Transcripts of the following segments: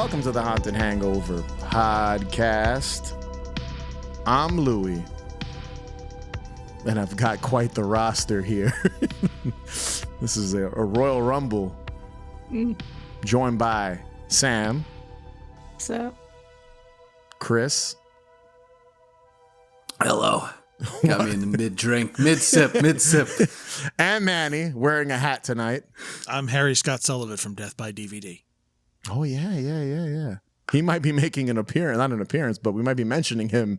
Welcome to the Haunted Hangover podcast. I'm Louie, and I've got quite the roster here. This is a Royal Rumble, joined by Sam. What's up? Chris. Hello. Got me in the mid-drink, mid-sip. And Manny, wearing a hat tonight. I'm Harry Scott Sullivan from Death by DVD. Oh, yeah. He might be making an appearance, not an appearance, but we might be mentioning him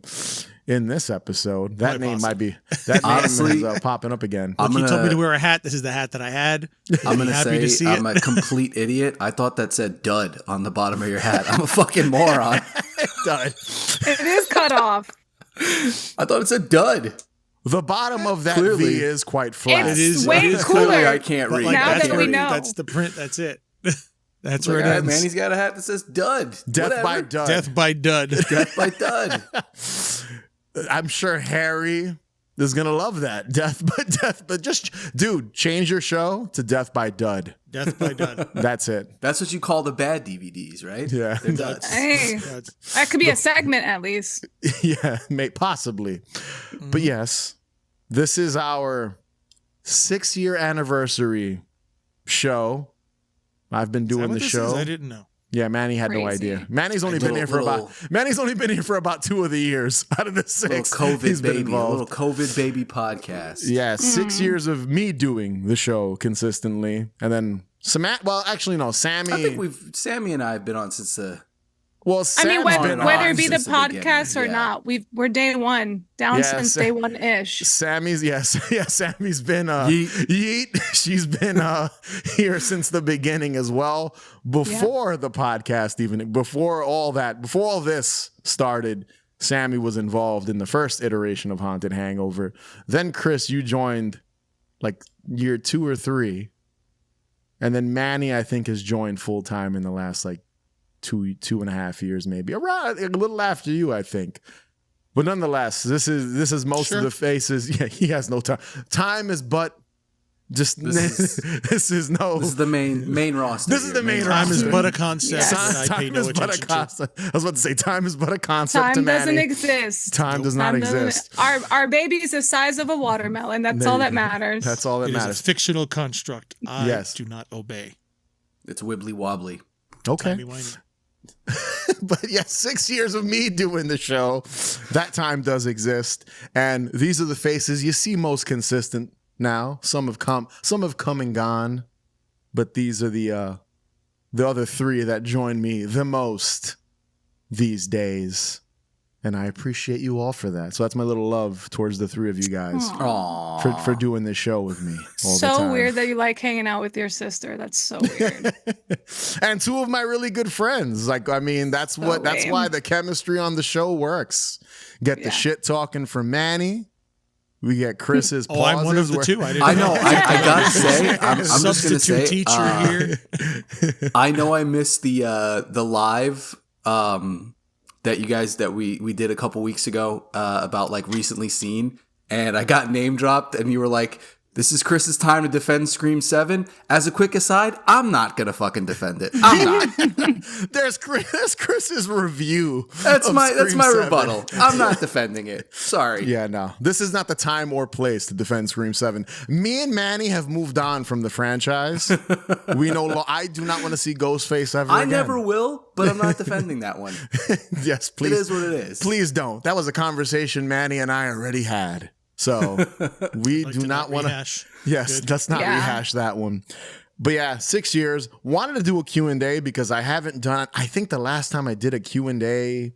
in this episode. That name might be, Honestly, is popping up again. He told me to wear a hat. This is the hat that I had. I'm going to say I'm a complete idiot. I thought that said dud on the bottom of your hat. I'm a fucking moron. Dud. It is cut off. I thought it said dud. The bottom of that Clearly. V is quite flat. It's It is way cooler. Clearly I can't read. now that we know. That's the print. That's it. That's Like, where it all right, ends. man, he's got a hat that says dud. Death by Whatever. Dud. Death by Dud. Death by dud. I'm sure Harry is going to love that. But just, dude, change your show to Death by Dud. Death by Dud. That's it. That's what you call the bad DVDs, right? Yeah. They're duds. Hey, that could be a segment at least. Yeah, possibly. But yes, this is our 6-year anniversary show. I've been doing the show. I didn't know. Yeah, Manny had no Crazy. idea. Manny's only been here for about 2 of the years out of the 6. Little He's COVID been baby, a involved. little COVID baby podcast. Yeah, 6 years of me doing the show consistently, and then Sammy. Well, actually, no, Sammy. I think Sammy and I have been on since the. Well, I Sam's mean, been whether on it be the since the beginning, podcast or yeah. not, we're day one, down Yeah, since day one-ish. Sammy's Sammy's been Yeet. She's been here since the beginning as well. Before the podcast, even before all this started, Sammy was involved in the first iteration of Haunted Hangover. Then Chris, you joined like year 2 or 3, and then Manny, I think, has joined full time in the last like 2.5 years, maybe around a little after you, I think. But nonetheless, this is most of the faces. Yeah, he has no time. Time is but just this is the main roster. This is the main Time is roster. but a concept. Yes. that I pay no attention to. concept. I was about to say time is but a concept. Time to doesn't Manny. exist. Time does not Time doesn't- exist. Our baby is the size of a watermelon. That's There all you that go. matters. That's all that It is matters. a fictional construct. I Yes. do not obey. It's wibbly wobbly. Okay. Timey-wimey. But yeah, 6 years of me doing the show. That time does exist. And these are the faces you see most consistent now. Some have come and gone. But these are the other 3 that join me the most these days. And I appreciate you all for that. So that's my little love towards the 3 of you guys Aww. for doing this show with me all the So time. weird that you like hanging out with your sister. That's so weird. And 2 of my really good friends. Like, I mean, that's lame. why the chemistry on the show works. Get the shit talking from Manny. We get Chris's pauses. Oh, I'm one of the where- 2. I didn't I know. I gotta say, I'm just gonna Substitute say, teacher here. I know I missed the live that we did a couple weeks ago about like recently seen, and I got name dropped, and you were like, "This is Chris's time to defend Scream 7." As a quick aside, I'm not gonna fucking defend it. I'm not. There's Chris's review. That's of my Scream 7. rebuttal. I'm not defending it. Sorry. Yeah, no. This is not the time or place to defend Scream 7. Me and Manny have moved on from the franchise. I do not want to see Ghostface ever I again. never will, but I'm not defending that one. Yes, please. It is what it is. Please don't. That was a conversation Manny and I already had. So we Like do to not want to. rehash. Yes, Good. let's not Yeah. rehash that one. But yeah, 6 years. Wanted to do a Q&A because I haven't done. I think the last time I did a Q&A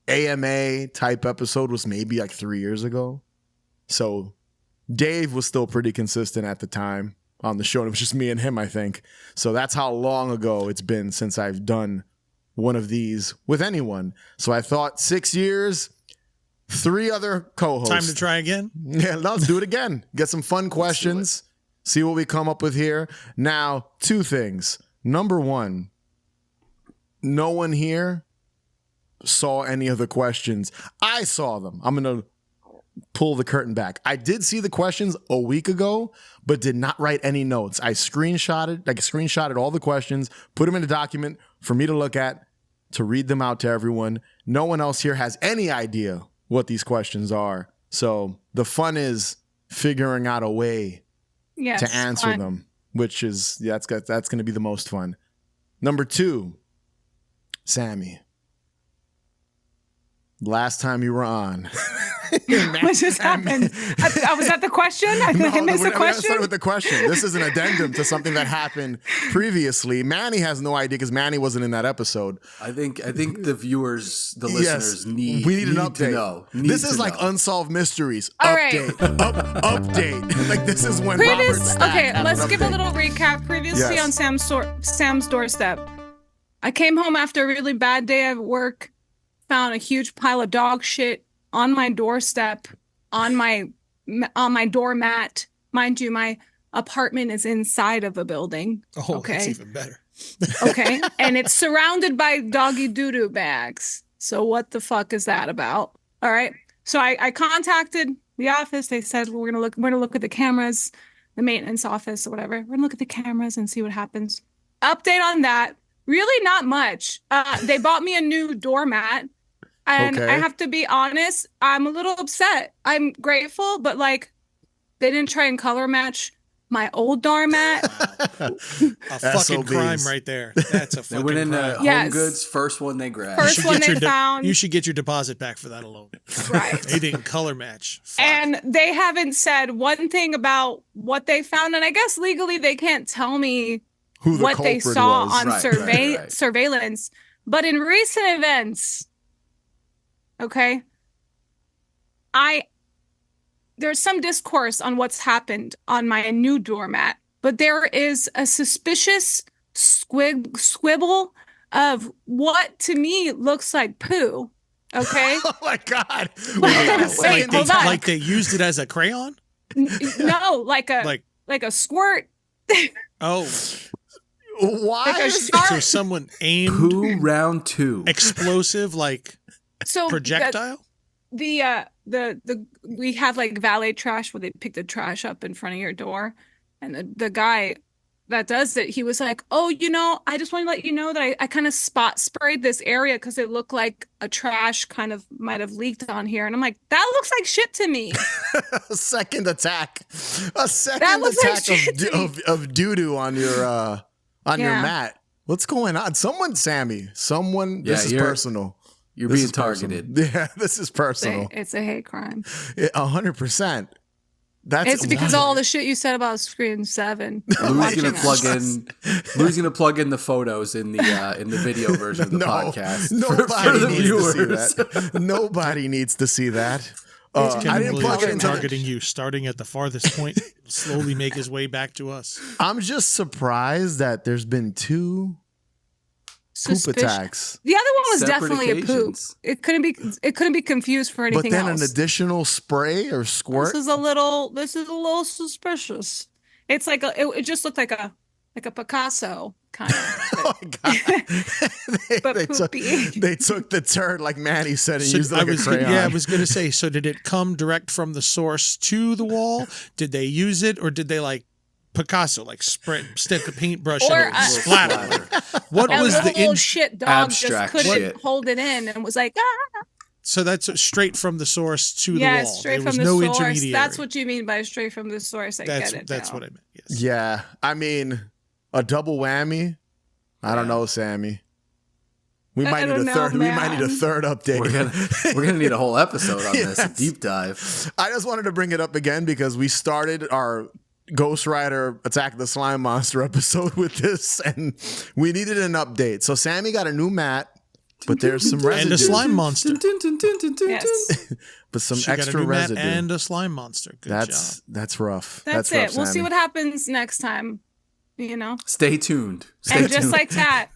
AMA type episode was maybe like 3 years ago. So Dave was still pretty consistent at the time on the show. And it was just me and him, I think. So that's how long ago it's been since I've done one of these with anyone. So I thought 6 years, 3 other co-hosts. Time to try again. Yeah, let's do it again. Get some fun questions. See what we come up with here. Now, 2 things. Number 1, no one here saw any of the questions. I saw them. I'm going to pull the curtain back. I did see the questions a week ago, but did not write any notes. I screenshotted all the questions, put them in a document for me to look at, to read them out to everyone. No one else here has any idea what these questions are. So the fun is figuring out a way to answer them, which is, that's going to be the most fun. Number 2, Sammy. Last time you were on. What just happened? I was at the question? I missed the We question? started with the question. This is an addendum to something that happened previously. Manny has no idea because Manny wasn't in that episode. I think the viewers, the listeners need an update. to know. This is like Unsolved Mysteries. All right. Update. Like this is when Robert Stack Okay, has let's an give a update. little recap. Previously Yes. on Sam's doorstep, I came home after a really bad day at work, found a huge pile of dog shit on my doorstep, on my doormat. Mind you, my apartment is inside of a building. Oh, okay. that's even better. Okay. And it's surrounded by doggy doo-doo bags. So what the fuck is that about? All right. So I contacted the office. They said, we're gonna look at the cameras, the maintenance office or whatever. We're gonna look at the cameras and see what happens. Update on that. Really not much. They bought me a new doormat. And Okay. I have to be honest, I'm a little upset. I'm grateful, but like they didn't try and color match my old doormat. A fucking SOBs. crime right there. That's a They fucking went into crime. Home Yes. Goods, first one they grabbed. First should one get they your found. You should get your deposit back for that alone. Right. They didn't color match. Fuck. And they haven't said one thing about what they found. And I guess legally they can't tell me Who the what they culprit saw was. on Right. surveillance. But in recent events, okay, there's some discourse on what's happened on my new doormat, but there is a suspicious squibble of what to me looks like poo. Okay. Oh my God. Wait, hold on. Like they used it as a crayon? No, like a squirt. Oh, Why? Like a is- shark. so someone aimed Pooh round 2. explosive like So projectile? the we have like valet trash where they pick the trash up in front of your door, and the guy that does it, he was like, oh, I just want to let you know that I kind of spot sprayed this area because it looked like a trash kind of might have leaked on here. And I'm like, that looks like shit to me. A second attack. A second That looks like attack shit to me. of doo-doo on your your Yeah. mat. What's going on? Sammy. This is personal. You're This being is personal. targeted. Yeah, this is personal. It's a hate crime. 100%. It's because of all the shit you said about Scream 7. Lou's gonna plug in the photos in the video version of the podcast. Nobody the needs viewers. to see that. Nobody needs to see that. It's I gonna didn't really plug it start into. targeting you, starting at the farthest point, slowly make his way back to us. I'm just surprised that there's been 2 poop attacks, The other one was Separate definitely a poop. occasions. It couldn't be confused for anything but then else. an additional spray or squirt. This is a little suspicious. It's like it just looked like a Picasso kind of. Oh my God. But they poopy. took the turd like Manny said and So used it like a crayon. I was going to say, so did it come direct from the source to the wall? Did they use it, or did they like Picasso, like stick a paintbrush Or in it and splatter? Splatter. What And was little the old shit dog abstract just couldn't shit. hold it in and was like, ah. So that's straight from the source to the Yeah, wall. straight There was from the no source. intermediary. That's what you mean by straight from the source. I get it. That's now. what I meant. Yes. Yeah, I mean, a double whammy. I don't know, Sammy. We I might need don't a know, third. We man. might need a third update. We're gonna need a whole episode on this, a Yes. deep dive. I just wanted to bring it up again because we started our Ghost Rider Attack of the Slime Monster episode with this, and we needed an update. So Sammy got a new mat, but there's some residue. And a slime monster. Yes. but some She got a extra new mat residue. and a slime monster. Good job. That's rough. That's rough, it. We'll see Sammy. what happens next time. Stay tuned. And just like that,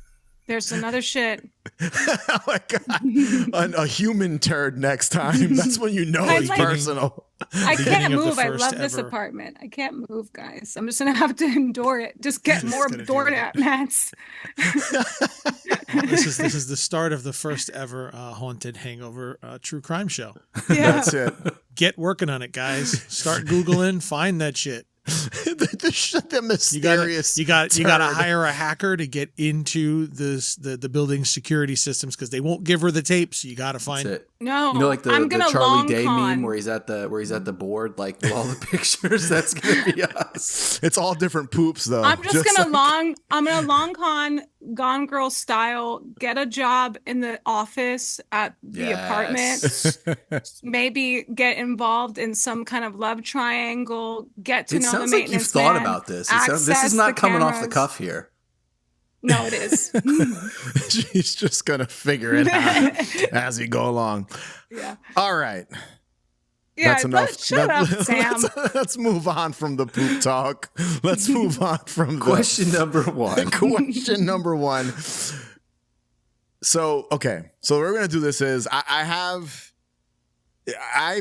there's another shit. Oh my God. A human turd next time. That's when you know I'm it's like- personal. I Beginning can't of the move. I first love this ever- apartment. I can't move, guys. I'm just gonna have to endure it. Just get more gonna deal door with it. mats. This is the start of the first ever Haunted Hangover true crime show. Yeah. That's it. Get working on it, guys. Start Googling, find that shit. the mysterious. You got to turd. hire a hacker to get into the building's security systems because they won't give her the tapes. So you got to find That's it. No, You know, like I'm the gonna Charlie long Day con. meme where he's at the board, like with all the pictures. That's gonna be us. It's all different poops though. I'm just gonna like- I'm gonna long con Gone Girl style, get a job in the office at the Yes. apartment, maybe get involved in some kind of love triangle, get to It know the sounds like you've maintenance thought man, about this. This access is not the coming off the cameras. cuff here. No, it is. She's just gonna figure it out as we go along. Yeah. All right. Yeah, That's enough. Shut up, Sam. Let's move on from the poop talk. Let's move on from the Question number one. question number one. So, okay. So what we're going to do this is I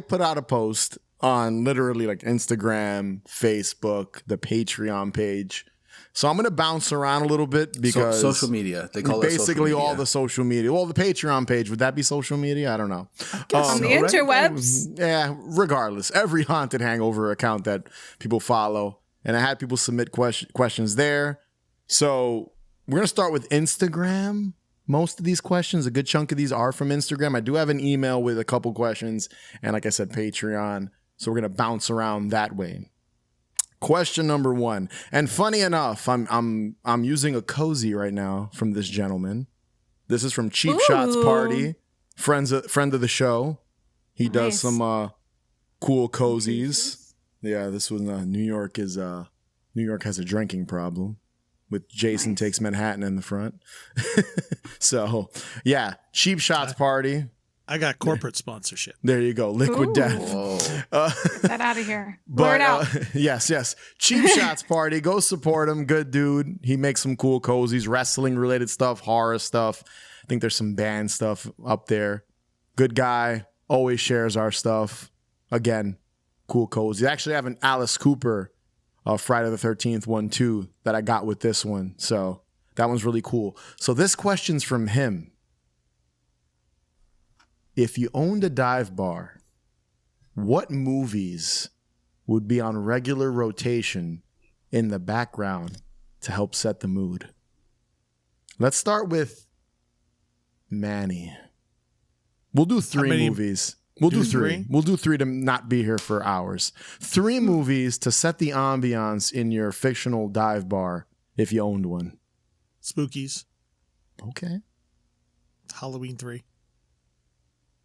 put out a post on literally like Instagram, Facebook, the Patreon page. So I'm going to bounce around a little bit because social media. They call it social basically all media. the social media. Well, the Patreon page, would that be social media? I don't know. On the right? interwebs. Yeah, regardless, every Haunted Hangover account that people follow, and I had people submit questions there. So we're gonna start with Instagram. Most of these questions, a good chunk of these are from Instagram. I do have an email with a couple questions, and like I said, Patreon. So we're gonna bounce around that way. Question number one, and funny enough, I'm using a cozy right now from this gentleman. This is from Cheap Shots Ooh. Party, friend of the show. He does Nice. some cool cozies. Yeah, this was New York has a drinking problem with Jason Takes Manhattan in the front. So yeah, Cheap Shots Party. I got corporate sponsorship. There you go, Liquid Ooh. Death. Whoa. Get that out of here. Blur But it out. yes, Cheap Shots Party. Go support him. Good dude. He makes some cool cozies, wrestling related stuff, horror stuff. I think there's some band stuff up there. Good guy. Always shares our stuff. Again, cool cozy. I actually have an Alice Cooper Friday the 13th one too that I got with this one. So that one's really cool. So this question's from him. If you owned a dive bar, what movies would be on regular rotation in the background to help set the mood? Let's start with Manny. We'll do three many- movies. We'll do three. We'll do three to not be here for hours. 3 movies to set the ambiance in your fictional dive bar if you owned one. Spookies. Okay. Halloween 3.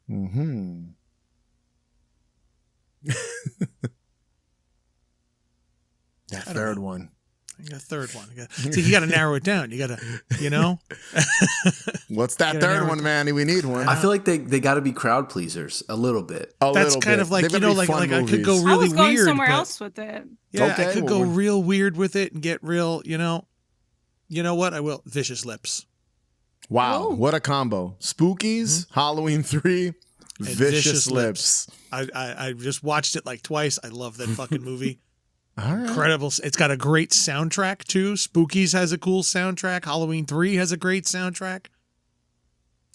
Mm-hmm. That third one. I got a third one. See, you got to narrow it down. You got to, you know? What's that Gotta third narrow one, it Manny? We need one. I feel like they got to be crowd pleasers a little bit. A That's little kind bit. of like, They you better know, be like fun I could go movies. I really was going weird. somewhere but- else with it. Yeah, Okay, I could well, go we're- real weird with it and get real, you know. You know what? I will. Vicious Lips. Wow, Oh. what a combo. Spookies, Halloween 3, And Vicious Lips. I just watched it like twice. I love that fucking movie. All right. Incredible. It's got a great soundtrack too. Spookies has a cool soundtrack. Halloween 3 has a great soundtrack.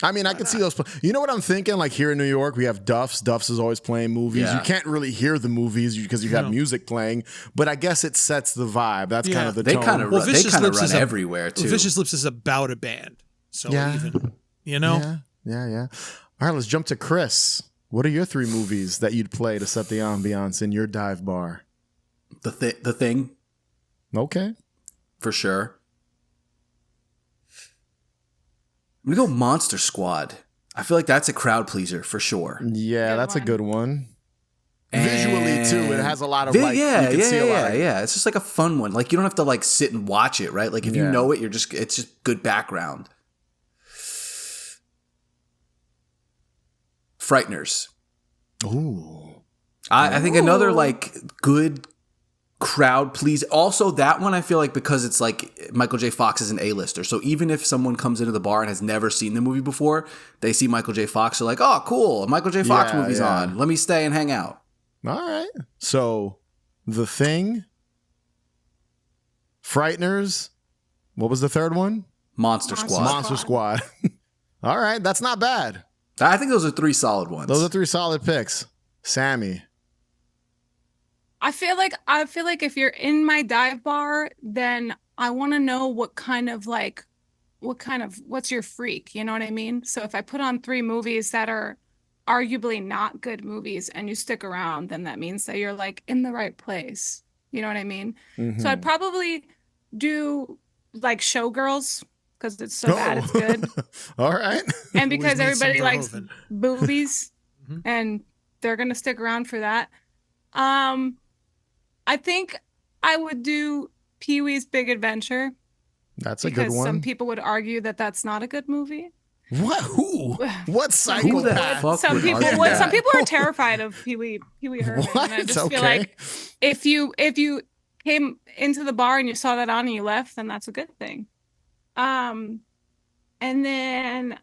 I mean, I could see those. You know what I'm thinking? Like here in New York, we have Duff's. Duff's is always playing movies. Yeah. You can't really hear the movies because you have No. music playing, but I guess it sets the vibe. That's Yeah. kind of the They tone. kind of Well, run, they Vicious kind of Lips run is a- everywhere too. Vicious Lips is about a band. So Yeah. even, you know? Yeah. All right, let's jump to Chris. What are your 3 movies that you'd play to set the ambiance in your dive bar? the Thing Okay. for sure. I'm gonna go Monster Squad. I feel like that's a crowd pleaser for sure. Yeah, Good that's a one. good one. Visually too, it has a lot of Yeah, like yeah, you can see a lot of It's just like a fun one. Like you don't have to like sit and watch it, right? Like if you Yeah. know it, it's just good background. Frighteners. Ooh. I think another Ooh. like good crowd please. Also that one I feel like because it's like Michael J. Fox is an A-lister. So even if someone comes into the bar and has never seen the movie before, they see Michael J. Fox, they're like, oh cool, a Michael J. Fox Yeah, movie's yeah. on. Let me stay and hang out. All right. So, The Thing, Frighteners, what was the third one? Monster Squad. Monster Squad. All right, that's not bad. I think those are 3 solid ones. Those are 3 solid picks. Sammy. I feel like if you're in my dive bar, then I want to know what's your freak? You know what I mean? So if I put on 3 movies that are arguably not good movies and you stick around, then that means that you're like in the right place. You know what I mean? So I'd probably do like Showgirls because it's so bad it's good. All right. And because Always need everybody some likes Verhoeven. boobies and they're gonna stick around for that. I think I would do Pee-wee's Big Adventure That's a because good one. some people would argue that that's not a good movie. What? Who? What Who the psychopath? fuck Some would people argue would. that? Some people are terrified of Pee-wee Herman. And I What? just feel Okay. like if you came into the bar and you saw that on and you left, then that's a good thing. And then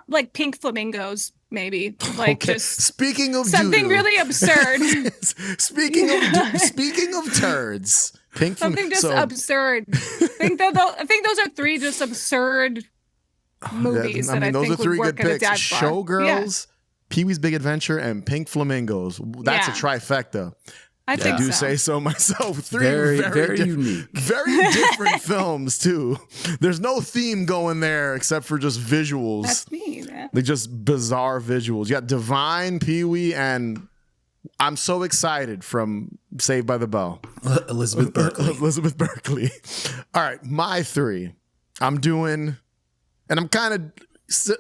like Pink Flamingos, maybe. Like Okay. just Speaking of something doo-doo. really absurd. speaking of turds, Pink Something just so- absurd. I think those are 3 just absurd movies that I those think are 3 would work good at a picks. dive bar. Showgirls, Pee-wee's Big Adventure, and Pink Flamingos. That's a Yeah. trifecta. I I think do so. say so myself. 3 Very, very di- unique. very different films too. There's no theme going there except for just visuals. That's me, man. Like just bizarre visuals. You got Divine, Pee-wee, and I'm so excited from Saved by the Bell. Elizabeth Berkley. Elizabeth Berkley. All right, my 3. I'm doing, and I'm kind of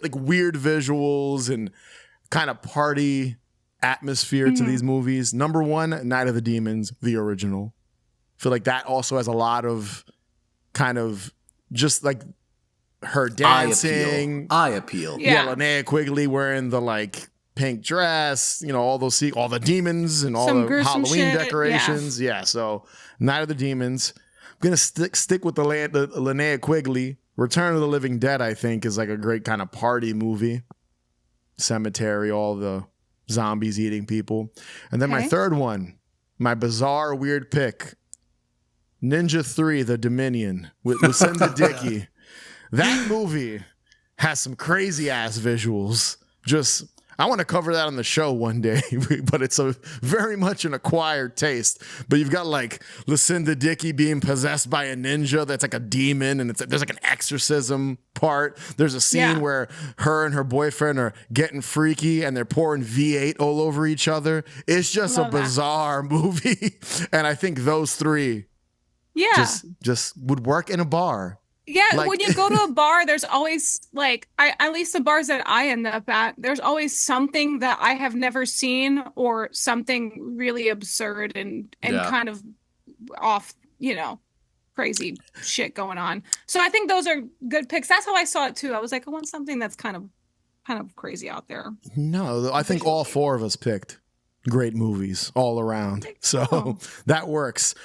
like weird visuals and kind of party atmosphere to these movies. Number 1, Night of the Demons, the original. I feel like that also has a lot of kind of just like her dancing. Eye appeal. Yeah. Linnea Quigley wearing the like pink dress, all those all the demons and all Some the gruesome Halloween shit, decorations. Yeah. So Night of the Demons. I'm gonna stick with the Linnea Quigley. Return of the Living Dead, I think, is like a great kind of party movie. Cemetery, all the zombies eating people. And then my Okay. third one, my bizarre weird pick, Ninja 3, The Dominion with Lucinda Dickey. That movie has some crazy ass visuals. Just, I want to cover that on the show one day, but it's a very much an acquired taste. But you've got like Lucinda Dickey being possessed by a ninja that's like a demon, and there's like an exorcism part. There's a scene Yeah. where her and her boyfriend are getting freaky and they're pouring V8 all over each other. It's just Love a that. bizarre movie, and I think those 3 Yeah. just would work in a bar. Yeah, like- when you go to a bar, there's always like at least the bars that I end up at, there's always something that I have never seen or something really absurd and Yeah. kind of off, crazy shit going on. So I think those are good picks. That's how I saw it too. I was like, I want something that's kind of crazy out there. No, I think all 4 of us picked great movies all around. So that works.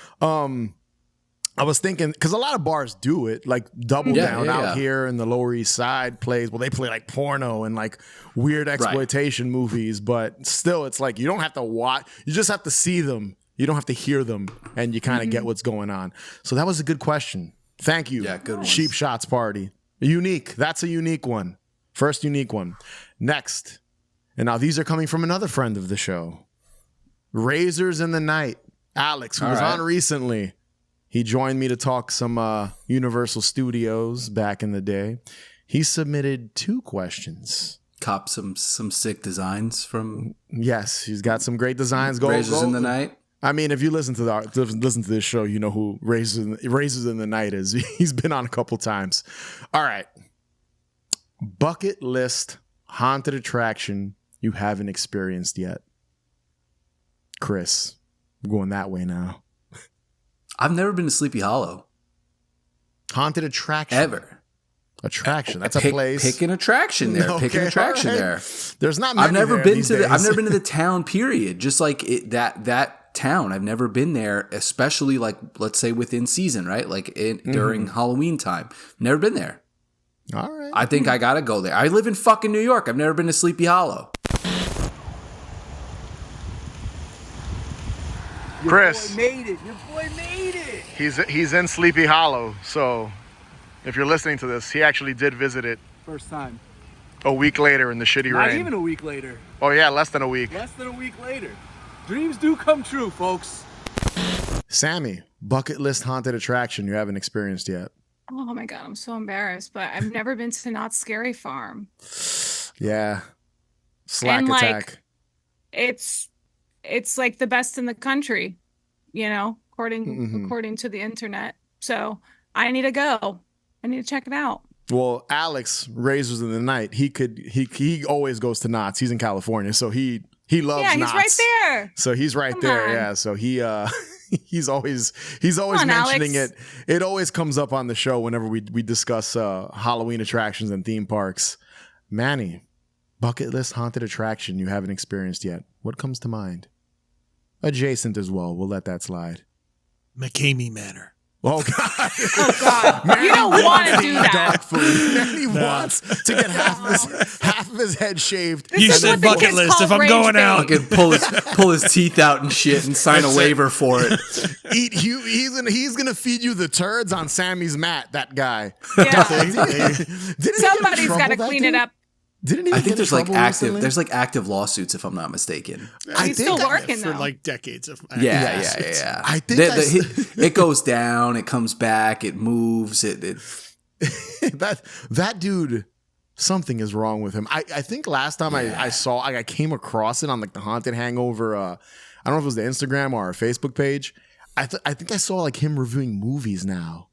I was thinking, because a lot of bars do it, like Double Yeah, Down yeah, out yeah. here in the Lower East Side plays. Well, they play like porno and like weird exploitation movies, but still, it's like you don't have to watch, you just have to see them. You don't have to hear them, and you kind of get what's going on. So that was a good question. Thank you. Yeah, good ones. Cheap Shots Party. Unique. That's a unique one. First unique one. Next. And now these are coming from another friend of the show. Razors in the Night. Alex, who All was right. on recently. He joined me to talk some Universal Studios back in the day. He submitted 2 questions. Cop some sick designs from Yes, he's got some great designs. Razors in the Night. I mean, if you listen to this show, you know who Razors in the Night is. He's been on a couple times. All right. Bucket list haunted attraction you haven't experienced yet. Chris, I'm going that way now. I've never been to Sleepy Hollow. Haunted attraction. Ever. Attraction. That's a place. Pick an attraction there. Pick an Okay, attraction all right. there. There's not many I've never there been these to days. I've never been to the town, period. Just like that town. I've never been there, especially like let's say within season, right? Like during Halloween time. Never been there. All right. I think I gotta go there. I live in fucking New York. I've never been to Sleepy Hollow. Chris, Your boy made it. he's in Sleepy Hollow, so if you're listening to this, he actually did visit it. First time. A week later in the shitty Not rain. even a week later. Oh yeah, less than a week. Less than a week later. Dreams do come true, folks. Sammy, bucket list haunted attraction you haven't experienced yet. Oh my God, I'm so embarrassed, but I've never been to Not Scary Farm. Yeah. Slack And, like, attack. It's like the best in the country, Mm-hmm. according to the internet. So I need to go. I need to check it out. Well, Alex, Razors in the Night, he always goes to Knott's. He's in California, so he loves Yeah, Knott's. he's right there. So he's right Come there, on. yeah. So he's always on, mentioning Alex. it. It always comes up on the show whenever we discuss Halloween attractions and theme parks. Manny, bucket list haunted attraction you haven't experienced yet. What comes to mind? Adjacent as well. We'll let that slide. McCamey Manor. Oh God! Oh God, you don't want to do that. Dog food. Manny wants to get half of his head shaved. You is said what the bucket kids list. call If I'm rage going bait. out, Fucking pull his teeth out and shit and sign a waiver for it. He's gonna feed you the turds on Sammy's mat. That guy. Yeah. Somebody's Somebody's got to clean it up. Didn't he? I think get in trouble recently? there's like active lawsuits if I'm not mistaken. He's still working for though. like decades of Yeah. I think it goes down, it comes back, it moves, it that dude. Something is wrong with him. I think last time I came across it on like the Haunted Hangover. I don't know if it was the Instagram or our Facebook page. I think I saw like him reviewing movies now.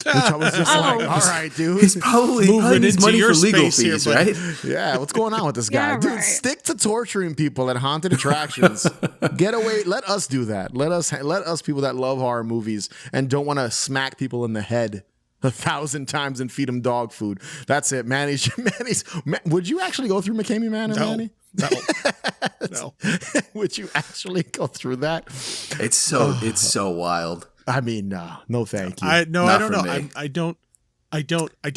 Which I was just like, all right, dude. He's probably Moving needs into money your for legal space here, fees, buddy. right? Yeah, what's going on with this guy? Yeah, Dude, right. stick to torturing people at haunted attractions. Get away. Let us do that. Let us people that love horror movies and don't want to smack people in the head 1,000 times and feed them dog food. That's it, Manny's. Would you actually go through McCamey Manor, Manny? No. Would you actually go through that? It's so wild. I mean, no, thank you. I Not don't for know. me. I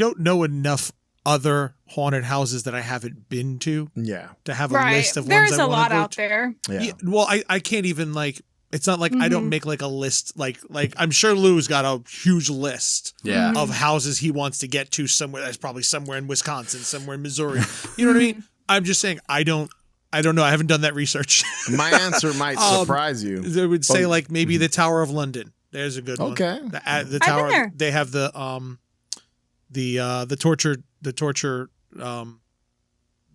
don't know enough other haunted houses that I haven't been to Yeah. have a Right. list of There's ones I a want lot to go out to. there. Yeah. Yeah, well, I can't even like. It's not like I Mm-hmm. don't make like a list. Like I'm sure Lou's got a huge list. Yeah. Of houses he wants to get to somewhere. That's probably somewhere in Wisconsin, somewhere in Missouri. You know what I mean? I'm just saying I don't know. I haven't done that research. My answer might surprise you. They would say like maybe the Tower of London. There's a good one. Okay. The I've tower. been there. They have the torture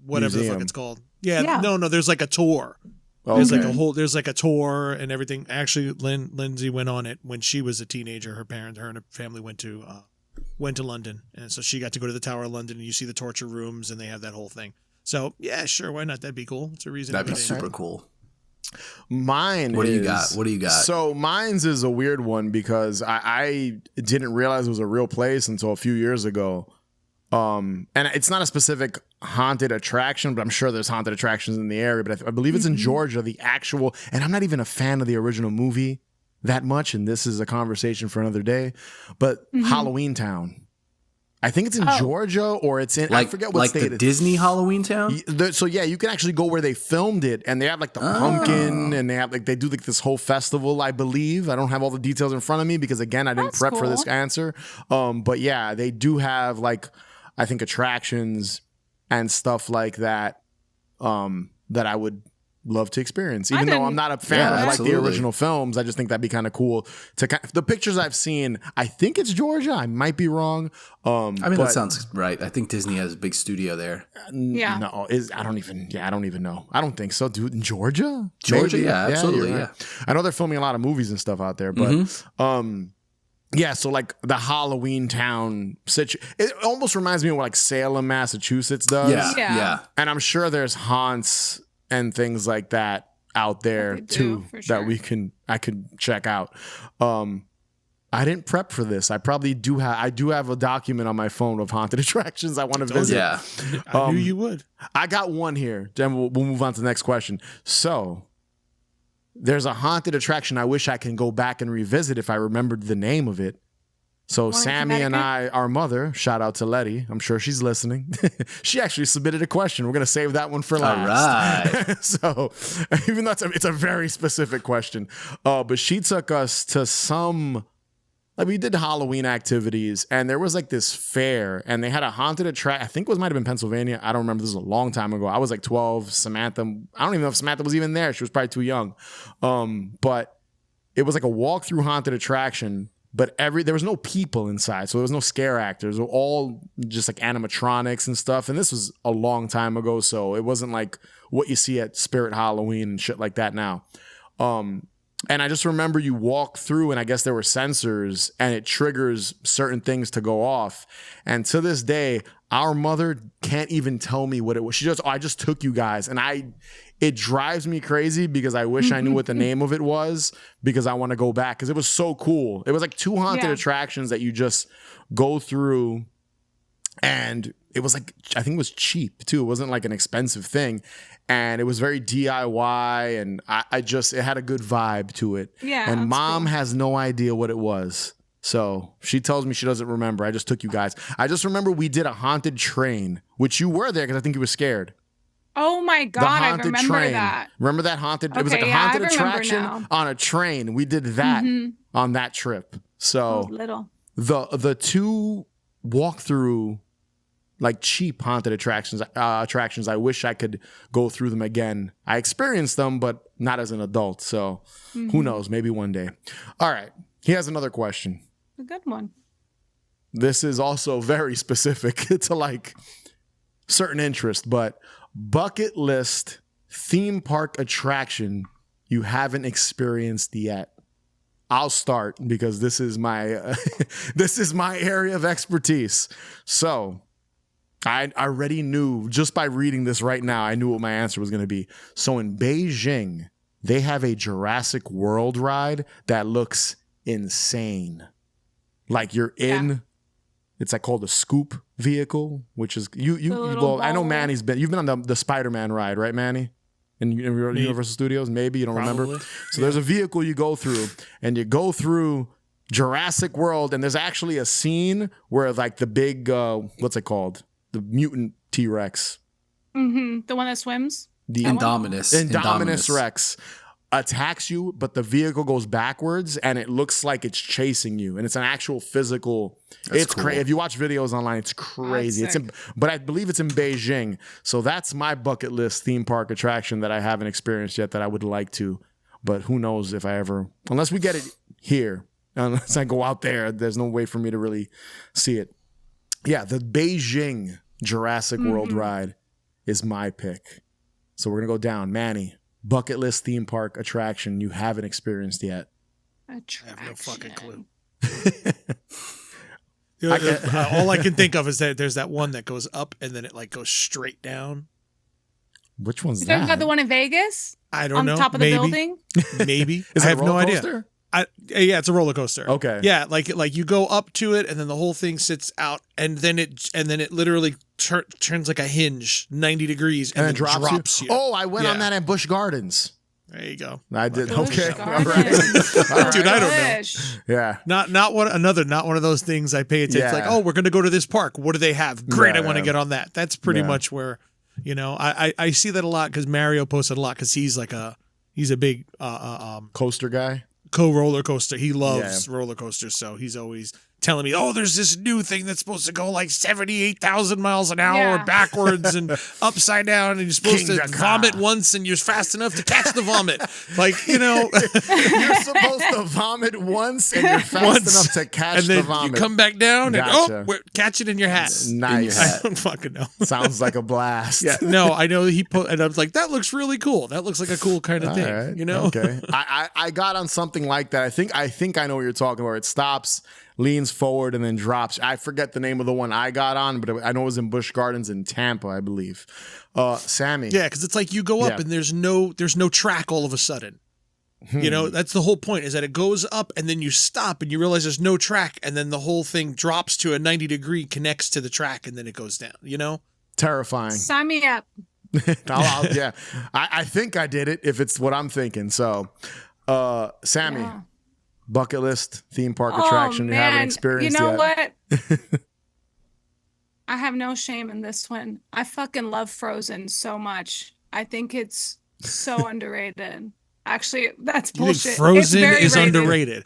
whatever the Museum. fuck it's called. Yeah. Yeah. No. There's like a tour. There's like Okay. there's like a tour and everything. Actually, Lindsay went on it when she was a teenager. Her and her family went to London, and so she got to go to the Tower of London, and you see the torture rooms, and they have that whole thing. So yeah, sure, why not? That'd be cool. It's a reason. That'd be to go there. super cool. Mine What do you is- got? What do you got? So mine's is a weird one because I didn't realize it was a real place until a few years ago. And it's not a specific haunted attraction, but I'm sure there's haunted attractions in the area. But I believe it's in Georgia, the actual, and I'm not even a fan of the original movie that much. And this is a conversation for another day, but Halloween Town. I think it's in Georgia or it's in, I forget what state the it is. Disney Halloween Town. So yeah, you can actually go where they filmed it, and they have like the pumpkin, and they do like this whole festival. I believe I don't have all the details in front of me because again, I didn't That's prep for this cool. answer. But yeah, they do have like I think attractions and stuff like that. That I would love to experience, even though I'm not a fan Yeah, of like the absolutely. original films. I just think that'd be kind of cool to the pictures I've seen. I think it's Georgia. I might be wrong. I mean, but- that sounds right. I think Disney has a big studio there. Yeah. No, I don't even know. I don't think so, dude. In Georgia? Georgia, Maybe? yeah, absolutely, you're right. I know they're filming a lot of movies and stuff out there, but yeah, so like the Halloween Town it almost reminds me of what like Salem, Massachusetts does. Yeah, Yeah. yeah. And I'm sure there's haunts and things like that out there They do, too for sure. that I could check out. I didn't prep for this. I probably do have a document on my phone of haunted attractions I want to visit. Yeah. I knew you would. I got one here. Then we'll move on to the next question. So there's a haunted attraction I wish I can go back and revisit if I remembered the name of it. So One in Sammy and Connecticut? our mother, shout out to Letty. I'm sure she's listening. She actually submitted a question. We're going to save that one for last. right. So even though it's a very specific question, but she took us to some like we did Halloween activities, and there was like this fair, and they had a haunted attraction. I think it might have been Pennsylvania. I don't remember. This was a long time ago. I was like 12. Samantha, I don't even know if Samantha was even there. She was probably too young. But it was like a walk-through haunted attraction, but there was no people inside, so there was no scare actors. They were all just like animatronics and stuff. And this was a long time ago, so it wasn't like what you see at Spirit Halloween and shit like that now. And I just remember you walk through, and I guess there were sensors, and it triggers certain things to go off. And to this day, our mother can't even tell me what it was. She just, I just took you guys. And it drives me crazy because I wish I knew what the name of it was, because I want to go back, because it was so cool. It was like 2 haunted attractions that you just go through, and it was like, I think it was cheap too. It wasn't like an expensive thing. And it was very DIY, and it had a good vibe to it. Yeah. And Mom has no idea what it was. So she tells me she doesn't remember. I just took you guys. I just remember we did a haunted train, which you were there because I think you were scared. Oh my God, I remember that. Remember that haunted? Okay, it was like a haunted I attraction now. on a train. We did that on that trip. So Little. the 2 walkthrough, like cheap haunted attractions. I wish I could go through them again. I experienced them, but not as an adult. So who knows? Maybe one day. All right. He has another question. A good one. This is also very specific to like certain interest, but bucket list theme park attraction you haven't experienced yet. I'll start because this is my this is my area of expertise. So I already knew, just by reading this right now, I knew what my answer was going to be. So in Beijing, they have a Jurassic World ride that looks insane. Like you're in, it's like called a scoop vehicle, which is well, I know Manny's you've been on the Spider-Man ride, right, Manny? In Universal Studios, maybe you don't remember. So there's a vehicle you go through, and you go through Jurassic World, and there's actually a scene where like the big what's it called? The mutant T-Rex. The one that swims? The Indominus Rex attacks you, but the vehicle goes backwards, and it looks like it's chasing you, and it's an actual physical. It's cool. Crazy. If you watch videos online, it's crazy. But I believe it's in Beijing. So that's my bucket list theme park attraction that I haven't experienced yet that I would like to. But who knows if I ever, unless we get it here, unless I go out there, there's no way for me to really see it. Yeah, the Beijing Jurassic World ride is my pick. So we're going to go down. Manny, bucket list theme park attraction you haven't experienced yet. Attraction. I have no fucking clue. All I can think of is that there's that one that goes up and then it like goes straight down. Which one's You're that? talking about the one in Vegas? I don't know. On top of the building? Maybe. Is I it have a roller no idea. coaster? Yeah, it's a roller coaster. Okay. Yeah, like you go up to it and then the whole thing sits out and then it literally turns like a hinge 90 degrees and then drops you. Oh, I went on that at Busch Gardens. There you go. I did. Busch Okay. Gardens. All right. Dude, I don't know. Busch. Yeah. Not one of those things I pay attention. Yeah. It's like, oh, we're going to go to this park. What do they have? Great, Yeah, I want to get on that. That's pretty much where, I see that a lot because Mario posted a lot because he's a big Coaster guy. roller coaster. He loves roller coasters, so he's always telling me, oh, there's this new thing that's supposed to go like 78,000 miles an hour backwards and upside down, and you're supposed to vomit once, and you're fast enough to catch the vomit. Like, You're supposed to vomit once, and you're fast enough to catch and then the vomit. you come back down Gotcha. and catch it in your hat. Nice. I don't fucking know. Sounds like a blast. Yeah, no, I know he put, and I was like, that looks really cool. That looks like a cool kind of thing, All right. Okay. I got on something like that. I think I know what you're talking about. It stops, leans forward, and then drops. I forget the name of the one I got on, but I know it was in Busch Gardens in Tampa, I believe. Sammy. Yeah, because it's like you go up and there's no track all of a sudden. That's the whole point, is that it goes up and then you stop and you realize there's no track, and then the whole thing drops to a 90-degree, connects to the track, and then it goes down, Terrifying. Sign me up. Yeah. I think I did it if it's what I'm thinking. So, Sammy, bucket list theme park attraction you haven't experienced You know yet. what? I have no shame in this one. I fucking love Frozen so much. I think it's so underrated. I actually, that's You think bullshit. Frozen It's very is rated. underrated?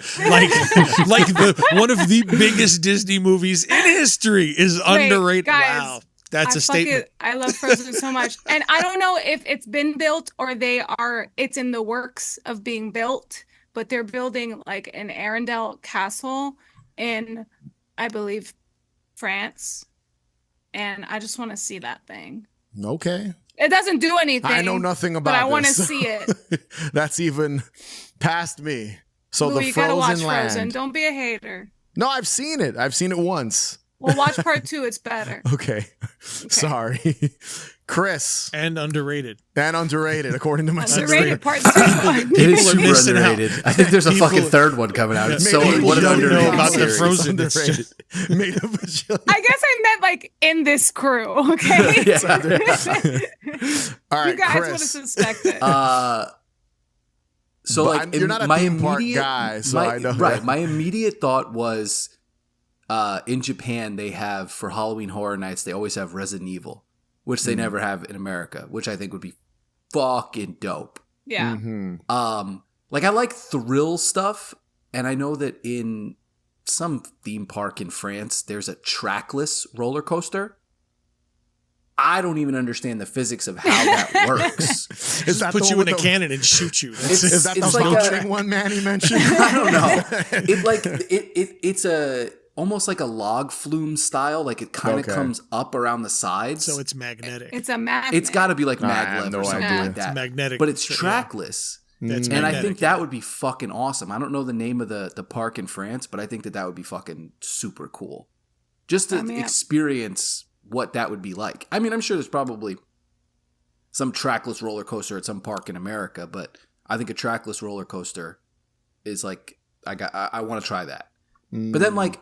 Like one of the biggest Disney movies in history is underrated. guys, Wow, that's I a statement. I love Frozen so much. And I don't know if it's been built or it's in the works of being built, but they're building like an Arendelle castle in, I believe, France. And I just want to see that thing. Okay. It doesn't do anything. I know nothing about but I want to this. see it. That's even past me. So Louis, the you gotta watch Frozen land. Frozen. Don't be a hater. No, I've seen it. I've seen it once. Well, watch part 2. It's better. Okay. Sorry. Chris. And underrated. And underrated, according to my Underrated sister. part 2. It is are super missing out. underrated. I think there's a People- fucking third one coming out. It's so Maybe what an you don't underrated know about the series. Frozen. It's It's just- underrated. Made a bajillion. I guess I meant like in this crew, okay? Yeah. All right, You guys would have Chris. suspected. So But like you're not a my theme park immediate- guy, so my- I know right. that. My immediate thought was in Japan they have for Halloween Horror Nights they always have Resident Evil, which they never have in America, which I think would be fucking dope. Yeah. Mm-hmm. Like I like thrill stuff, and I know that in some theme park in France there's a trackless roller coaster. I don't even understand the physics of how that works. Is that Put the you one in a with the- cannon and shoot you. That's It's- Is that the it's like a- vomiting one Manny mentioned? I don't know. It's a almost like a log flume style. Like it kind of Okay. comes up around the sides. so it's magnetic. It's a magnet. It's got to be like I have maglev no or something idea. like that. It's magnetic. but it's So, yeah. trackless. That's And I magnetic, think that would be fucking awesome. I don't know the name of the park in France, but I think that would be fucking super cool. Just to experience what that would be like. I mean, I'm sure there's probably some trackless roller coaster at some park in America, but I think a trackless roller coaster is like I want to try that. But then like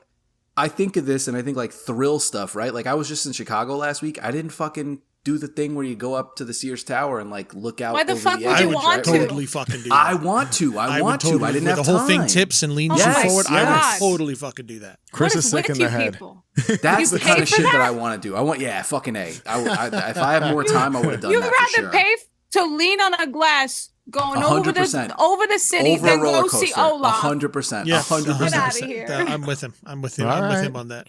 I think of this and I think like thrill stuff, right? Like I was just in Chicago last week. I didn't fucking do the thing where you go up to the Sears Tower and like look out. Why the over fuck the would edge, you I would want to? totally fucking do that. I want to. I want to. I didn't where have the whole thing time. tips and leans Yes, you forward. I yes. would totally fucking do that. Chris What is is sick with in you the head. people? That's You the kind pay of for shit that that? I want to do. I want, yeah, fucking A. If I had more time, I would have done You'd that rather for sure. pay to lean on a glass going over 100%. the city Over a than roller go see coaster. Olaf. 100%. Yeah, 100%. Get outta here. I'm with him. I'm with him. All I'm with right. him on that.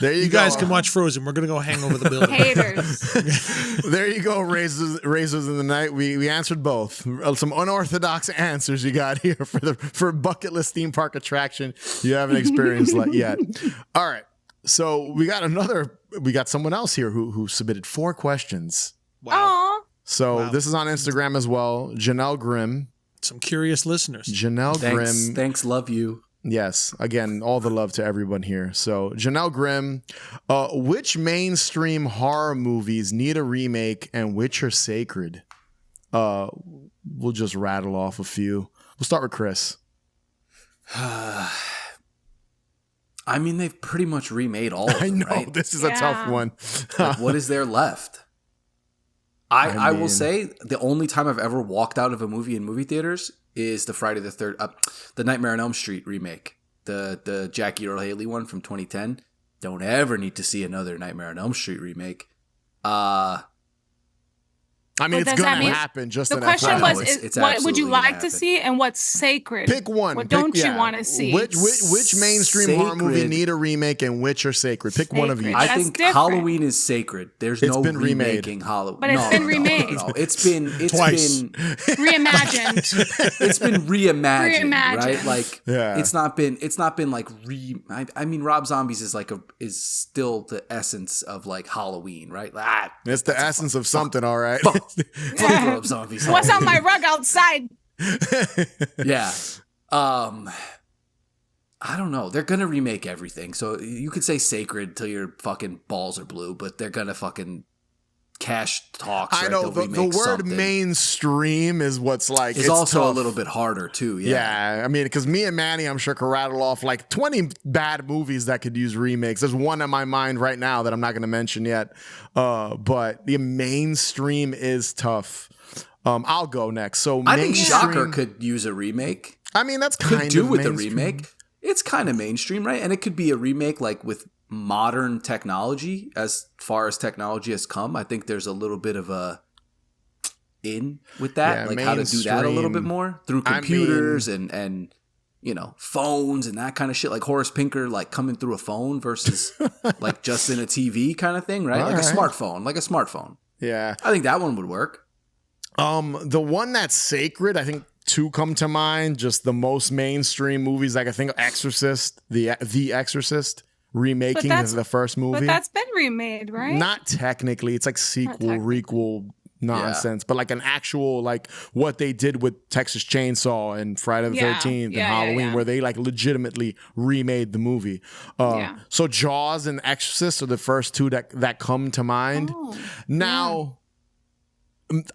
There you, You go. guys can watch Frozen. We're gonna go hang over the building. Haters. There you go, razors in the night. We answered both. Some unorthodox answers you got here for bucket list theme park attraction you haven't experienced yet. All right, so we got someone else here who submitted 4 questions. Wow. Aw. So Wow. this is on Instagram as well. Janelle Grimm. Some curious listeners. Janelle Grimm. Thanks, love you. Yes. Again, all the love to everyone here. So, Janelle Grimm, which mainstream horror movies need a remake and which are sacred? We'll just rattle off a few. We'll start with Chris. I mean, they've pretty much remade all of them, I know right? this is a tough Yeah. one. Like, what is there left? I mean- will say the only time I've ever walked out of a movie in movie theaters is the Friday the 3rd, the Nightmare on Elm Street remake, the Jackie Earle Haley one from 2010. Don't ever need to see another Nightmare on Elm Street remake. I mean, But it's does that going to mean- happen. Just The an question FYI. was, It's what would you absolutely like gonna to happen. see and what's sacred? Pick one. What Pick- don't you yeah. want to see? Which mainstream horror movie Sacred. need a remake and which are sacred? Pick one of Sacred. each. I That's think different. Halloween is sacred. There's It's no been remade. remaking Halloween. But it's been remade. No. It's been Twice. Reimagined. it's been reimagined, Reimagined. right? Like Yeah. it's not been like I mean Rob Zombies is still the essence of like Halloween, right? It's the essence of something, all right. Fuck Rob Zombies. What's on my rug outside? Yeah. I don't know. They're gonna remake everything. So you could say sacred till your fucking balls are blue, but they're gonna fucking cash talks. I right? know They'll the remake word something. mainstream is what's like. is it's also tough. a little bit harder too. Yeah, I mean, because me and Manny, I'm sure, could rattle off like 20 bad movies that could use remakes. There's one in my mind right now that I'm not going to mention yet, but the mainstream is tough. I'll go next. So I think mainstream- Shocker could use a remake. I mean, that's kind Could do of with a mainstream. remake. It's kind of mainstream, right? And it could be a remake like with modern technology. As far as technology has come, I think there's a little bit of a in with that, Yeah, like how to do that a little bit mainstream. more through computers and you know, phones and that kind of shit, like Horace Pinker, like coming through a phone versus like just in a TV kind of thing, right? All Like right. a smartphone. Yeah. I think that one would work. The one that's sacred, I think two come to mind, just the most mainstream movies. Like I think Exorcist, the Exorcist remaking the first movie. But that's been remade, right? Not technically. It's like sequel, technically. requel nonsense, but like an actual, like what they did with Texas Chainsaw and Friday the 13th and Halloween, where they like legitimately remade the movie. So Jaws and Exorcist are the first two that come to mind. Now,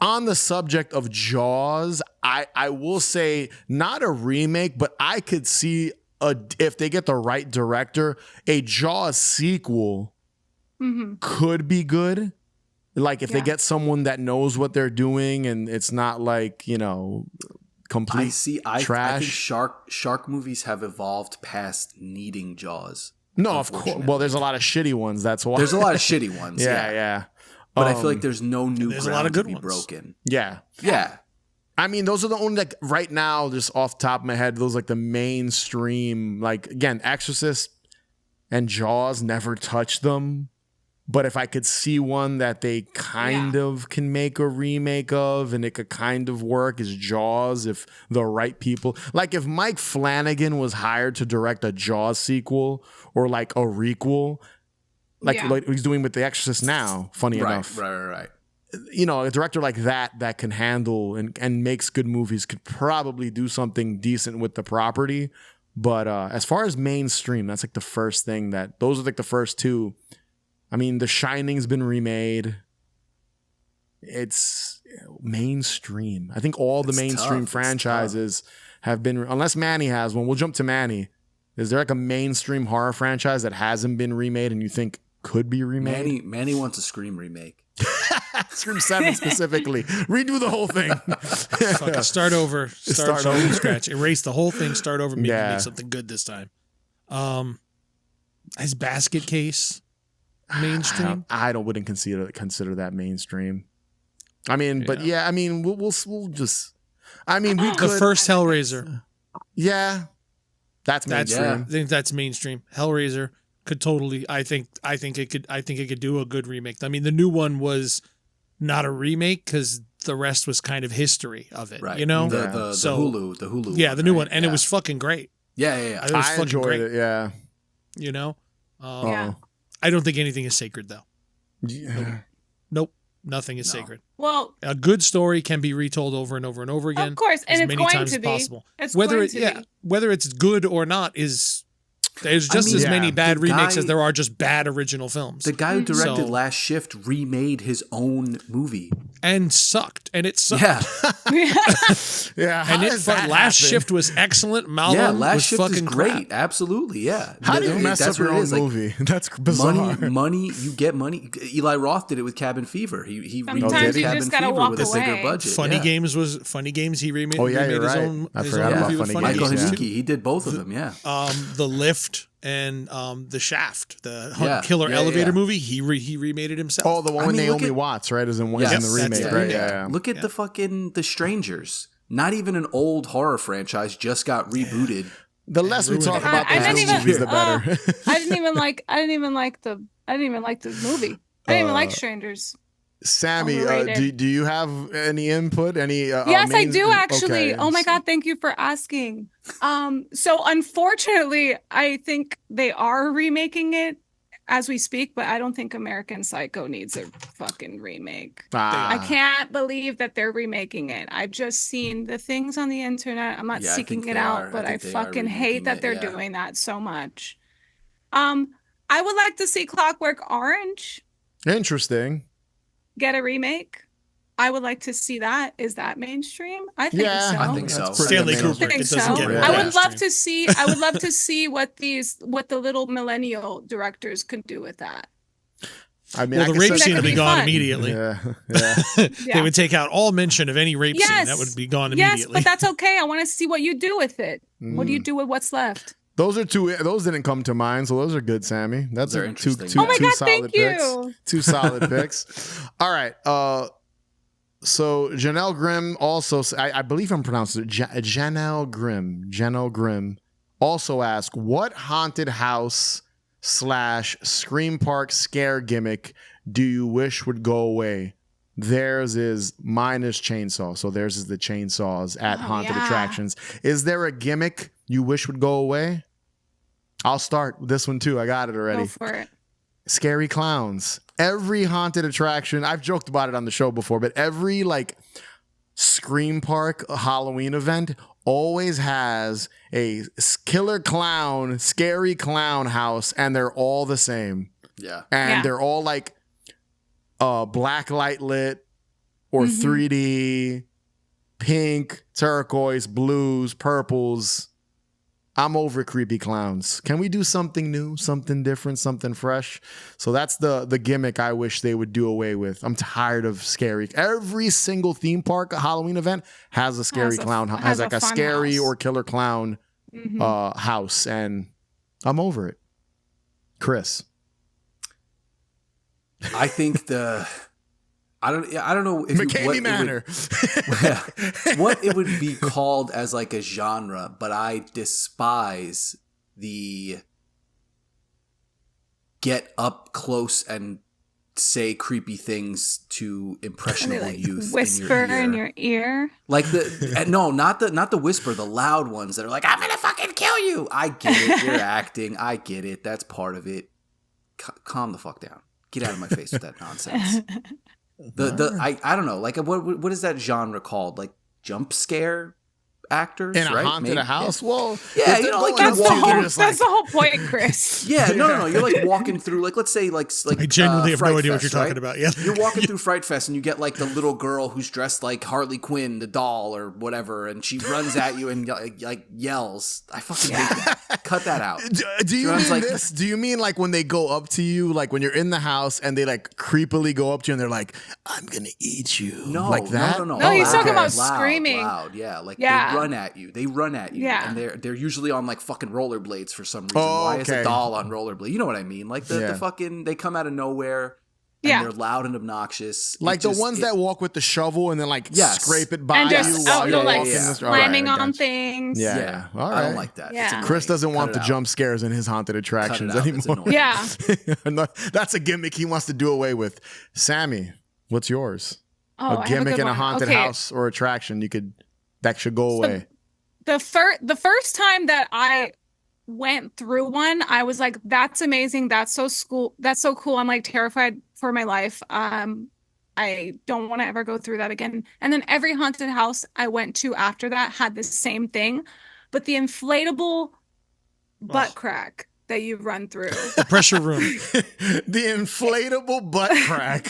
on the subject of Jaws, I will say not a remake, but I could see if they get the right director, a Jaws sequel could be good. Like if they get someone that knows what they're doing and it's not like, you know, complete trash. I think shark movies have evolved past needing Jaws. No, of course. Well, there's a lot of shitty ones. That's why. There's a lot of shitty ones. yeah. But I feel like there's no new there's ground a lot of good to be ones. broken. Yeah. Yeah. I mean, those are the only, like, right now, just off the top of my head, those like the mainstream, like, again, Exorcist and Jaws never touched them. But if I could see one that they kind of can make a remake of and it could kind of work, is Jaws, if the right people. Like if Mike Flanagan was hired to direct a Jaws sequel or like a requel, like he's doing with The Exorcist now, funny enough. Right. You know, a director like that can handle and makes good movies could probably do something decent with the property. But as far as mainstream, that's like the first thing those are like the first two. I mean, The Shining's been remade. It's mainstream. I think all the mainstream franchises have been, unless Manny has one. We'll jump to Manny. Is there like a mainstream horror franchise that hasn't been remade and you think could be remade? Manny wants a Scream remake. Scream 7 specifically. Redo the whole thing. Fucking start over. Start over from scratch. Erase the whole thing. Start over. Maybe make something good this time. His Basket Case mainstream? I wouldn't consider that mainstream. I mean, but I mean, we'll just. I mean, we could. The first Hellraiser. Yeah, that's mainstream. I think that's mainstream. Hellraiser could totally. I think it could do a good remake. I mean, the new one was not a remake because the rest was kind of history of it. Right. You know, the Hulu. Yeah, the new one, and it was fucking great. Yeah. I enjoyed it. Yeah. You know. I don't think anything is sacred, though. Yeah. Nope. Nothing is sacred. Well, a good story can be retold over and over and over again. Of course, and as it's many going times to as be. possible. It's whether going it, to yeah, be. whether it's good or not is there's just as many bad remakes as there are just bad original films. The guy who directed Last Shift remade his own movie and sucked, and it sucked. Yeah. And Last Shift was excellent. Malum Last was Shift fucking is great. crap. Absolutely, yeah. How do you mess up your own movie? That's bizarre. Money, you get money. Eli Roth did it with Cabin Fever. He remade Sometimes you Cabin just gotta Fever walk with a bigger away. budget. Funny Games. He remade. Oh, yeah, remade you're his right. own. I his forgot own about movie with Funny Michael Games, Haneke, he did both of them. Yeah. The Lift and the Shaft, the Killer Elevator movie. He remade it himself. Oh, the one with Naomi Watts, right? Is in the remake, right? Yeah. Look at the fucking The Strangers. Not even an old horror franchise just got rebooted. The less we talk about I those didn't movies, even- the better. I didn't even like the movie. I didn't even like Strangers. Sammy, Overrated. do you have any input? Any? Yes, I do actually. Okay. Oh my God, thank you for asking. So unfortunately, I think they are remaking it as we speak, but I don't think American Psycho needs a fucking remake. I can't believe that they're remaking it. I've just seen the things on the internet. I'm not seeking it out, but I fucking hate that they're doing that so much. I would like to see Clockwork Orange Interesting. get a remake. I would like to see that. Is that mainstream? I think so. I think so. Stanley That's Kubrick. I think It doesn't so. get I would mainstream. love to see. I would love to see what the little millennial directors could do with that. I mean, Well, the I rape guess scene that would could be be gone fun. immediately. Yeah. Yeah. They would take out all mention of any rape scene. Yes. That would be gone Yes, immediately. but that's okay. I want to see what you do with it. What do you do with what's left? Those are two. Those didn't come to mind, so those are good, Sammy. That's They're two interesting. two Oh my two God, solid thank picks. you. Two solid picks. All right. So Janelle Grimm also, I believe I'm pronouncing it, Janelle Grimm also asked, what haunted house / Scream Park scare gimmick do you wish would go away? Theirs is, mine is chainsaw. So theirs is the chainsaws at haunted attractions. Is there a gimmick you wish would go away? I'll start with this one too. I got it already. Go for it. Scary clowns. Every haunted attraction, I've joked about it on the show before, but every like Scream Park Halloween event always has a killer clown, scary clown house, and they're all the same. Yeah. And they're all like black light lit or 3D, pink, turquoise, blues, purples. I'm over creepy clowns. Can we do something new, something different, something fresh? So that's the gimmick I wish they would do away with. I'm tired of scary. Every single theme park Halloween event has a scary clown, has like a scary or killer clown house, and I'm over it. Chris. I think I don't know if McCamey Manor. What it would be called as like a genre, but I despise the get up close and say creepy things to impressionable youth. Whisper in your ear. Like not the whisper, the loud ones that are like, I'm gonna fucking kill you. I get it. You're acting. I get it. That's part of it. Calm the fuck down. Get out of my face with that nonsense. I don't know, like what is that genre called? Like jump scare actors in a haunted house? Yeah. Well, yeah, you know, like that's the whole point, Chris. Yeah, no. You're like walking through, like let's say, like I genuinely have no idea what you're talking right? about. Yeah, you're walking through Fright Fest and you get like the little girl who's dressed like Harley Quinn, the doll or whatever, and she runs at you and like yells. I fucking hate that. Cut that out. Do you mean this? Do you mean like when they go up to you, like when you're in the house and they like creepily go up to you and they're like, "I'm gonna eat you"? No, like that. No, he's talking about loud, screaming. Loud, yeah. Like they run at you. They run at you. Yeah. And they're usually on like fucking rollerblades for some reason. Why is a doll on rollerblades? You know what I mean? Like the fucking, they come out of nowhere. And they're loud and obnoxious. Like the ones that walk with the shovel and then like scrape it by and you just while you're like walking. slamming on things. Yeah. All right. I don't like that. Yeah. Chris doesn't want the jump scares in his haunted attractions anymore. Yeah. That's a gimmick he wants to do away with. Sammy, what's yours? Oh, a gimmick in a haunted house or attraction that should go away. The first time that I went through one, I was like, that's amazing. That's so cool. I'm like terrified for my life. I don't want to ever go through that again. And then every haunted house I went to after that had the same thing, but the inflatable butt crack that you run through. The pressure room. The inflatable butt crack.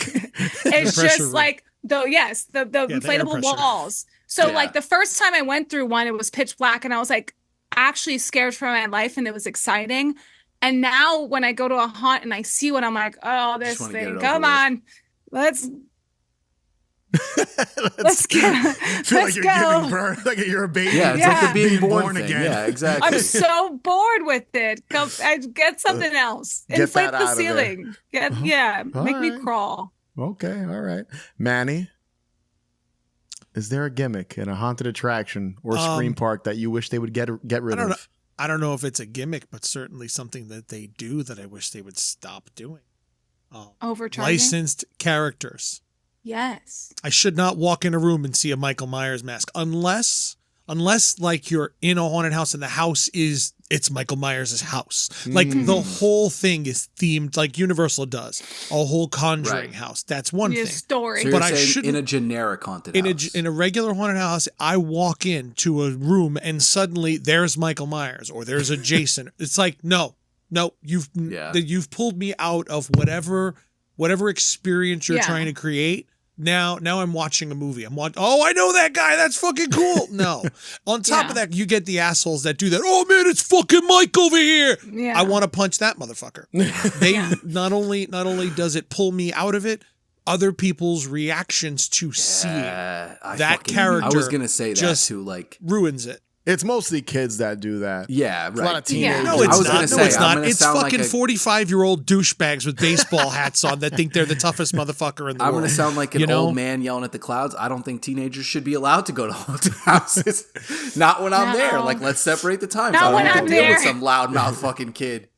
It's just like the inflatable walls. So like the first time I went through one, it was pitch black and I was like actually scared for my life and it was exciting. And now when I go to a haunt and I see one, I'm like, oh, this thing, come on. Let's go. Feel like you're giving birth, like you're a baby. Yeah, it's like the being born thing. again. Yeah, exactly. I'm so bored with it. Get something else. Inflate the ceiling. Make me crawl. Okay, all right. Manny, is there a gimmick in a haunted attraction or Scream Park that you wish they would get rid of? I don't know if it's a gimmick, but certainly something that they do that I wish they would stop doing. Overcharging? Licensed characters. Yes. I should not walk in a room and see a Michael Myers mask unless like you're in a haunted house and the house it's Michael Myers' house. Like the whole thing is themed like Universal does. A whole Conjuring house. That's one thing. Story. So but I should in a generic haunted house. In a regular haunted house, I walk into a room and suddenly there's Michael Myers or there's a Jason. It's like no, you've pulled me out of whatever experience you're trying to create. Now I'm watching a movie. I know that guy. That's fucking cool. No. On top of that, you get the assholes that do that. Oh man, it's fucking Mike over here. Yeah. I want to punch that motherfucker. Not only does it pull me out of it, other people's reactions to seeing that character. I was gonna say that too. Like ruins it. It's mostly kids that do that. Yeah, It's a lot right. of teenagers. No, it's I was not. gonna No, say, it's I'm not. gonna It's sound fucking like a- 45-year-old douchebags with baseball hats on that think they're the toughest motherfucker in the I'm world. going to sound like an old man yelling at the clouds. I don't think teenagers should be allowed to go to haunted houses. Not when I'm there. No. Like, let's separate the times. Not I don't when need to I'm deal with there. some loudmouth fucking kid.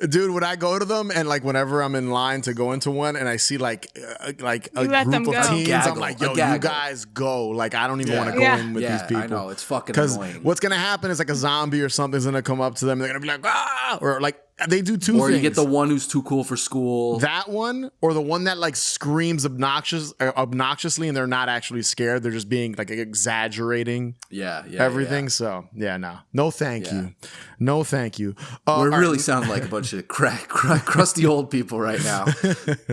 Dude, when I go to them and like whenever I'm in line to go into one and I see like a You let them group of go. teens, Gaggle, I'm like, a yo, you gaggle. guys go. Like, I don't even Yeah. want to go Yeah. in with Yeah, these people. I know. It's fucking Because annoying. what's gonna happen is like a zombie or something's gonna come up to them. They're gonna be like, ah, or like they do two Or things. you get the one who's too cool for school. That one or the one that like screams obnoxiously and they're not actually scared. They're just being like exaggerating yeah, everything. yeah. So yeah, no thank Yeah. you. No thank you. We all really right. sound like a bunch of crusty old people right now,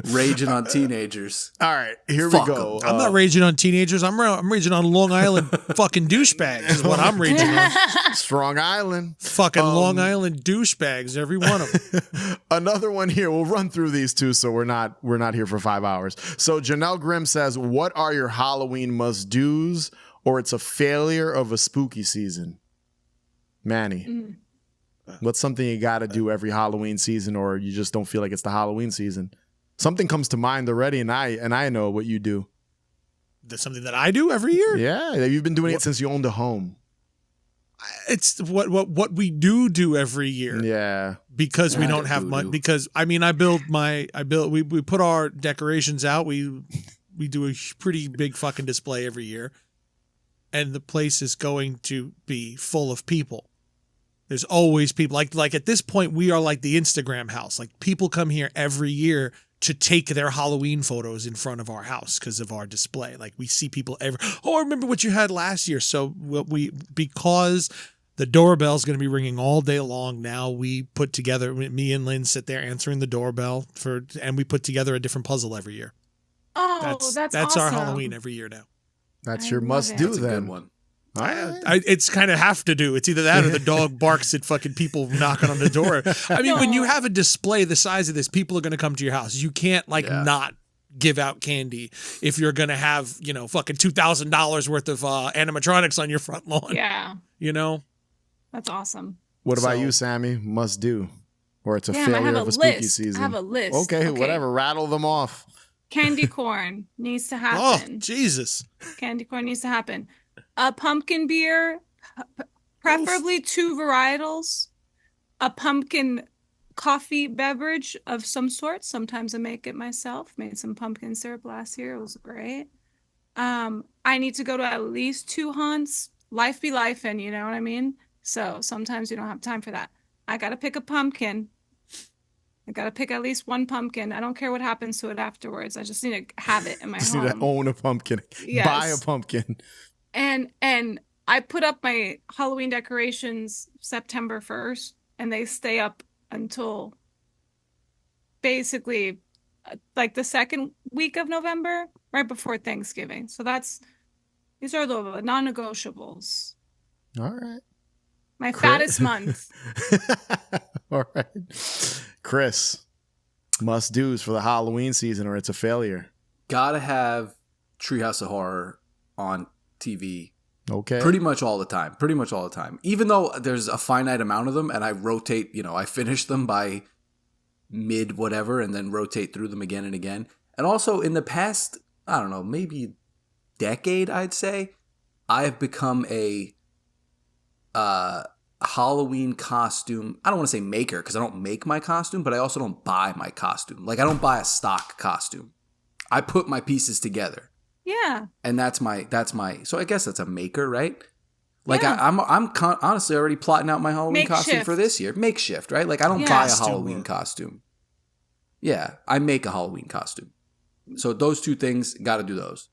raging on teenagers. All right, here Fuck we go. I'm not raging on teenagers. I'm raging on Long Island fucking douchebags is what I'm raging on. Strong Island. Fucking Long Island douchebags, every one of them. Another one here. We'll run through these two, so we're not here for 5 hours. So Janelle Grimm says, "What are your Halloween must-dos, or it's a failure of a spooky season?" Manny, what's something you got to do every Halloween season, or you just don't feel like it's the Halloween season? Something comes to mind already, and I know what you do. That's something that I do every year. Yeah, you've been doing it since you owned a home. It's what we do every year. Yeah. Because we Yeah, don't have voodoo. money. Because I mean, we put our decorations out. We do a pretty big fucking display every year, and the place is going to be full of people. There's always people. Like at this point, we are like the Instagram house. Like people come here every year to take their Halloween photos in front of our house because of our display. Like we see people I remember what you had last year. So because the doorbell's going to be ringing all day long now, we put together, me and Lynn sit there answering the doorbell and we put together a different puzzle every year. Oh, that's our awesome. Halloween every year now. That's I your love must it. do That's a then. good one. It's kind of have to do. It's either that or the dog barks at fucking people knocking on the door. I mean, when you have a display the size of this, people are going to come to your house. You can't not give out candy if you're going to have, fucking $2,000 worth of animatronics on your front lawn. Yeah, that's awesome. What about So- you, Sammy? Must do, or it's a Damn, I have failure a of a spooky list. season. I have a list. Okay, whatever. Rattle them off. Candy corn needs to Oh, happen. Jesus. Candy corn needs to happen. A pumpkin beer, preferably two varietals. A pumpkin coffee beverage of some sort. Sometimes I make it myself. Made some pumpkin syrup last year. It was great. I need to go to at least 2 haunts. Life be life, and you know what I mean? So sometimes you don't have time for that. I got to pick a pumpkin. I got to pick at least one pumpkin. I don't care what happens to it afterwards. I just need to have it in my Just home. need to own a pumpkin. Yes. Buy a pumpkin. And I put up my Halloween decorations September 1st, and they stay up until basically like the second week of November, right before Thanksgiving. So these are the non-negotiables. All right. My fattest month. All right. Chris, must do's for the Halloween season, or it's a failure. Gotta have Treehouse of Horror on TV Okay. pretty much all the time. Even though there's a finite amount of them and I rotate, I finish them by mid whatever and then rotate through them again and again. And also in the past, I don't know, maybe decade, I'd say, I have become a Halloween costume. I don't want to say maker because I don't make my costume, but I also don't buy my costume. Like I don't buy a stock costume. I put my pieces together. Yeah. And that's my so I guess that's a maker, right? Like Yeah. I'm honestly already plotting out my Halloween costume Makeshift. for this year. Makeshift, right? Like I don't Yeah. buy a Costume Halloween work. costume. Yeah, I make a Halloween costume. So those two things, got to do those.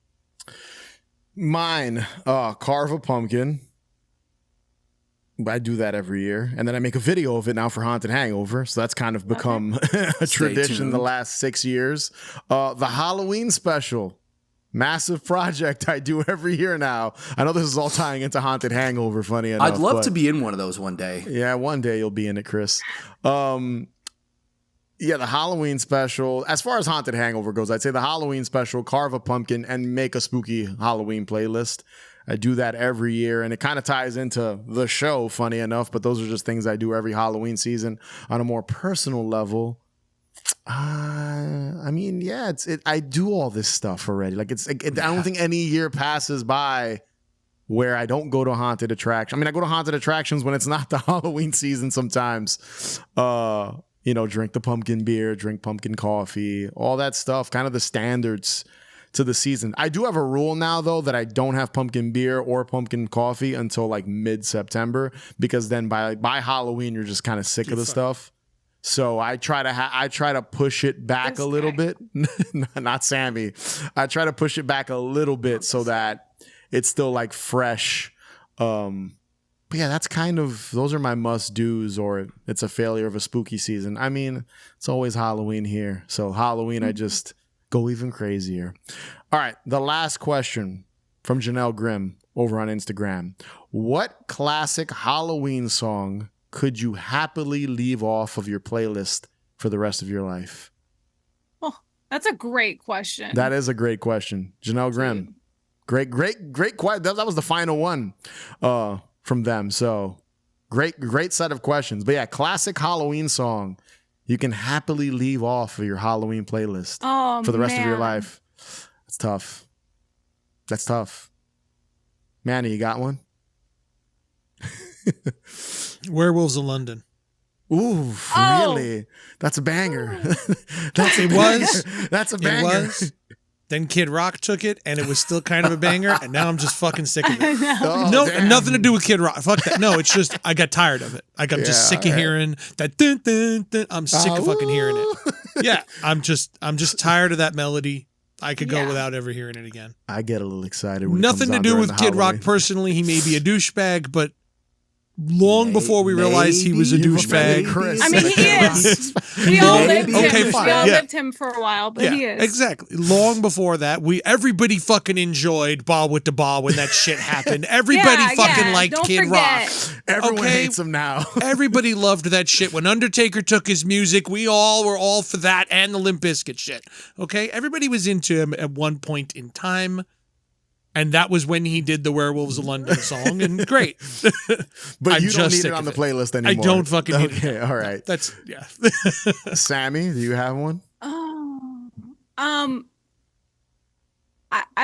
Mine, carve a pumpkin. I do that every year. And then I make a video of it now for Haunted Hangover. So that's kind of become a tradition tuned. the last 6 years. The Halloween special. Massive project I do every year now. I know this is all tying into Haunted Hangover, funny enough. I'd love but- to be in one of those one day. Yeah, one day you'll be in it, Chris. Yeah, the Halloween special. As far as Haunted Hangover goes, I'd say the Halloween special, carve a pumpkin, and make a spooky Halloween playlist. I do that every year, and it kind of ties into the show, funny enough, but those are just things I do every Halloween season. On a more personal level, I mean, yeah, I do all this stuff already. Like I don't think any year passes by where I don't go to haunted attraction. I mean, I go to haunted attractions when it's not the Halloween season sometimes. Drink the pumpkin beer, drink pumpkin coffee, all that stuff, kind of the standards to the season. I do have a rule now, though, that I don't have pumpkin beer or pumpkin coffee until like mid-September, because then by Halloween, you're just kind of sick of the stuff. So I try to push it back a little bit. Not Sammy. I try to push it back a little bit so that it's still like fresh. But yeah, those are my must-dos, or it's a failure of a spooky season. I mean, it's always Halloween here. So Halloween, I just go even crazier. All right, the last question from Janelle Grimm over on Instagram. What classic Halloween song could you happily leave off of your playlist for the rest of your life? Oh, that's a great question. That is a great question. Janelle Grimm. Great question. That was the final one from them. So great set of questions. But yeah, classic Halloween song you can happily leave off of your Halloween playlist for the rest of your life. That's tough. That's tough. Manny, you got one? Werewolves of London. Ooh, really? That's a banger. That's a banger. It was. Then Kid Rock took it, and it was still kind of a banger, and now I'm just fucking sick of it. Nothing to do with Kid Rock. Fuck that. No, it's just I got tired of it. I'm just sick of hearing that. Dun, dun, dun. I'm sick of fucking hearing it. Yeah, I'm just tired of that melody. I could go without ever hearing it again. I get a little excited. Nothing to do with Kid Rock personally. He may be a douchebag, but long before we realized he was a douchebag. I mean, he is. We all lived him. Okay, fine. We all lived him for a while, but he is. Exactly. Long before that, everybody fucking enjoyed Ball with the Ball when that shit happened. Everybody fucking liked Kid Rock. Everyone hates him now. Everybody loved that shit. When Undertaker took his music, we all were all for that and the Limp Bizkit shit. Okay? Everybody was into him at one point in time. And that was when he did the Werewolves of London song, and great. But you don't need it on the playlist anymore. I don't fucking need it. Okay, all right. Sammy, do you have one? I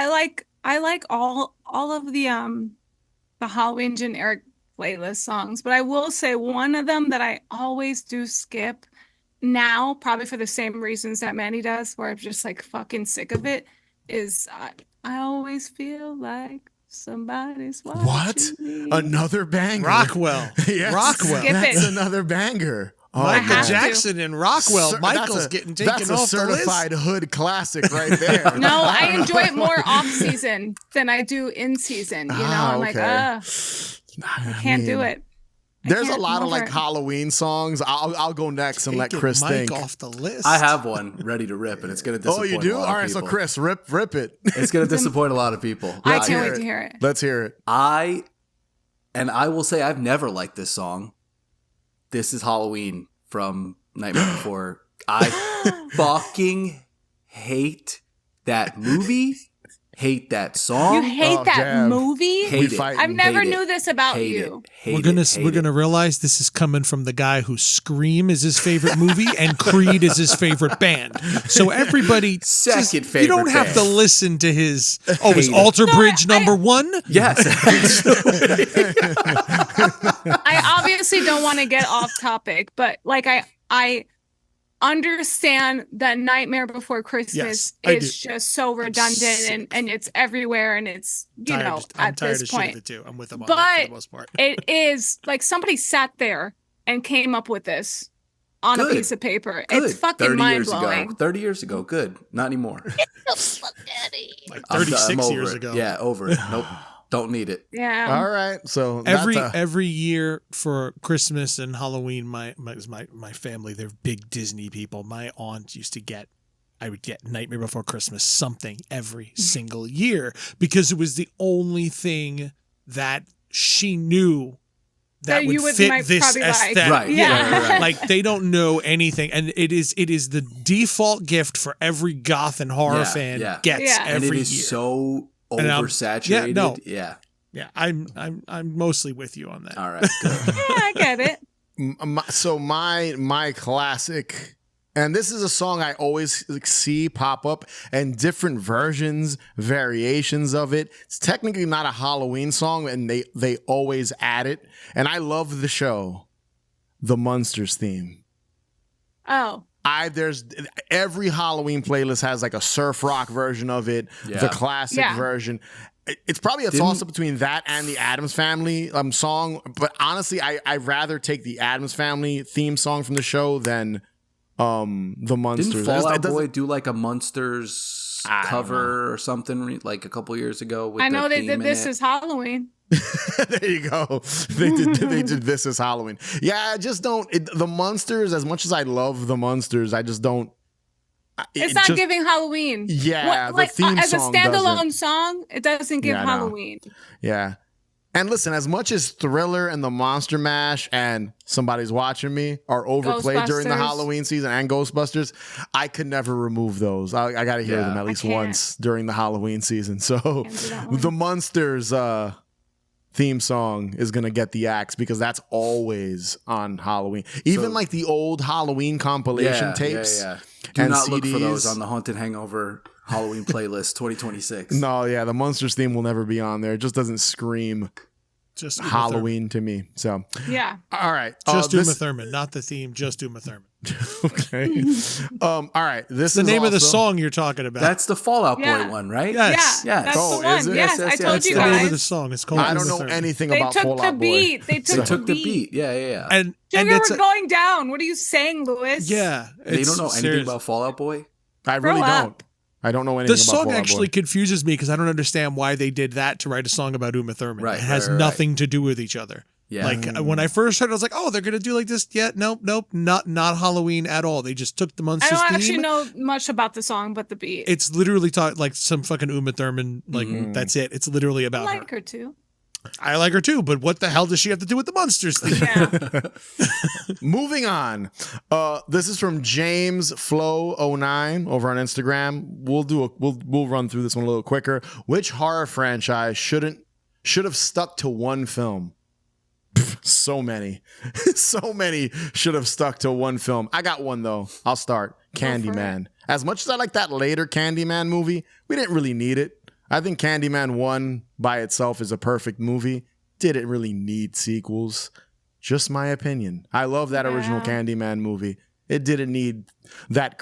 like all of the Halloween generic playlist songs, but I will say one of them that I always do skip now, probably for the same reasons that Manny does, where I'm just like fucking sick of it, is I always feel like somebody's watching me. Another banger. Rockwell. Yes. Rockwell. That's another banger. Michael Jackson and Rockwell. Michael's getting taken off the list. That's a certified hood classic right there. No, I enjoy it more off season than I do in season. You know, I'm like, I can't do it. There's a lot of like Halloween songs. I'll go next and let Chris think. Off the list. I have one ready to rip, and it's going to disappoint. Oh, you do? All right, so Chris, rip it. It's going to disappoint a lot of people. I can't wait to hear it. Let's hear it. I will say I've never liked this song. This is Halloween from Nightmare Before. I fucking hate that movie. Hate that song. You hate that movie? Hate it. I've never knew this about you. We're gonna realize this is coming from the guy who Scream is his favorite movie and Creed is his favorite band. So everybody, second favorite. You don't have to listen to his. Oh, is Alter Bridge number one? Yes. I obviously don't want to get off topic, but like I understand that Nightmare Before Christmas is just so redundant and it's everywhere and it's at this point. Of too. I'm with them on that for the most part. It is like somebody sat there and came up with this on a piece of paper. Good. It's fucking mind blowing. 30 years ago, good. Not anymore. Like 36 years ago. Yeah, over it. Nope. Don't need it. Yeah. All right. So every year for Christmas and Halloween, my family, they're big Disney people. My aunt I would get Nightmare Before Christmas something every single year because it was the only thing that she knew that would fit this aesthetic. Right. Yeah. Right. Like they don't know anything, and it is the default gift for every goth and horror fan gets every year. And it is so oversaturated. Yeah, I'm mostly with you on that. All right, good. Yeah, I get it. So my classic, and this is a song I always see pop up and different versions, variations of it. It's technically not a Halloween song, and they always add it. And I love the show, the Munsters theme. Oh. There's every Halloween playlist has like a surf rock version of it, the classic version. It's probably a toss up between that and the Addams Family song, but honestly, I'd rather take the Addams Family theme song from the show than the Munsters. Didn't Fall Out Boy do like a Munsters cover or something like a couple years ago? With I know the they did theme in This it? Is Halloween. There you go. They did This Is Halloween. Yeah, I just don't. The Munsters, as much as I love the Munsters, I just don't. It's not giving Halloween. Yeah, the theme as a song standalone doesn't. song, it doesn't give Yeah, I know. Halloween. Yeah. And listen, as much as Thriller and the Monster Mash and Somebody's Watching Me are overplayed during the Ghostbusters. Halloween season and Ghostbusters, I could never remove those. I got to hear them at least can't. once during the Halloween season. So Can't do that one. the Munsters theme song is going to get the axe because that's always on Halloween. Even like the old Halloween compilation tapes. Yeah. Do and not look for CDs. those on the Haunted Hangover Halloween playlist 2026. No, yeah, the Munsters theme will never be on there. It just doesn't scream Just Uma Halloween to me. So, Yeah. all right. Thurman. Just Uma this- Thurman, not the theme. Just Uma Thurman. Okay. All right. This The is name of the also- song you're talking about. That's the Fallout Boy Yeah. one, right? Yes. Yeah, Yes. that's Oh, the one. is it? Yes, Yes, I yes, told yes, you the name of the guys. song. It's called I Uma don't know Thurman. anything They about took Fall the Out Boy. beat. They They took, took the beat. Yeah. And Sugar, it's we're going down. What are you saying, Louis? yeah. They it's don't know anything serious. about Fallout Boy? I really Grow up. don't. I don't know anything The about song Fall Out actually Boy. confuses me because I don't understand why they did that to write a song about Uma Thurman. Right, It has right. nothing to do with each other. Yeah. Like when I first heard it, I was like, oh, they're going to do like this. Yeah, nope, not Halloween at all. They just took the I Munsters don't theme. actually know much about the song, but the beat. It's literally like some fucking Uma Thurman. Like that's it. It's literally I about like her. her too. I like her too, but what the hell does she have to do with the Munsters theme? Yeah. Moving on. This is from James Flow 09 over on Instagram. We'll run through this one a little quicker. Which horror franchise should have stuck to one film? So many. So many should have stuck to one film. I got one though. I'll start. Candyman. As much as I like that later Candyman movie, we didn't really need it. I think Candyman 1 by itself is a perfect movie. Didn't really need sequels. Just my opinion. I love that original Yeah. Candyman movie. It didn't need that.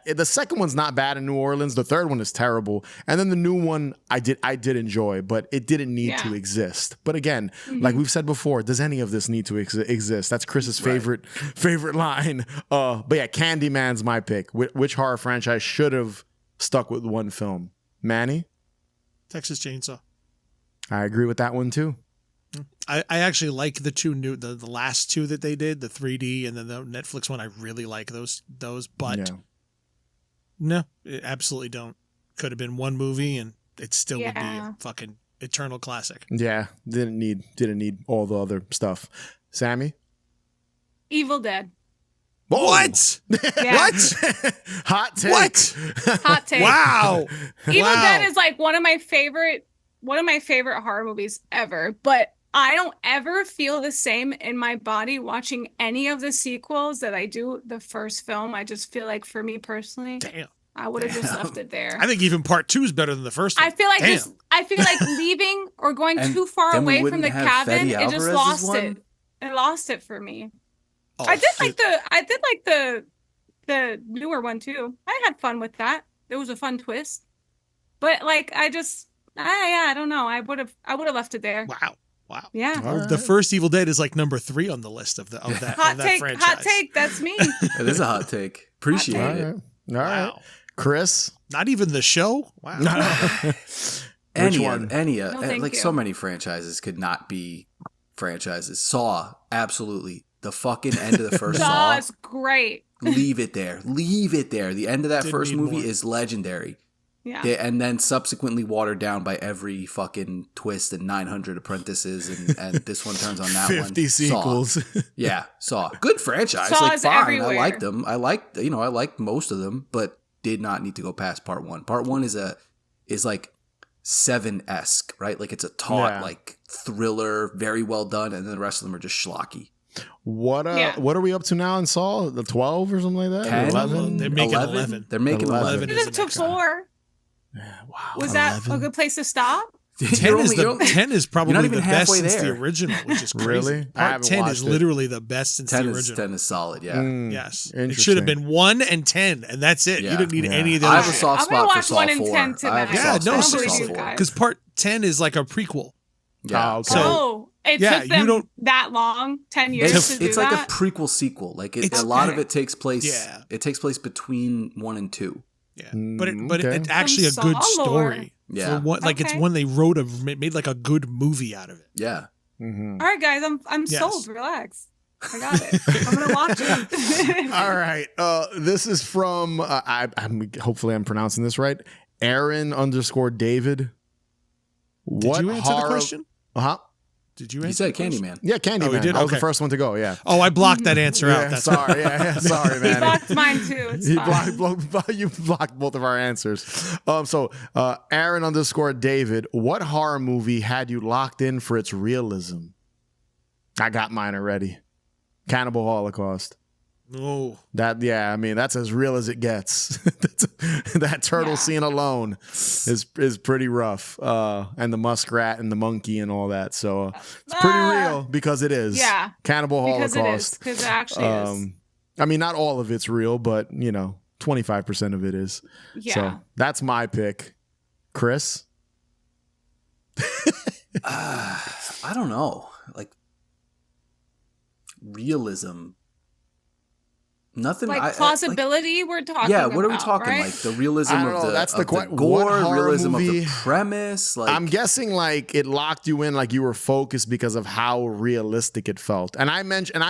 The second one's not bad in New Orleans. The third one is terrible, and then the new one I did enjoy, but it didn't need to Yeah. exist. But again, like we've said before, does any of this need to exist? That's Chris's favorite line. But yeah, Candyman's my pick. Which horror franchise should have stuck with one film? Manny, Texas Chainsaw. I agree with that one too. I actually like the two new the last two that they did, the 3D and then the Netflix one. I really like those, but Yeah. no, it absolutely don't. Could have been one movie and it still would be Yeah. a fucking eternal classic. Yeah, didn't need all the other stuff. Sammy, Evil Dead. Whoa. What? Yeah. What? Hot take. What? Hot take. Wow. Evil Wow. Dead is like one of my favorite horror movies ever, but I don't ever feel the same in my body watching any of the sequels that I do the first film. I just feel like for me personally, Damn. I would have just left it there. I think even part 2 is better than the first one. I feel like Damn. I feel like leaving or going And too far then we away from the wouldn't have cabin, Fede it just Alvarez's lost one? it. It lost it for me. Oh, I did shit. like the newer one too. I had fun with that. It was a fun twist. But like I don't know. I would have left it there. Wow. Yeah. All right. The first Evil Dead is like number 3 on the list of that Hot take, franchise. hot take, that's me. It is a hot take. Appreciate All it. right. All right. Wow. Chris. Not even the show? Wow. Which one? No, thank like you. so many franchises could not be franchises. Saw, absolutely. The fucking end of the first Saw Saw. is great. Leave it there. Leave it there. The end of that Didn't first need movie more. is legendary. Yeah. And then subsequently watered down by every fucking twist and 900 apprentices and this one turns on that 50 one. sequels. Saw. Yeah, Saw. Good franchise. Saw like is fine. everywhere. I liked them. I liked most of them, but did not need to go past part 1. Part 1 is like Seven-esque, right? Like it's a taut, Yeah. like thriller, very well done, and then the rest of them are just schlocky. What are we up to now in Saw? The 12 or something like that? 10? 11? They're making 11. They're making 11. 11 is Should the have took next one. 4. Wow. Was that a good place to stop? 10 is probably you're not even the best halfway since the there. original, which is crazy. Really? I Part haven't 10 watched is it. literally the best since 10 the is original. 10 is solid, yeah. Yes. It Interesting. should have been 1 and 10, and that's it. Yeah. You didn't need Yeah. any of the I other have a shit. soft I'm gonna spot for watch Saw 1 and 4. 10 I have a tonight. Yeah, soft no, spot for seriously, Saw you 4. guys. Because part 10 is like a prequel. Yeah. okay. Oh, it Yeah, took you them don't- that long, 10 years to do It's like that? a prequel sequel. Like It's- a lot of okay. it takes place. Yeah. It takes place between 1 and 2. Yeah, but okay. it's actually a good Saw lore. story. Yeah. For what, like it's Okay. one they made like a good movie out of it. Yeah. Mhm. All right, guys, I'm Yes. sold. Relax. I got it. I'm gonna watch it. All right. This is from, hopefully I'm pronouncing this right. Aaron_David. Did you answer the question? Uh-huh. Did you He answer? said Candyman. Yeah, Candyman. Oh, we did? I was the Okay. first one to go, yeah. Oh, I blocked that answer out. Yeah, That's sorry. Yeah, sorry, He man. blocked mine too. It's He fine. you blocked both of our answers. So Aaron_David, what horror movie had you locked in for its realism? I got mine already. Cannibal Holocaust. Oh, That's as real as it gets. That turtle Yeah. scene alone is pretty rough. And the muskrat and the monkey and all that. So it's pretty real because it is. Yeah. Cannibal Because it is. Holocaust. Because it actually is. I mean, not all of it's real, but 25% of it is. Yeah. So that's my pick. Chris? I don't know. Like realism. Nothing. Like plausibility, we're talking yeah, what are we about, talking right? like the realism I of don't know, the, that's of the the what gore, horror realism of movie- the premise? Like I'm guessing like it locked you in, like you were focused because of how realistic it felt. And I mentioned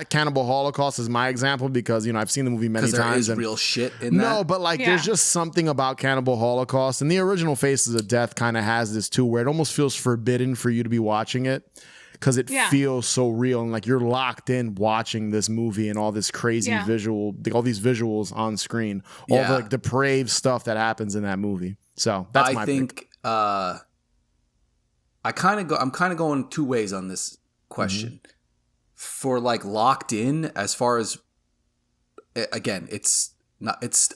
Cannibal Holocaust as my example because I've seen the movie many because there times. is and real shit in that. no, but like Yeah. there's just something about Cannibal Holocaust, and the original Faces of Death kind of has this too, where it almost feels forbidden for you to be watching it because it Yeah. feels so real and like you're locked in watching this movie and all this crazy Yeah. all these visuals on screen, all Yeah. the like depraved stuff that happens in that movie. So that's my I pick. think I'm kind of going two ways on this question. Mm-hmm. For like locked in, as far as again, it's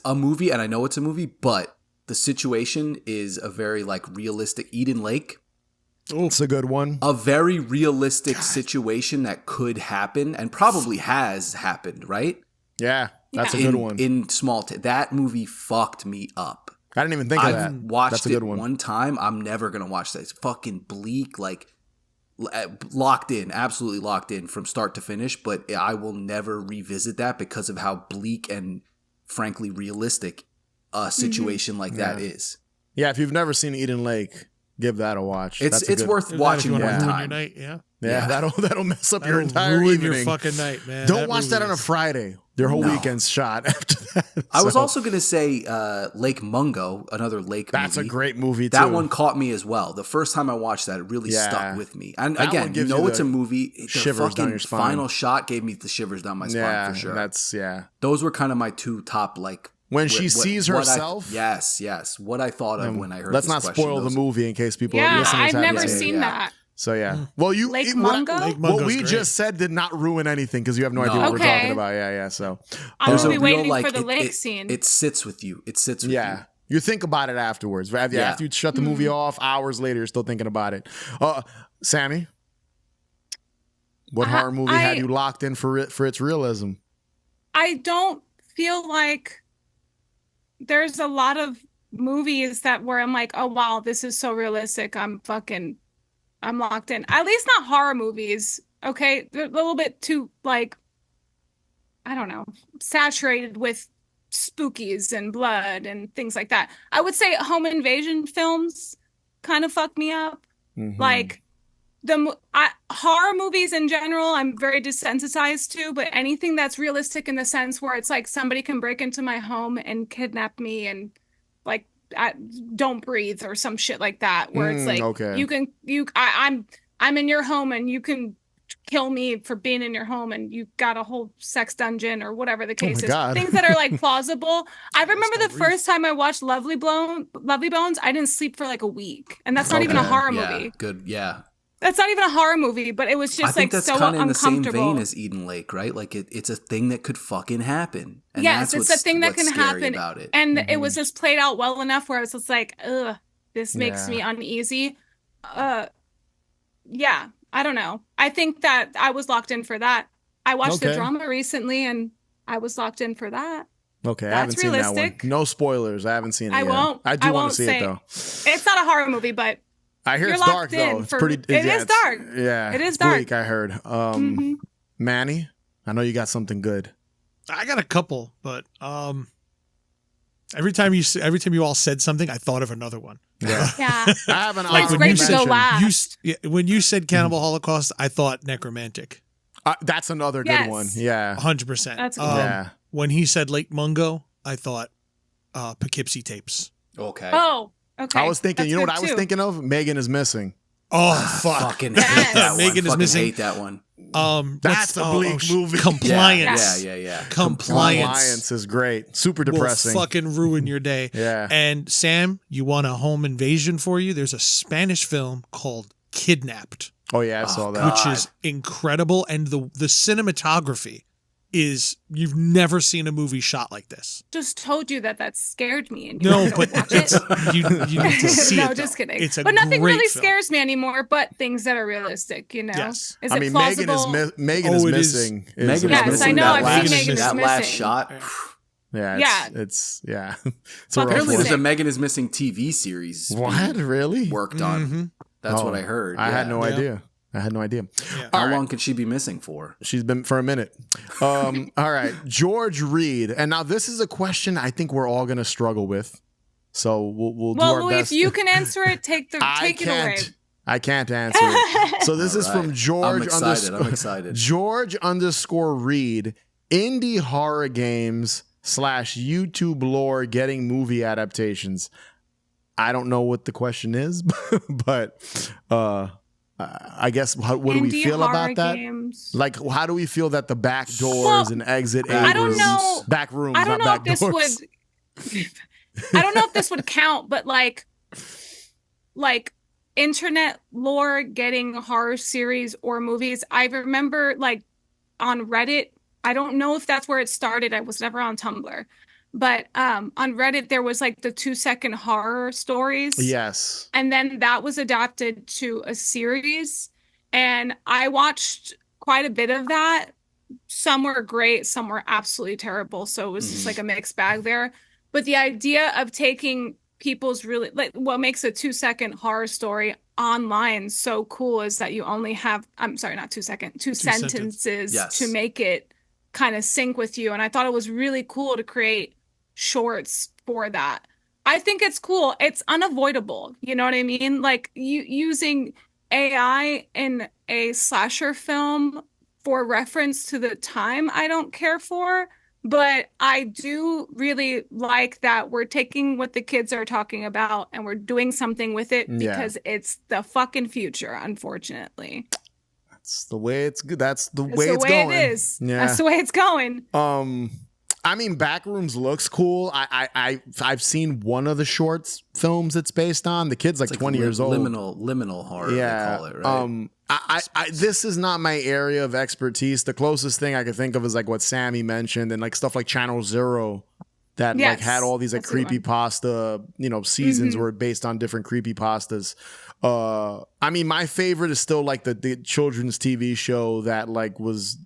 a movie, and I know it's a movie, but the situation is a very like realistic Eden Lake. It's a good one. A very realistic situation that could happen and probably has happened, right? Yeah, that's a Yeah. good one. In small that movie fucked me up. I didn't even think of I've that. watched That's a it good one. one time. I'm never gonna watch that. It's fucking bleak, like locked in, absolutely locked in from start to finish. But I will never revisit that because of how bleak and frankly realistic a situation like that is. Yeah, if you've never seen Eden Lake, give that a watch. It's That's a good- worth if watching you one want to ruin time. your night, yeah. Yeah, that'll mess up your That'll entire ruin evening. your fucking night, man. Don't watch that movie on a is- Friday. Their whole No. weekend's shot after that. I was So, also gonna say Lake Mungo, another lake that's movie. a great movie too. That one caught me as well. The first time I watched that, it really Yeah. stuck with me. And That one again, you gives know you it's the a movie. The shivers down fucking your spine. final shot gave me the shivers down my spine Yeah, for sure. that's Those were kind of my two top like When she sees what I- herself? yes. What I thought of when I heard. Let's this not question, spoil the those- movie in case people Yeah, listeners I've haven't never seen it. seen that. So yeah. Well, you Lake what- Mungo? Lake What Mungo's we great. just said did not ruin anything because you have no idea what we're Okay. talking about. Yeah. So I'm There's gonna a be real, waiting like, for the it- lake it- scene. It sits with you. It sits with you. yeah. You think about it afterwards. After Yeah. you shut the movie off, hours later, you're still thinking about it. Sammy, what horror movie had you locked in for its realism? I don't feel like there's a lot of movies that where I'm like, oh wow, this is so realistic. I'm locked in. At least not horror movies. Okay, they're a little bit too like, I don't know, saturated with spookies and blood and things like that. I would say home invasion films kind of fuck me up. Mhm. Like horror movies in general, I'm very desensitized to, but anything that's realistic in the sense where it's like somebody can break into my home and kidnap me and like don't breathe or some shit like that, where it's like okay. I'm in your home and you can kill me for being in your home and you got a whole sex dungeon or whatever the case is. God. Things that are like plausible. I remember the first time I watched Lovely Bones, I didn't sleep for like a week. And that's not even a horror movie. Good. Yeah. That's not even a horror movie, but it was just I think like that's so kind of in the same uncomfortable. vein as Eden Lake, right? Like it's a thing that could fucking happen. And Yes, that's it's a thing that what's can scary happen. about it. And it was just played out well enough where I was just like, ugh, this makes me uneasy. Yeah, I don't know. I think that I was locked in for that. I watched the drama recently and I was locked in for that. Okay, That's I haven't seen that realistic. one. No spoilers. I haven't seen it I yet. won't. I do want won't to see say it though. It's not a horror movie, but I hear you're it's dark locked in though. It's for- pretty. it is it's- dark. Yeah, It is it's dark. bleak, I heard. Manny, I know you got something good. I got a couple, but every time you all said something, I thought of another one. Yeah, yeah. I have an It's honorable great to go mention. last. When you said Cannibal Holocaust, I thought Necromantic. That's another good Yes. one. Yeah, 100%. That's good. yeah. When he said Lake Mungo, I thought Poughkeepsie tapes. Okay. Oh, okay. I was thinking. That's You know what good I was too. thinking of? Megan is Missing. Oh fuck! Fucking Yes. hate that one. Megan is Fucking missing. hate that one. That's a bleak movie. Compliance. Yeah. Compliance is great. Super depressing. Will fucking ruin your day. Yeah. And Sam, you want a home invasion for you? There's a Spanish film called Kidnapped, Oh yeah, I saw that. which is incredible, and the cinematography is you've never seen a movie shot like this. Just told you that scared me. And you No, wanted to but watch it's it. you need to see no, it. just though. kidding. It's a but nothing great really film. scares me anymore. But things that are realistic, you know. Yes. Is I it mean, plausible? Megan Oh, is it is. missing. Megan Yes, is missing. I know, That I've seen last, Megan is that last Missing. shot. Yeah, Yeah. it's it's a Fucking rough Apparently, one. there's a Megan is Missing TV series. What being really? worked on? Mhm. That's Oh, what I heard. I had no Yeah. idea. I had no idea. Yeah. How long could she be missing for? She's been for a minute. All right, George Reed, and now this is a question I think we're all gonna struggle with. So we'll do Well, our Louis, best. if you can answer it, take it away. I can't answer it. So this is All right. from George I'm excited. George _ Reed. Indie horror games / YouTube lore getting movie adaptations. I don't know what the question is, but I guess what do we Indie feel horror about that? games. Like, how do we feel that the back doors Well, and exit I don't angles, know. back rooms, I don't not know back if this doors? would. I don't know if this would count, but like internet lore getting horror series or movies. I remember like on Reddit. I don't know if that's where it started. I was never on Tumblr, but on Reddit there was like the 2-second horror stories. Yes. And then that was adapted to a series. And I watched quite a bit of that. Some were great, some were absolutely terrible. So it was just like a mixed bag there. But the idea of taking people's really, like, what makes a 2-second horror story online so cool is that you only have, I'm sorry, not 2 sentences Yes. to make it kind of sync with you. And I thought it was really cool to create shorts for that. I think it's cool. It's unavoidable. You know what I mean? Like using AI in a slasher film for reference to the time, I don't care for. But I do really like that we're taking what the kids are talking about and we're doing something with it because it's the fucking future, unfortunately. That's the way it's good. That's the It's way the it's way going. it is. Yeah. That's the way it's going. I mean, Backrooms looks cool. I've seen one of the shorts films it's based on. The kid's like 20 years old. Liminal horror, they call it, right? This is not my area of expertise. The closest thing I could think of is like what Sammy mentioned and like stuff like Channel Zero that like Yes, had all these like that's a good one. creepypasta, seasons were based on different creepypastas. I mean, my favorite is still like the children's TV show that like was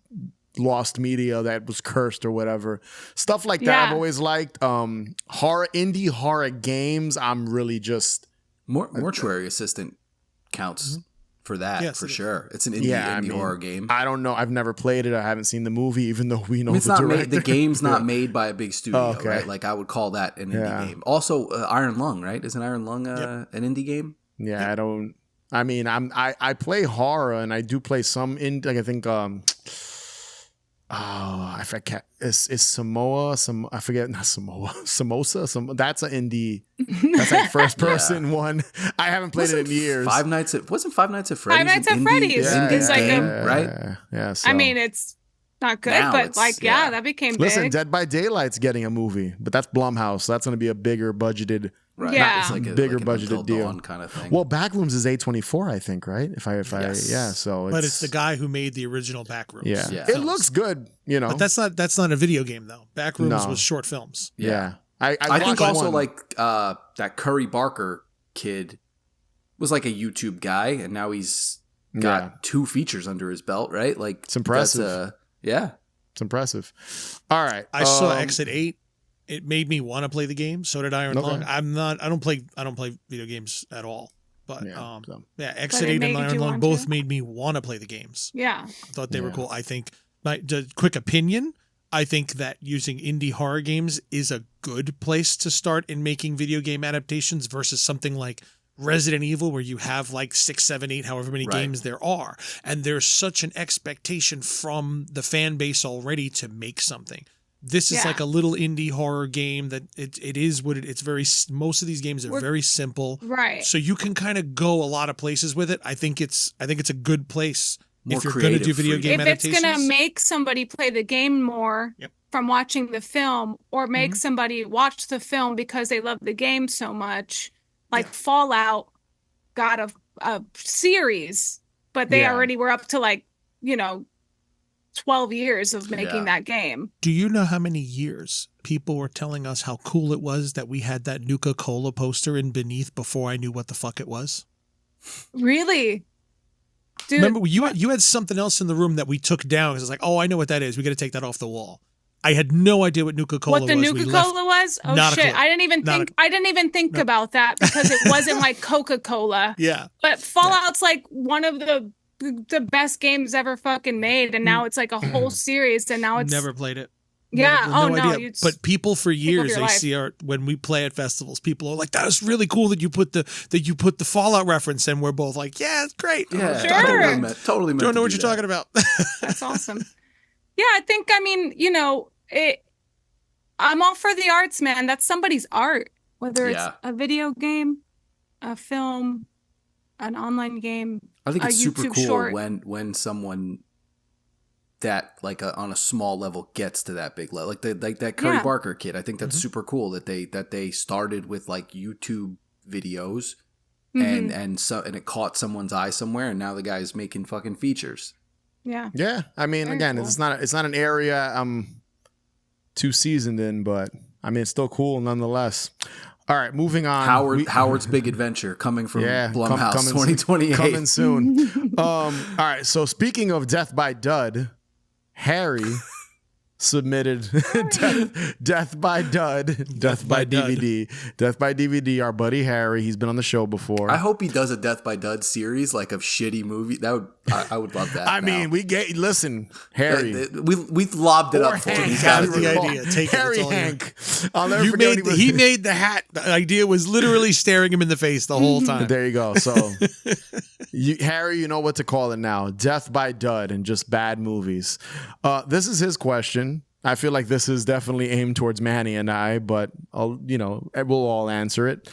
lost media that was cursed or whatever. Stuff like that Yeah. I've always liked. Indie horror games, I'm really just Mortuary Assistant counts for that, Yes, for it is. sure. It's an indie I horror game. I don't know. I've never played it. I haven't seen the movie, even though we know It's the not director. made. The game's not made by a big studio, Oh, okay. right? Like I would call that an Yeah. indie game. Also, Iron Lung, right? Isn't Iron Lung an indie game? Yeah, I don't. I mean, I play horror and I do play some in. Like I think I forget. Is Samoa? I forget. Not Samoa. Samosa. That's an indie. That's like first person one. I haven't played it in years. Wasn't Five Nights at Freddy's? Five Nights at Freddy's is like game, a right? Yeah. So. I mean, it's not good, Now but it's- like, yeah, that became Listen, big. Dead by Daylight's getting a movie, but that's Blumhouse. That's going to be a bigger budgeted. Right. Yeah. It's like a Bigger like an budgeted Until deal. Dawn kind of thing. Well, Backrooms is A24, I think, right? If I Yes. yeah. So, But it's the guy who made the original Backrooms. Yeah. Yeah. It looks good, you know. But that's not a video game though. Backrooms No. was short films. yeah. I think watched also one. like that Curry Barker kid was like a YouTube guy, and now he's got Yeah. 2 features under his belt, right? Like It's impressive. that's, yeah. It's impressive. All right. I saw Exit 8. It made me want to play the game. So did Iron Okay. Lung. I don't play video games at all. But Yeah, so. Exit it 8 and made Iron you Lung want both to? made me want to play the games. Yeah. I thought they were Yeah. cool. I think the quick opinion, I think that using indie horror games is a good place to start in making video game adaptations versus something like Resident Evil, where you have like 6, 7, 8, however many Right. games there are. And there's such an expectation from the fan base already to make something. This is Yeah. like a little indie horror game that it is what it's very, most of these games are very simple. Right. So you can kind of go a lot of places with it. I think it's a good place More if you're going to do creative video for game If it's adaptations. going to make somebody play the game more Yep. from watching the film, or make Mm-hmm. somebody watch the film because they love the game so much, like Fallout got a series, but they Yeah. already were up to like, 12 years of making Yeah. that game. Do you know how many years people were telling us how cool it was that we had that Nuka-Cola poster in Beneath before I knew what the fuck it was? Really? Dude, Remember, you had something else in the room that we took down because it's like, oh, I know what that is. We got to take that off the wall. I had no idea what Nuka-Cola what the was. We left- Nuka-Cola was? Oh Not a shit. clue. I didn't even think about that because it wasn't like Coca-Cola. Yeah. But Fallout's like one of the best games ever fucking made, and now it's like a whole series, and now it's Never played it. Yeah. Never- Oh, no, idea. you'd But people for years your they life. see when we play at festivals, people are like, "That was really cool that you put the Fallout reference," and we're both like, "Yeah, it's great." Yeah, Sure. totally meant Don't to know what do you're that. talking about. That's awesome. Yeah, I think, I'm all for the arts, man. That's somebody's art, whether it's Yeah. a video game, a film, an online game. I think a it's super YouTube cool short. when someone that like on a small level gets to that big level, like that Curry Yeah. Barker kid. I think Mm-hmm. that's super cool that they started with like YouTube videos Mhm. and it caught someone's eye somewhere, and now the guy's making fucking features. Yeah. Yeah, I mean, Very again, cool. it's not an area I'm too seasoned in, but I mean, it's still cool nonetheless. All right, moving on. Howard's Big Adventure coming from Yeah, Blumhouse coming 2028. coming soon. All right, so speaking of Death by Dud, Harry submitted Death by Dud, Death by Dud. DVD, Death by DVD. Our buddy Harry, he's been on the show before. I hope he does a Death by Dud series, like of shitty movie. I would love that. I mean, listen, Harry. we lobbed it Or up for him. Hank, He's got as the we call idea. him. Take it. Harry It's all Hank. I'll never forget when He made the hat. The idea was literally staring him in the face the whole time. There you go. So, Harry, you know what to call it now. Death by Dud and just bad movies. This is his question. I feel like this is definitely aimed towards Manny and I, but we'll all answer it.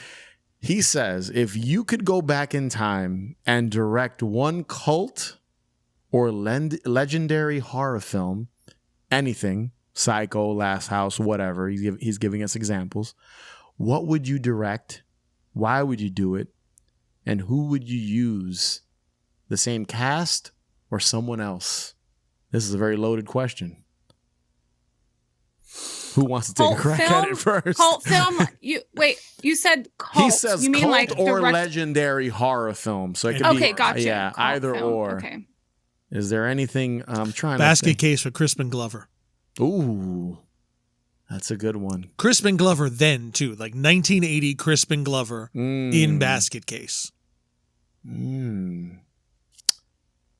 He says, if you could go back in time and direct one cult or legendary horror film, anything, Psycho, Last House, whatever, he's giving us examples, what would you direct? Why would you do it? And who would you use? The same cast or someone else? This is a very loaded question. Who wants to take Cult a crack film? at it first? Cult film. You said cult. He says you mean cult like or direct- legendary horror film. So it could be Okay, gotcha. Yeah, Cult either film. or. Okay. Is there anything I'm trying Basket to think. case for Crispin Glover. Ooh. That's a good one. Crispin Glover then too, like 1980 Crispin Glover in Basket Case.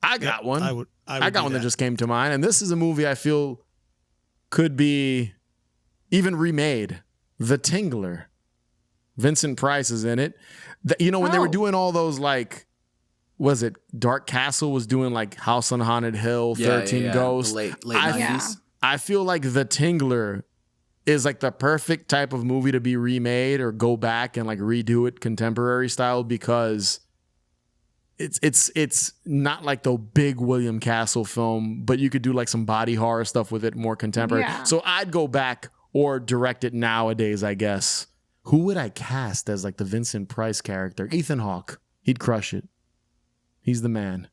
I got one. I would I got do one that just came to mind, and this is a movie I feel could be even remade. The Tingler. Vincent Price is in it. When they were Oh. doing all those like was it Dark Castle was doing like House on Haunted Hill, 13 Ghosts. The late I, 90s. I feel like The Tingler is like the perfect type of movie to be remade or go back and like redo it contemporary style, because it's not like the big William Castle film, but you could do like some body horror stuff with it, more contemporary. Yeah. So I'd go back or direct it nowadays, I guess. Who would I cast as like the Vincent Price character? Ethan Hawke. He'd crush it. He's the man.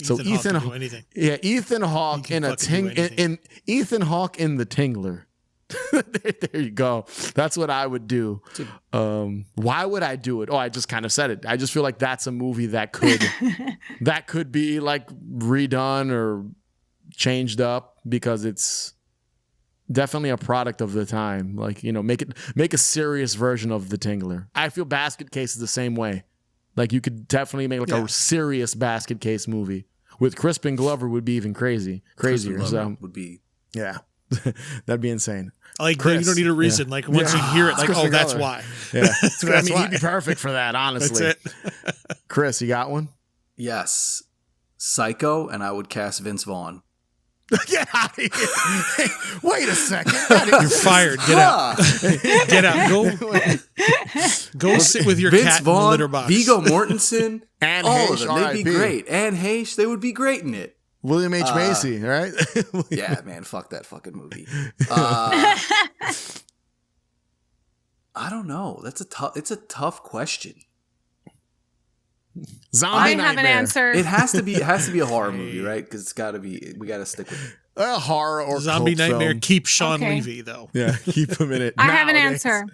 So Ethan Hawke can do anything. Yeah, Ethan Hawke in Ethan Hawke in The Tingler. There you go. That's what I would do. Why would I do it? Oh, I just kind of said it. I just feel like that's a movie that could be like redone or changed up, because it's definitely a product of the time. Like, make a serious version of The Tingler. I feel Basket Case is the same way. Like, you could definitely make like a serious Basket Case movie with Crispin Glover. Would be even crazier. So would be that'd be insane. Like, Chris. you don't need a reason. Like, once you hear it, like, Crispin that's Glover. why. Yeah, That's he'd why. be perfect for that. Honestly, That's it. Chris, you got one? yes, Psycho, and I would cast Vince Vaughn. Get out of here! Hey, wait a second. You're fired. Get out. Get out. Go sit with your Vince cat in the Vaughn, litter box. Viggo Mortensen, Anne all Heche, of them. They'd be R.I.P.. great. Anne Heche, they would be great in it. William H. Macy, right? Yeah, man, fuck that fucking movie. I don't know. It's a tough question. Zombie I have an Nightmare. answer. It has to be a horror movie, right? Because it's got to be. We got to stick with it. A horror or Zombie cult Nightmare. film. Keep Sean Okay. Levy, though. Yeah, keep him in it. I have an nowadays. answer.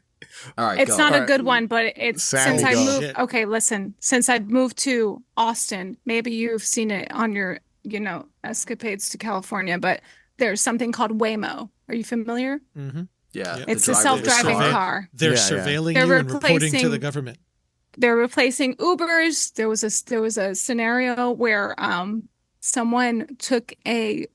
All right, It's go. not All a right. good one, but it's Sammy, since I go. moved. Shit. Okay, listen. Since I've moved to Austin, maybe you've seen it on your, escapades to California. But there's something called Waymo. Are you familiar? Mm-hmm. Yeah, Yep. the It's a driverless self-driving car. car. They're Yeah, yeah. surveilling They're you and reporting to replacing- the government. They're replacing Ubers. There was a scenario where someone took a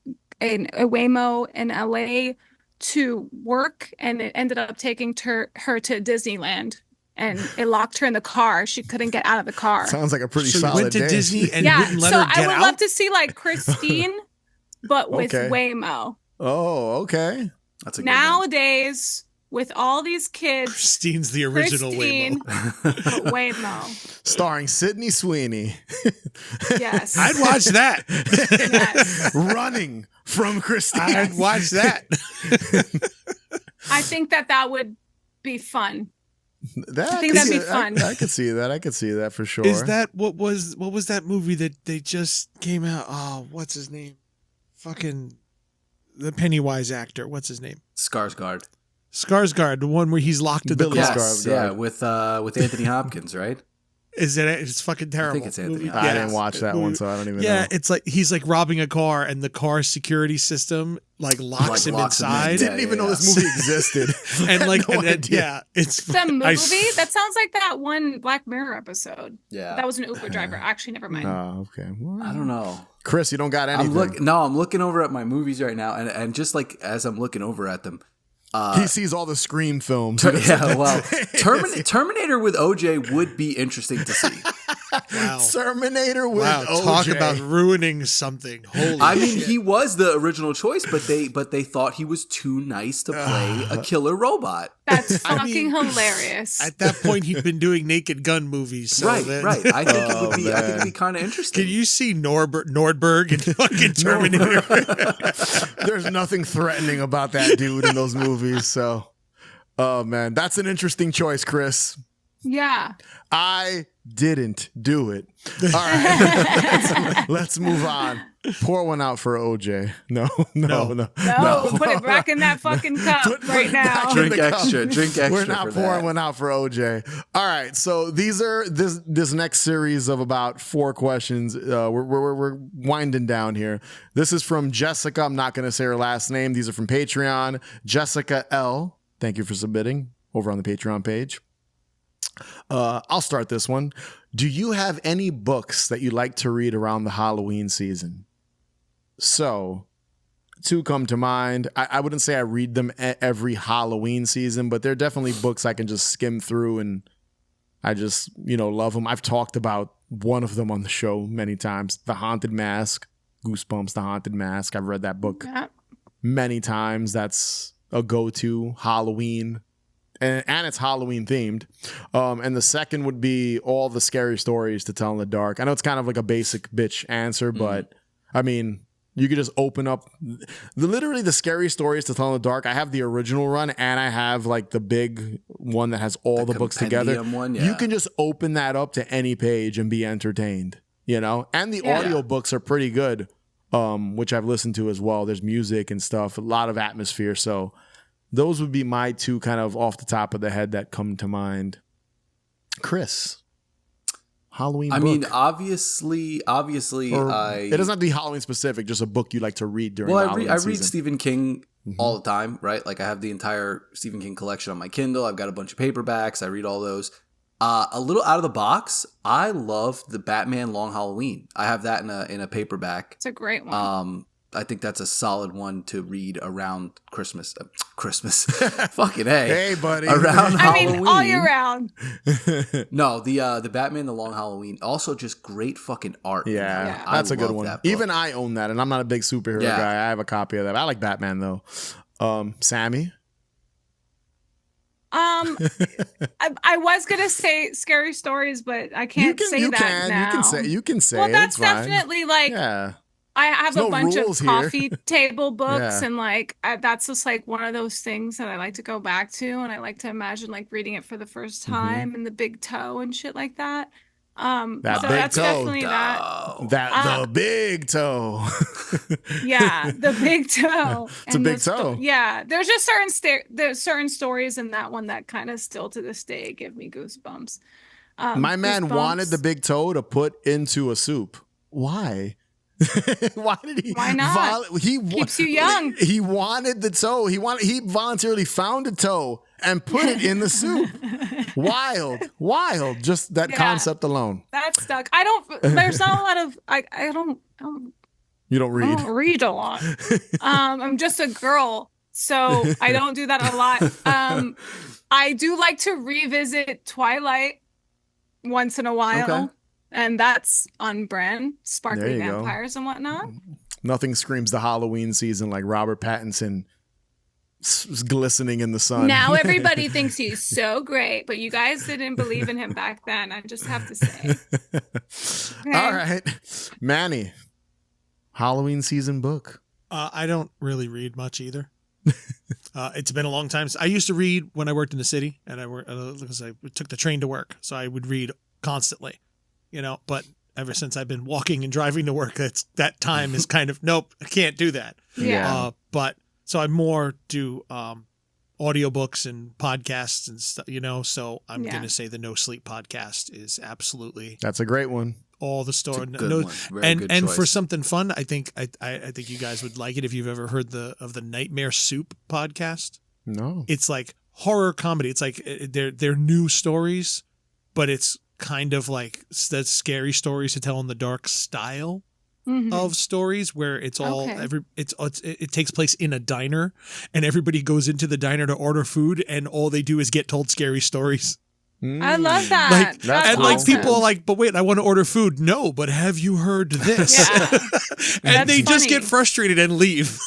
Waymo in LA to work, and it ended up taking her to Disneyland, and it locked her in the car. She couldn't get out of the car. Sounds like a pretty So you solid went to day. Disney and Yeah, wouldn't let so her I get would out? love to see like Christine, but with Okay. Waymo. Oh, okay. That's a good one. Nowadays, with all these kids, Christine's the original Christine, Waymo. but Waymo. Starring Sydney Sweeney. Yes. I'd watch that. Yes. Running from Christine. I'd watch that. I think that would be fun. I think that'd be fun. I could see that. I could see that for sure. Is that what was that movie that they just came out? Oh, what's his name? Fucking the Pennywise actor. What's his name? Skarsgård. Skarsgård, the one where he's locked in the Billy car. Yes, Skarsgård. with Anthony Hopkins, right? Is it? It's fucking terrible. it's Anthony Movie. Hopkins. I didn't watch that one, so I don't even Yeah, know. it's like he's like robbing a car, and the car's security system like locks him locks him in. I inside, didn't even know this movie existed. and like No and then, idea. yeah, it's The movie? I- That sounds like that one Black Mirror episode. Yeah. That was an Uber driver. Actually, never mind. Oh, okay. Well, I don't know. Chris, you don't got anything. I'm looking over at my movies right now, and just like as I'm looking over at them, he sees all the Scream films. yeah, well, Terminator with OJ would be interesting to see. wow, Terminator with wow, OJ. talk about ruining something. Holy I mean, shit. he was the original choice, but they thought he was too nice to play a killer robot. That's I fucking mean, hilarious. At that point, he'd been doing Naked Gun movies. So right, then- right. I think it would be. I think man. it'd be kind of interesting. Can you see Nordberg in fucking Terminator? There's nothing threatening about that dude in those movies. So, oh man, that's an interesting choice, Chris. yeah. I didn't do it. All right, let's move on. Pour one out for OJ. No. No, put it back in that fucking cup right now. Drink extra. Drink extra. We're not for pouring that. one out for OJ. All right, so these are this next series of about 4 questions. We're winding down here. This is from Jessica. I'm not going to say her last name. These are from Patreon. Jessica L. Thank you for submitting over on the Patreon page. I'll start this one. Do you have any books that you like to read around the Halloween season? So, 2 come to mind. I wouldn't say I read them every Halloween season, but they're definitely books I can just skim through and I just, love them. I've talked about one of them on the show many times. The Haunted Mask, Goosebumps, The Haunted Mask. I've read that book many times. That's a go-to. Halloween. And it's Halloween themed. And the second would be all the scary stories to tell in the dark. I know it's kind of like a basic bitch answer, but I mean, you could just open up literally the scary stories to tell in the dark. I have the original run and I have like the big one that has all the books together. One, You can just open that up to any page and be entertained, you know? And the audiobooks are pretty good, which I've listened to as well. There's music and stuff, a lot of atmosphere. So those would be my two kind of off the top of the head that come to mind. Chris, Halloween book. mean, obviously, It doesn't have to be Halloween specific, just a book you like to read during the Halloween I season. read Stephen King all the time, right? Like I have the entire Stephen King collection on my Kindle. I've got a bunch of paperbacks. I read all those. A little out of the box, I love the Batman Long Halloween. I have that in a paperback. It's a great one. I think that's a solid one to read around Christmas. Christmas. Fucking A. Hey, buddy. Around Halloween. All year round. No, the Batman, the Long Halloween, also just great fucking art. Yeah, I that's a good love one. that book. Even I own that, and I'm not a big superhero guy. I have a copy of that. I like Batman though. Sammy. I was gonna say scary stories, but I can't say that now. You can say. Well, it. that's It's fine. definitely like I have There's a no bunch of rules here. coffee table books, Yeah. and like that's just like one of those things that I like to go back to, and I like to imagine like reading it for the first time and the big toe and shit like that. That So big that's toe. definitely that. The big toe. Yeah, the big toe. It's a And big the toe. Yeah, there's just there's certain stories in that one that kind of still to this day give me goosebumps. My man wanted the big toe to put into a soup. Why? Why did he? Why not? Keeps you young. He wanted the toe. He voluntarily found a toe and put it in the soup. Wild. Just that concept alone. That stuck. There's not a lot of. I don't. You don't read. I don't read a lot. I'm just a girl, so I don't do that a lot. I do like to revisit Twilight once in a while. Okay. And that's on brand, There sparkly you go. vampires and whatnot. Nothing screams the Halloween season like Robert Pattinson glistening in the sun. Now everybody thinks he's so great, but you guys didn't believe in him back then. I just have to say. Okay. All right, Manny, Halloween season book. I don't really read much either. It's been a long time. I used to read when I worked in the city, and I took the train to work, so I would read constantly. You know, but ever since I've been walking and driving to work, that time is kind of nope, I can't do that. Yeah. But so I more do audiobooks and podcasts and stuff, you know, so I'm going to say the No Sleep podcast is absolutely That's a great one. all the story. Good one. Very good and choice. for something fun, I think you guys would like it if you've ever heard of the Nightmare Soup podcast. No. It's like horror comedy. It's like they're new stories, but it's kind of like that scary stories to tell in the dark style of stories where it's all it takes place in a diner and everybody goes into the diner to order food and all they do is get told scary stories. I love that. Like, That's and cool. like people are like, but wait, I want to order food. No, but have you heard this? Yeah. And That's they just funny. get frustrated and leave.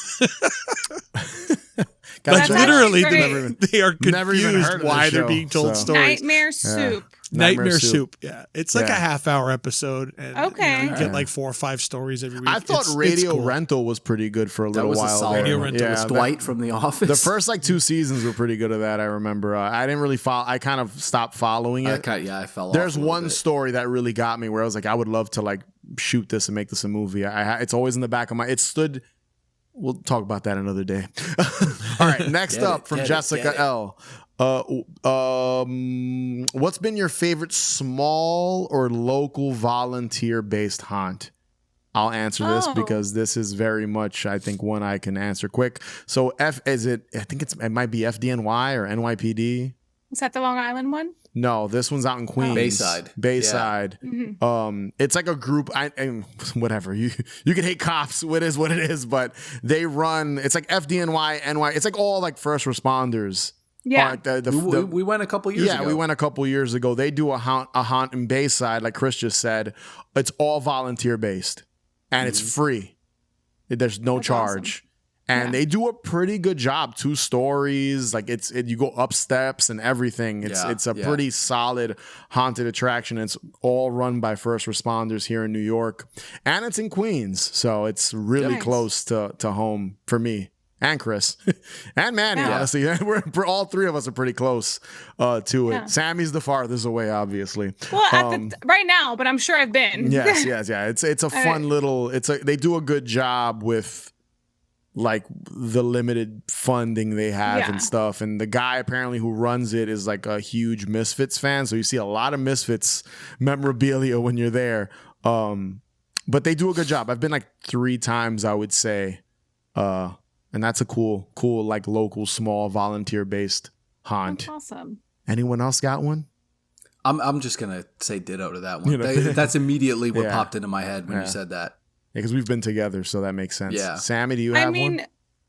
Gotcha. That's Literally, actually they are Never even heard confused of the why they're show, being told so. stories. Nightmare Soup. Nightmare Soup. Yeah. It's like Yeah. a half-hour episode. And, Okay. you get like 4 or 5 stories every week. I thought It's Radio cool. Rental was pretty good for a little was a while. solid there. Radio Rental was that- Dwight from The Office. The first like 2 seasons were pretty good at that. I remember. I didn't really follow. I kind of stopped following it. I fell off. There's a little one bit. story that really got me where I was like, I would love to like shoot this and make this a movie. It's always in the back of my. It stood. We'll talk about that another day. All right, next Get up it, from get it, Jessica get it. L. What's been your favorite small or local volunteer-based haunt? I'll answer this Oh. because this is very much, I think, one I can answer quick. So I think it might be FDNY or NYPD. Is that the Long Island one? No, this one's out in Queens. Bayside. Bayside. It's like a group. Whatever. You can hate cops. It is what it is. But they run. It's like FDNY, NY. It's like all like first responders Yeah. We went a couple years ago. Yeah, we went a couple years ago. They do a haunt in Bayside, like Chris just said. It's all volunteer based, and it's free. There's no charge. Awesome. And they do a pretty good job. 2 stories, like you go up steps and everything. It's a pretty solid haunted attraction. It's all run by first responders here in New York, and it's in Queens, so it's really close to home for me and Chris and Manny. Yeah. Honestly, we're all 3 of us are pretty close to it. Yeah. Sammy's the farthest away, obviously. Well, right now, but I'm sure I've been. Yes. It's a fun little. They do a good job with like the limited funding they have and stuff. And the guy apparently who runs it is like a huge Misfits fan. So you see a lot of Misfits memorabilia when you're there. But they do a good job. I've been like 3 times, I would say. And that's a cool, like local, small, volunteer-based haunt. That's awesome. Anyone else got one? I'm just going to say ditto to that one. That's immediately what popped into my head when you said that. Yeah, because we've been together, so that makes sense. Yeah. Sammy, do you have one?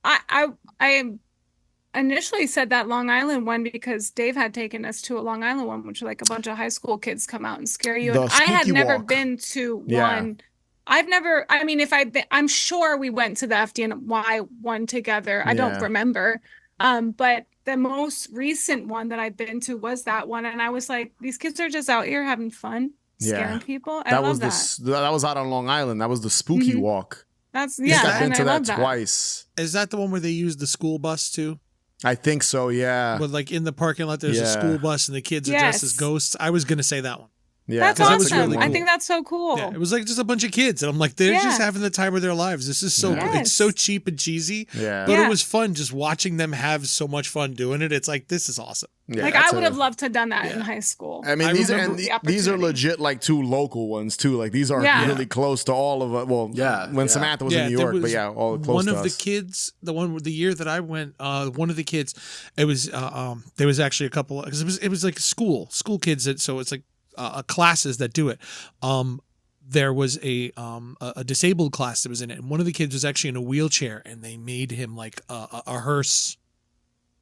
I initially said that Long Island one because Dave had taken us to a Long Island one, which like a bunch of high school kids come out and scare you. The And I had spooky never walk. been to Yeah. one. I've never. I mean, I'm sure we went to the FDNY one together. I don't remember. But the most recent one that I've been to was that one, and I was like, these kids are just out here having fun. Scaring people. I love that. That was out on Long Island. That was the spooky walk. That's I've been and to I love that that. twice. Is that the one where they use the school bus too? I think so. Yeah. But like in the parking lot, there's a school bus and the kids are dressed as ghosts. I was gonna say that one. Yeah. That's 'Cause it awesome. was really I cool. think that's so cool. Yeah, it was like just a bunch of kids, and I'm like, they're just having the time of their lives. This is so it's so cheap and cheesy, Yeah. but it was fun just watching them have so much fun doing it. It's like this is awesome. Yeah, Like I would have loved to have done that in high school. I mean, these remember the these are opportunity. legit like 2 local ones too. Like these are really close to all of it. Well, when Samantha was in New there York, but was all close one to of us. the kids, the year that I went, one of the kids, it was there was actually a couple because it was like school kids that, so it's like classes that do it. There was a disabled class that was in it, and one of the kids was actually in a wheelchair, and they made him like a hearse.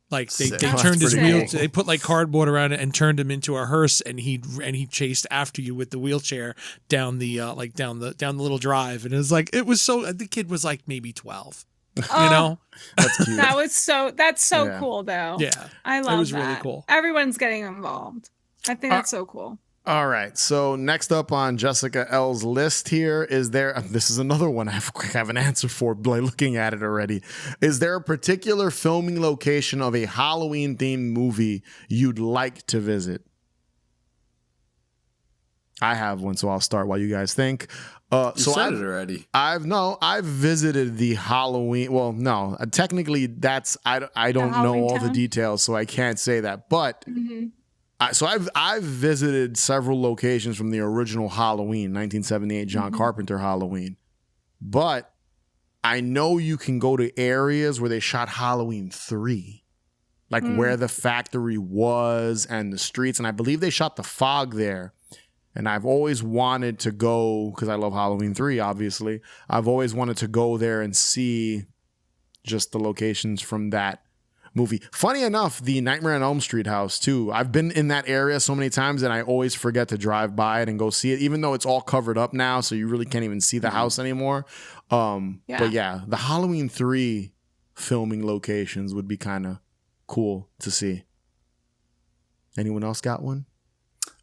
Like they Sick. turned his That's wheel, pretty cool. they put like cardboard around it and turned him into a hearse, and he chased after you with the wheelchair down the down the little drive, and it was so the kid was like maybe 12, you know. That's cute. That's so cool though. Yeah, I love it was that. really cool. Everyone's getting involved. I think that's so cool. All right. So next up on Jessica L's list here is this is another one I have an answer for by looking at it already. Is there a particular filming location of a Halloween themed movie you'd like to visit? I have one, so I'll start while you guys think. You said it already. I've visited the Halloween. Well, no, technically I don't know Halloween all the Town? details, so I can't say that. But so I've visited several locations from the original Halloween, 1978 John Carpenter Halloween. But I know you can go to areas where they shot Halloween 3, like where the factory was and the streets, and I believe they shot the fog there. And I've always wanted to go, because I love Halloween 3, obviously. I've always wanted to go there and see just the locations from that movie. Funny enough, the Nightmare on Elm Street house, too. I've been in that area so many times, and I always forget to drive by it and go see it, even though it's all covered up now, so you really can't even see the house anymore. But yeah, the Halloween 3 filming locations would be kind of cool to see. Anyone else got one?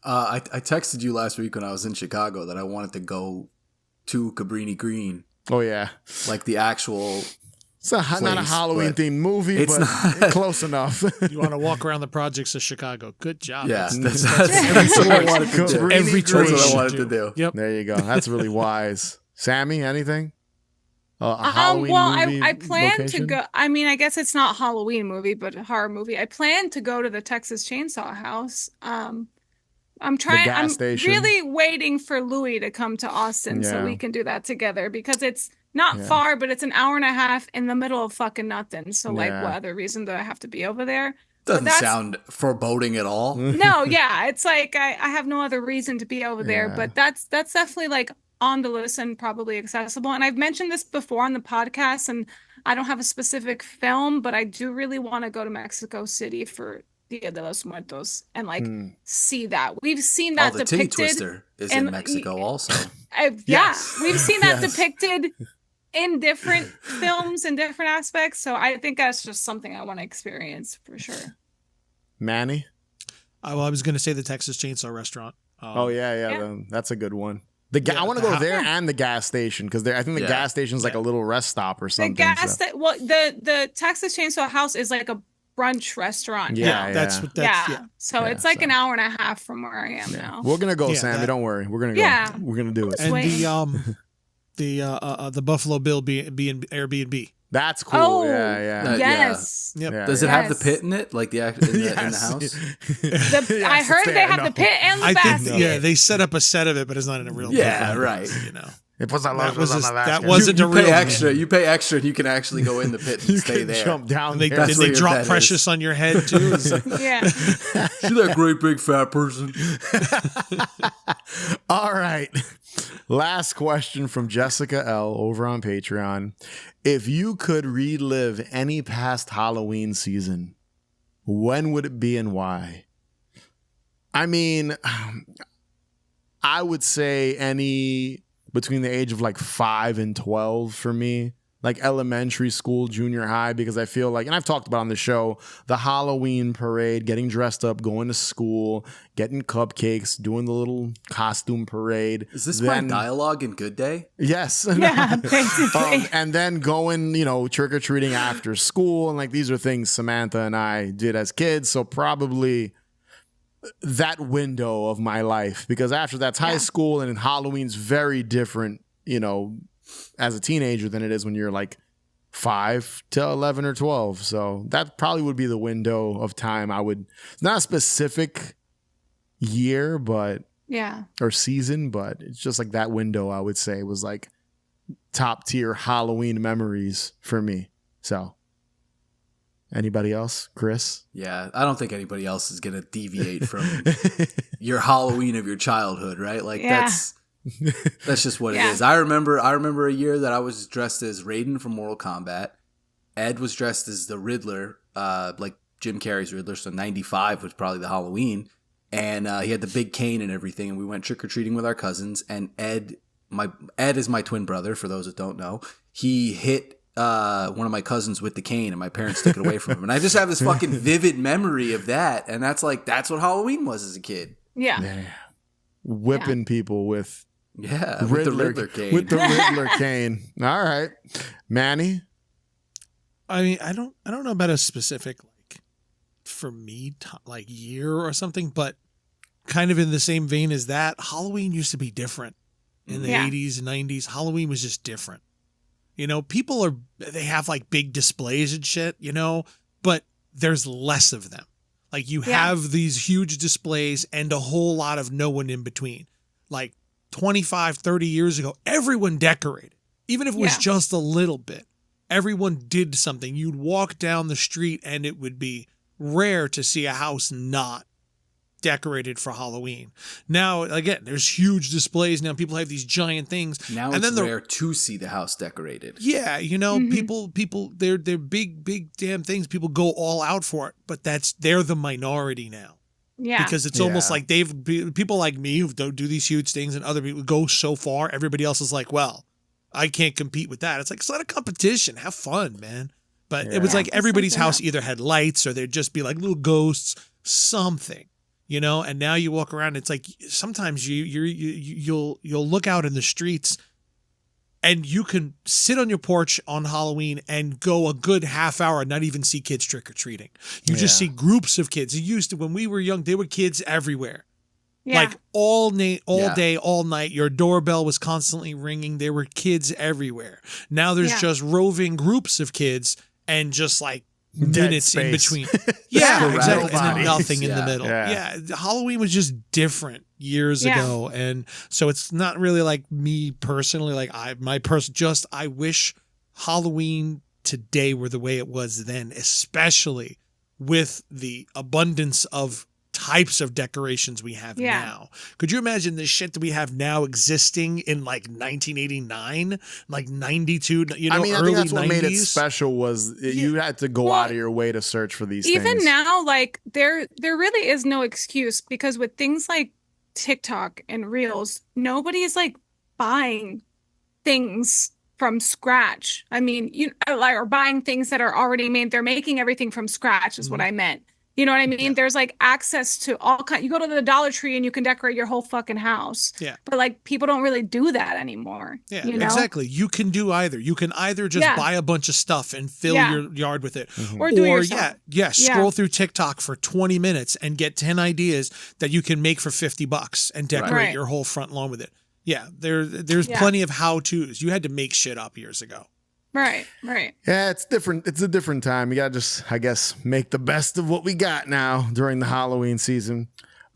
I texted you last week when I was in Chicago that I wanted to go to Cabrini Green, Oh, yeah. like the actual. It's not a Halloween themed movie, it's but not. close enough. You want to walk around the projects of Chicago? Good job. Yeah, That's that's what I wanted to do. Cabrini every Green. That's what I choice wanted you to do. Yep. There you go. That's really wise. Sammy, anything? A Halloween well, movie I plan location? to go. I mean, I guess it's not a Halloween movie, but a horror movie. I plan to go to the Texas Chainsaw House. I'm trying. gas I'm station. really waiting for Louis to come to Austin so Yeah. we can do that together because it's not far, but it's an hour and a half in the middle of fucking nothing. So, like, Yeah. what other reason do I have to be over there? Doesn't sound foreboding at all. No, yeah, it's like I have no other reason to be over there, Yeah. but that's definitely like on the list and probably accessible. And I've mentioned this before on the podcast, and I don't have a specific film, but I do really want to go to Mexico City for Dia de los Muertos and like see that. We've seen that the titty depicted. twister is in Mexico also. We've seen that depicted in different films and different aspects. So I think that's just something I want to experience for sure. Manny? Well, I was going to say the Texas Chainsaw Restaurant. That's a good one. I want to go there and the gas station because I think the gas station is like a little rest stop or something. The Texas Chainsaw House is like a brunch restaurant. So it's like an hour and a half from where I am now. We're gonna go, Sammy. Don't worry. We're gonna go. Yeah. We're gonna do it. And the Buffalo Bill being Airbnb. That's cool. Oh, yes. Yep. Yeah, Does it have the pit in it, like in the house? I heard they have the pit and the basket. They set up a set of it, but it's not in a real. Right. You know. It puts that wasn't a real. Pay extra. You pay extra, and you can actually go in the pit and stay there. Jump down. Did they drop Precious on your head too? Yeah. See that great big fat person? All right. Last question from Jessica L. over on Patreon. If you could relive any past Halloween season, when would it be and why? I mean, I would say any between the age of like 5 and 12 for me. Like elementary school, junior high, because I feel like, and I've talked about on the show, the Halloween parade, getting dressed up, going to school, getting cupcakes, doing the little costume parade. Is this my dialogue in Good Day? Yes. Yeah, basically. And then going, trick-or-treating after school. And like, these are things Samantha and I did as kids. So probably that window of my life, because after that's high school and Halloween's very different, as a teenager than it is when you're like 5 to 11 or 12. So that probably would be the window of time it's not a specific year, or season, but it's just like that window I would say was like top tier Halloween memories for me. So anybody else? Chris? Yeah, I don't think anybody else is going to deviate from your Halloween of your childhood, right? Like that's just what it is. I remember a year that I was dressed as Raiden from Mortal Kombat. Ed was dressed as the Riddler, like Jim Carrey's Riddler. So 95 was probably the Halloween. And he had the big cane and everything. And we went trick-or-treating with our cousins. And Ed is my twin brother, for those that don't know. He hit one of my cousins with the cane, and my parents took it away from him. And I just have this fucking vivid memory of that. And that's what Halloween was as a kid. Yeah. Whipping people with... Yeah, with the Riddler cane. With the Riddler cane. All right. Manny? I mean, I don't know about a specific, like, for me, like, year or something, but kind of in the same vein as that, Halloween used to be different in the 80s and 90s. Halloween was just different. People they have, like, big displays and shit, but there's less of them. Like, you have these huge displays and a whole lot of no one in between. Like, 25, 30 years ago, everyone decorated. Even if it was just a little bit. Everyone did something. You'd walk down the street and it would be rare to see a house not decorated for Halloween. Now, again, there's huge displays. Now people have these giant things. Now and it's then rare to see the house decorated. Yeah, people, they're big damn things. People go all out for it, but they're the minority now. Yeah. Because it's almost like people like me who don't do these huge things and other people go so far, everybody else is like, well, I can't compete with that. It's like, it's not a competition. Have fun, man. But it was like everybody's house either had lights or there'd just be like little ghosts, something, and now you walk around, it's like sometimes you'll look out in the streets and you can sit on your porch on Halloween and go a good half hour and not even see kids trick-or-treating. You just see groups of kids. It used to, when we were young, there were kids everywhere. Yeah. Like all day, all night. Your doorbell was constantly ringing. There were kids everywhere. Now there's just roving groups of kids and just like minutes in between. Yeah, exactly. And then nothing in the middle. Yeah. Halloween was just different years ago. And so it's not really like me personally, like I wish Halloween today were the way it was then, especially with the abundance of types of decorations we have now. Could you imagine the shit that we have now existing in like 1989, like 92, you know, I mean, I early think that's 90s? what made it special was you had to go out of your way to search for these things. Even now, like there really is no excuse, because with things like TikTok and Reels, nobody is like buying things from scratch. I mean, or buying things that are already made. They're making everything from scratch is what I meant. You know what I mean? Yeah. There's like access to all kind. You go to the Dollar Tree and you can decorate your whole fucking house. Yeah. But like people don't really do that anymore. Yeah, you know? exactly. You can do either. You can either just buy a bunch of stuff and fill your yard with it, or do it yourself. Scroll through TikTok for 20 minutes and get 10 ideas that you can make for $50 and decorate your whole front lawn with it. Yeah, there's plenty of how-tos. You had to make shit up years ago. Right. Yeah, it's different. It's a different time. You gotta just, I guess, make the best of what we got now during the Halloween season.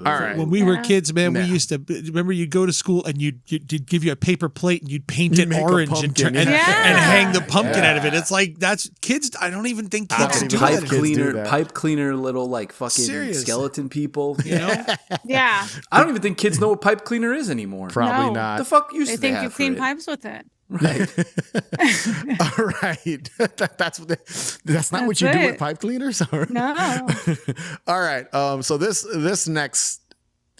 All right. When we were kids, man, we used to remember you'd go to school and you'd give you a paper plate and you'd paint it orange and hang the pumpkin out of it. It's like that's kids. I don't even think kids do that. Pipe cleaner, little like fucking skeleton people. You know? Yeah. I don't even think kids know what pipe cleaner is anymore. Probably not. The fuck used they to think have you clean for it? pipes with it. Right. All right. That's not what you do with pipe cleaners. No. All right. So this next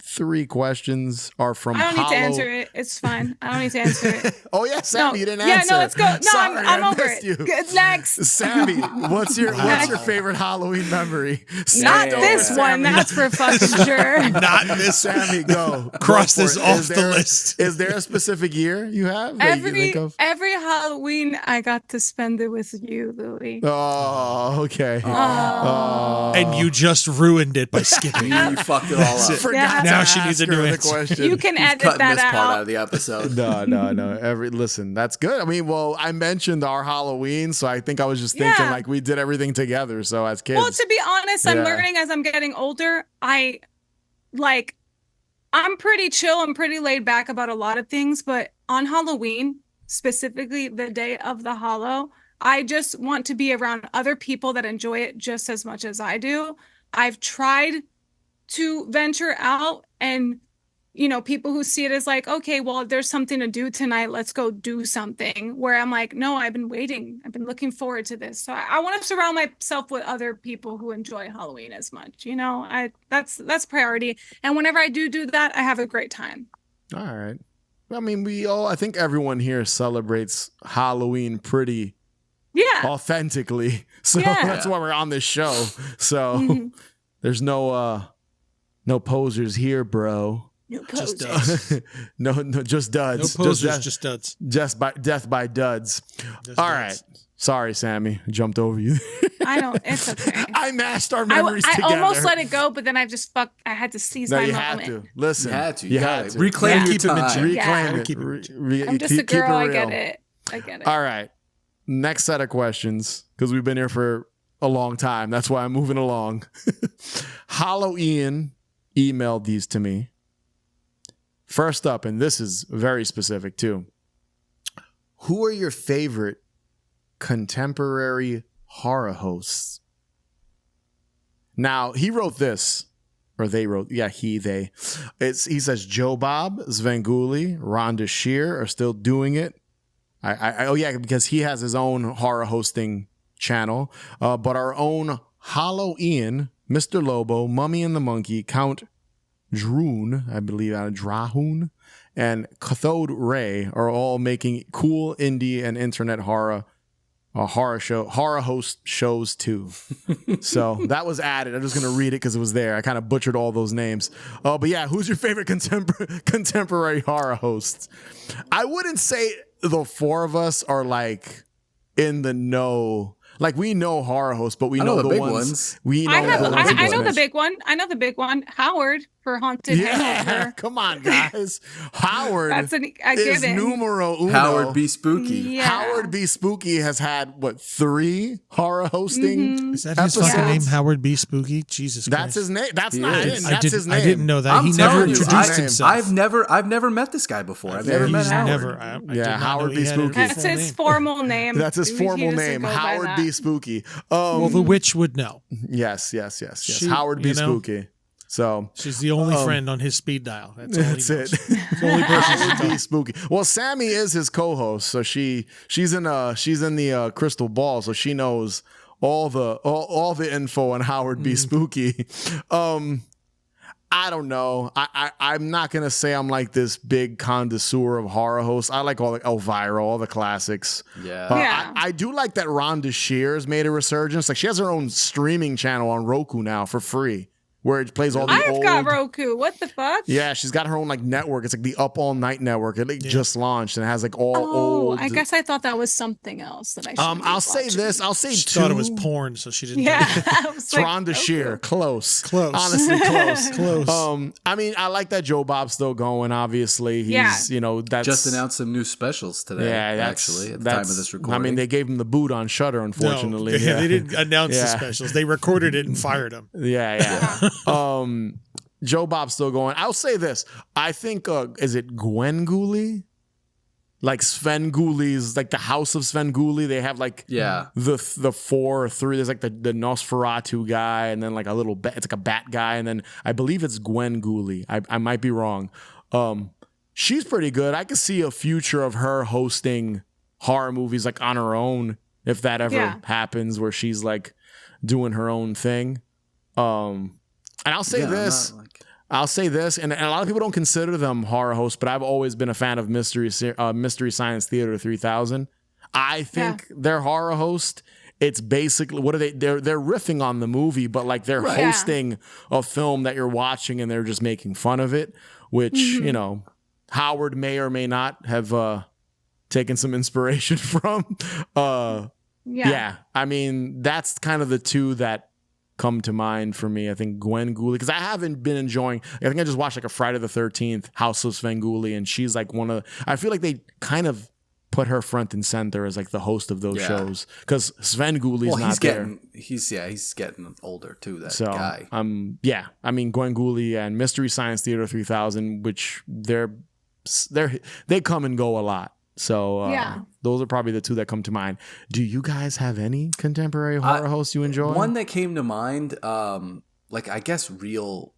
3 questions are from I don't need to answer it. It's fine. I don't need to answer it. Oh yeah, Sammy, you didn't answer. Yeah, no, let's go. No, Sorry, I'm I over missed it. you. Good, next. Sammy, what's your favorite Halloween memory? Not this one. That's for fucking sure. Not this. Sammy, go. Cross this off the list. Is there a specific year you have that you can think of? Every Halloween, I got to spend it with you, Louie. Oh, okay. And you just ruined it by skipping. You fucked it all up. Forgot Now to she needs a ask her new the answer. question. You can edit Cutting that this part out out. of the episode. No. Listen, that's good. I mean, well, I mentioned our Halloween, so I think I was just thinking like we did everything together. So as kids, Well, to be honest, I'm learning as I'm getting older. I'm pretty chill. I'm pretty laid back about a lot of things, but on Halloween, specifically the day of the Hallow, I just want to be around other people that enjoy it just as much as I do. I've tried to venture out and, people who see it as like, okay, well, there's something to do tonight. Let's go do something. Where I'm like, no, I've been waiting. I've been looking forward to this. So I want to surround myself with other people who enjoy Halloween as much. That's priority. And whenever I do that, I have a great time. all right. I mean, I think everyone here celebrates Halloween pretty authentically. So that's why we're on this show. So there's no posers here, bro. No Just poses. duds. no, just duds. No posers, just duds. Death by duds. Just All duds. right. Sorry, Sammy. I jumped over you. I don't. It's okay. I mashed our memories I together. almost let it go, but then I had to seize my you moment. had to. Listen. You had to. You had to. Reclaim your Keep 'em in time. check. Reclaim Yeah. it. Keep it in check. I'm just a keep girl. I real. get it. All right. Next set of questions, because we've been here for a long time. That's why I'm moving along. Hollow Ian emailed these to me. First up, and this is very specific too. Who are your favorite contemporary horror hosts? Now, he wrote this, or they wrote, they. He says Joe Bob, Svengoolie, Rhonda Shear are still doing it. Because he has his own horror hosting channel. But our own Hollow Ian, Mr. Lobo, Mummy and the Monkey, Count Droon, I believe out of Drahoon, and Cathode Ray are all making cool indie and internet horror host shows too. So that was added. I'm just gonna read it because it was there. I kind of butchered all those names. But yeah, who's your favorite contemporary horror hosts? I wouldn't say the 4 of us are like in the know. Like we know horror hosts, but we know the big ones. We know I know the big one. I know the big one. Howard for Haunted Hangover. Come on, guys. Howard That's a is given. numero uno. Howard B. Spooky. Yeah. Howard B. Spooky has had, 3 horror hosting Is that his episodes? fucking name, Howard B. Spooky? Jesus Christ. That's his name. That's He not is. him. That's his name. I didn't know that. I'm He never telling you, introduced I- himself. I've never met this guy before. I've never met He's Howard. never. I did not Howard know B. he had a Spooky. That's full his name. formal name. That's his He formal doesn't name, go by Howard that. B. Spooky. Well, the witch would know. Yes. She- Howard B. you know? Spooky. So she's the only friend on his speed dial. That's all that's he knows. it. The only person That would be spooky. Well, Sammy is his co-host, so she's in the crystal ball, so she knows all the info on Howard B. Spooky. I don't know. I'm not gonna say I'm like this big connoisseur of horror hosts. I like all the Elvira, all the classics. Yeah. I do like that Rhonda Shears made a resurgence. Like she has her own streaming channel on Roku now for free, where it plays all the I've old. got Roku. What the fuck? Yeah, she's got her own like network. It's like the Up All Night network. It just launched and it has like all old. I guess I thought that was something else that I should. I'll say this. I'll say She two. thought it was porn, so she didn't. Yeah, take it. I was It's like, Rhonda okay. Shear. Close. Honestly, Close. close. I mean, I like that Joe Bob's still going. Obviously, he's that's Just announced some new specials today. Yeah, actually, at the time of this recording. I mean, they gave him the boot on Shudder. Unfortunately, No, yeah. they didn't announce the Yeah. specials. They recorded it and fired him. Yeah. Joe Bob's still going. I'll say this. I think is it Gwen Gooley? Like Sven Gooley's, like the House of Sven Gooley. They have like the 4 or 3. There's like the Nosferatu guy, and then like a little it's like a bat guy, and then I believe it's Gwen Gooley. I might be wrong. She's pretty good. I could see a future of her hosting horror movies like on her own if that ever happens, where she's like doing her own thing. And I'll say this. I'll say this, and a lot of people don't consider them horror hosts, but I've always been a fan of Mystery Science Theater 3000. I think they're horror host. It's basically what are they? They're riffing on the movie, but like they're hosting a film that you're watching, and they're just making fun of it. Which you know, Howard may or may not have taken some inspiration from. Yeah, I mean that's kind of the two that come to mind for me. I think Gwen Gooley, because I haven't been enjoying. I think I just watched like a Friday the 13th House of Sven Gooley, and she's like one of. I feel like they kind of put her front and center as like the host of those shows because Sven Gooley's not there. He's getting older too. That So guy. I mean Gwen Gooley and Mystery Science Theater 3000, which they come and go a lot. So those are probably the two that come to mind. Do you guys have any contemporary horror hosts you enjoy? One that came to mind, like I guess real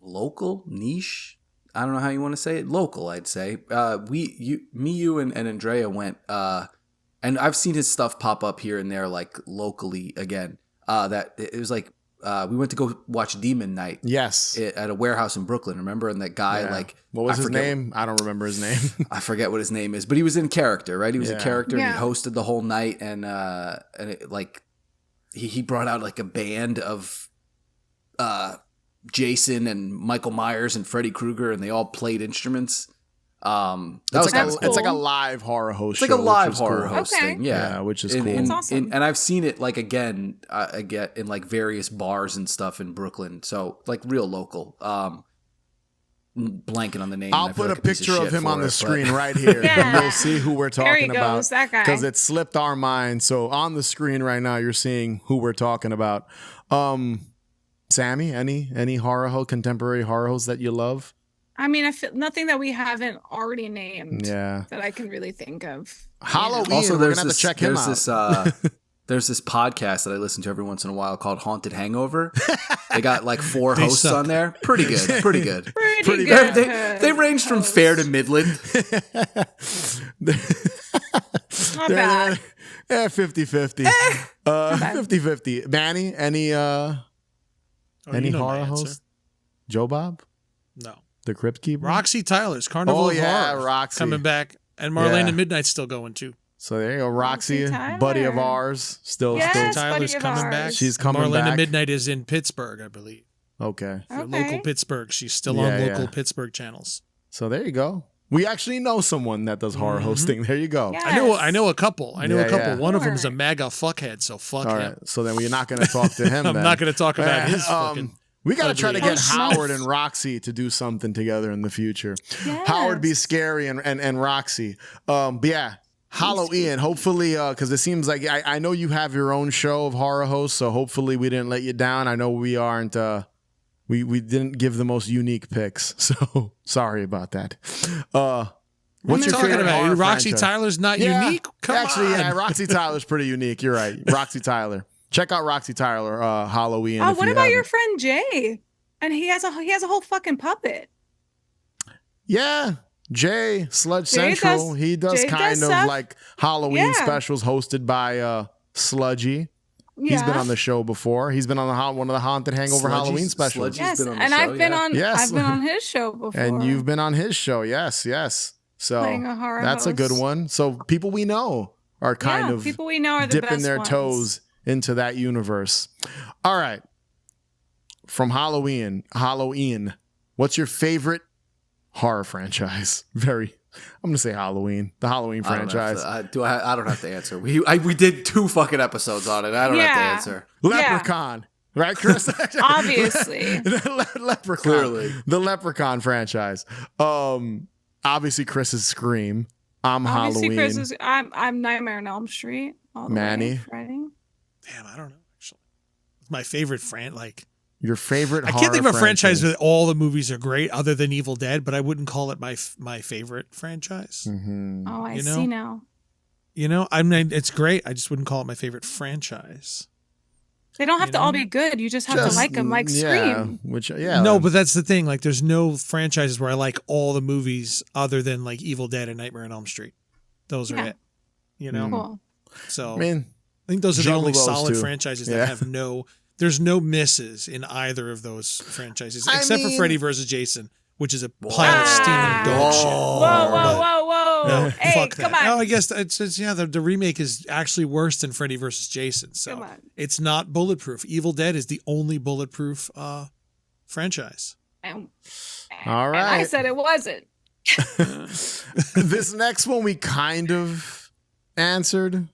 local niche. I don't know how you want to say it. Local, I'd say. You, and Andrea went, and I've seen his stuff pop up here and there, like locally again. That it was like we went to go watch Demon Night. Yes, at a warehouse in Brooklyn. Remember? And that guy, like, what was his name? I don't remember his name. I forget what his name is, but he was in character, right? He was a character, and Yeah. he hosted the whole night, and it, like he brought out like a band of Jason and Michael Myers and Freddy Krueger, and they all played instruments. It's like a live horror host. It's like show, a live which is horror cool. host thing, Yeah, which is cool. That's awesome. And I've seen it like again, I get in like various bars and stuff in Brooklyn. So like real local. Blanking on the name. I'll I feel put like a piece picture of shit him for on the it, screen but- right here. Yeah. And you'll see who we're There he talking about. goes, that guy. Because it slipped our mind. So on the screen right now, you're seeing who we're talking about. Sammy, any contemporary horror hosts that you love? I mean, I feel nothing that we haven't already named. Yeah. That I can really think of. Halloween. Also, we're there's gonna have this, to check him out. There's this podcast that I listen to every once in a while called Haunted Hangover. They got like 4 hosts suck. on there. Pretty good. Pretty good. Pretty They, good. they range from fair to midland. Not bad. 50-50. 50-50. Manny, any Oh, you know my horror answer. host? Joe Bob? No. The Crypt Keeper? Roxy Tyler's Carnival Oh, of yeah, Horrors Roxy. coming back, and Marlene Yeah. and Midnight's still going too. So there you go. Roxy, Tyler. buddy of ours. Still. Yes, Tyler's buddy of coming ours. back. She's coming Marlene back. and Midnight is in Pittsburgh, I believe. Okay. For Okay. local Pittsburgh. She's still Yeah, on local yeah. Pittsburgh channels. So there you go. We actually know someone that does horror hosting. There you go. Yeah. I know a couple. Yeah, yeah. One of them is a Sure. MAGA fuckhead, so fuck All him. right. So then we're not going to talk to him. I'm then. not going to talk about his fucking. We got to try to ugly get ass. Howard and Roxy to do something together in the future. Yes. Howard be scary and Roxy. But yeah, Halloween. Hopefully, because it seems like I know you have your own show of horror hosts, so hopefully we didn't let you down. I know we aren't. We didn't give the most unique picks, so sorry about that. What's your talking favorite about? horror Roxy franchise? Tyler's not unique? Come actually, on. yeah, Roxy Tyler's pretty unique. You're right, Roxy Tyler. Check out Roxy Tyler Halloween. Oh, if what you about your haven't. friend Jay? And he has a whole fucking puppet. Yeah. Jay, Sludge Jay Central. does- He does Jay kind does of stuff. like Halloween Yeah. specials hosted by Sludgy. He's been Yeah. on the show before. He's been on one of the Haunted Hangover Halloween specials. Sludgy's Yes, been on the and show, I've been yeah. on. Yes. I've been on his show before. And you've been on his show. Yes, yes. So Playing a horror that's a good host. one. So people we know are kind of people we know are the dipping best their ones. toes into that universe. All right. From Halloween, what's your favorite horror franchise? I'm gonna say Halloween, the Halloween franchise. I don't have to answer. We did 2 fucking episodes on it. I don't have to Yeah. answer. Leprechaun, right, Chris? Obviously. Leprechaun, Clearly. the Leprechaun franchise. Obviously, Chris's Scream. I'm Obviously, Halloween. I'm Nightmare on Elm Street. All the Manny? way, Freddy. Damn, I don't know. Actually, it's my favorite Your favorite? I horror can't think of a franchise franchise where all the movies are great, other than Evil Dead. But I wouldn't call it my favorite franchise. Mhm. Oh, I You know? see now. I mean, it's great. I just wouldn't call it my favorite franchise. They don't have You to all know? be good. You just have to like them, like yeah, Scream. No, but that's the thing. Like, there's no franchises where I like all the movies other than like Evil Dead and Nightmare on Elm Street. Those are Yeah. it. You know. Cool. So I mean, I think those are the juggle only those solid two. franchises Yeah. that have no. There's no misses in either of those franchises, I except mean- for Freddy vs. Jason, which is a pile of steaming dog shit. Whoa, whoa, whoa, whoa. No, Hey, fuck come that. on. Oh, I guess it's yeah. The remake is actually worse than Freddy vs. Jason. So Come on. it's not bulletproof. Evil Dead is the only bulletproof franchise. And, All and I right. said it wasn't. This next one we kind of answered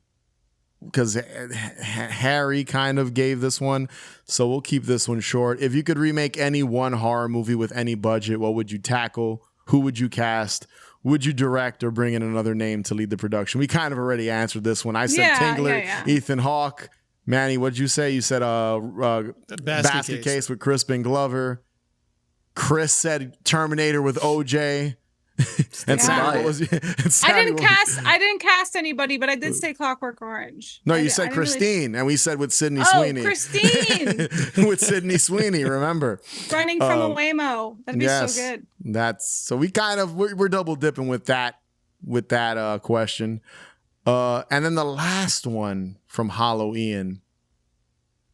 because Harry kind of gave this one. So we'll keep this one short. If you could remake any one horror movie with any budget, what would you tackle? Who would you cast? Would you direct or bring in another name to lead the production? We kind of already answered this one. I said Yeah, Tingler, yeah. Ethan Hawke. Manny, what'd you say? You said Basket Case with Crispin Glover. Chris said Terminator with OJ. And Sammy, what was and I Sammy, didn't cast anybody, but I did say Clockwork Orange. No, I you di- I said didn't really- Christine, and we said with Sydney Oh, Sweeney. Christine! With Sydney Sweeney, remember? Running from a Waymo. That'd be so good. That's so we kind of we're double dipping with that question. And then the last one from Halloween.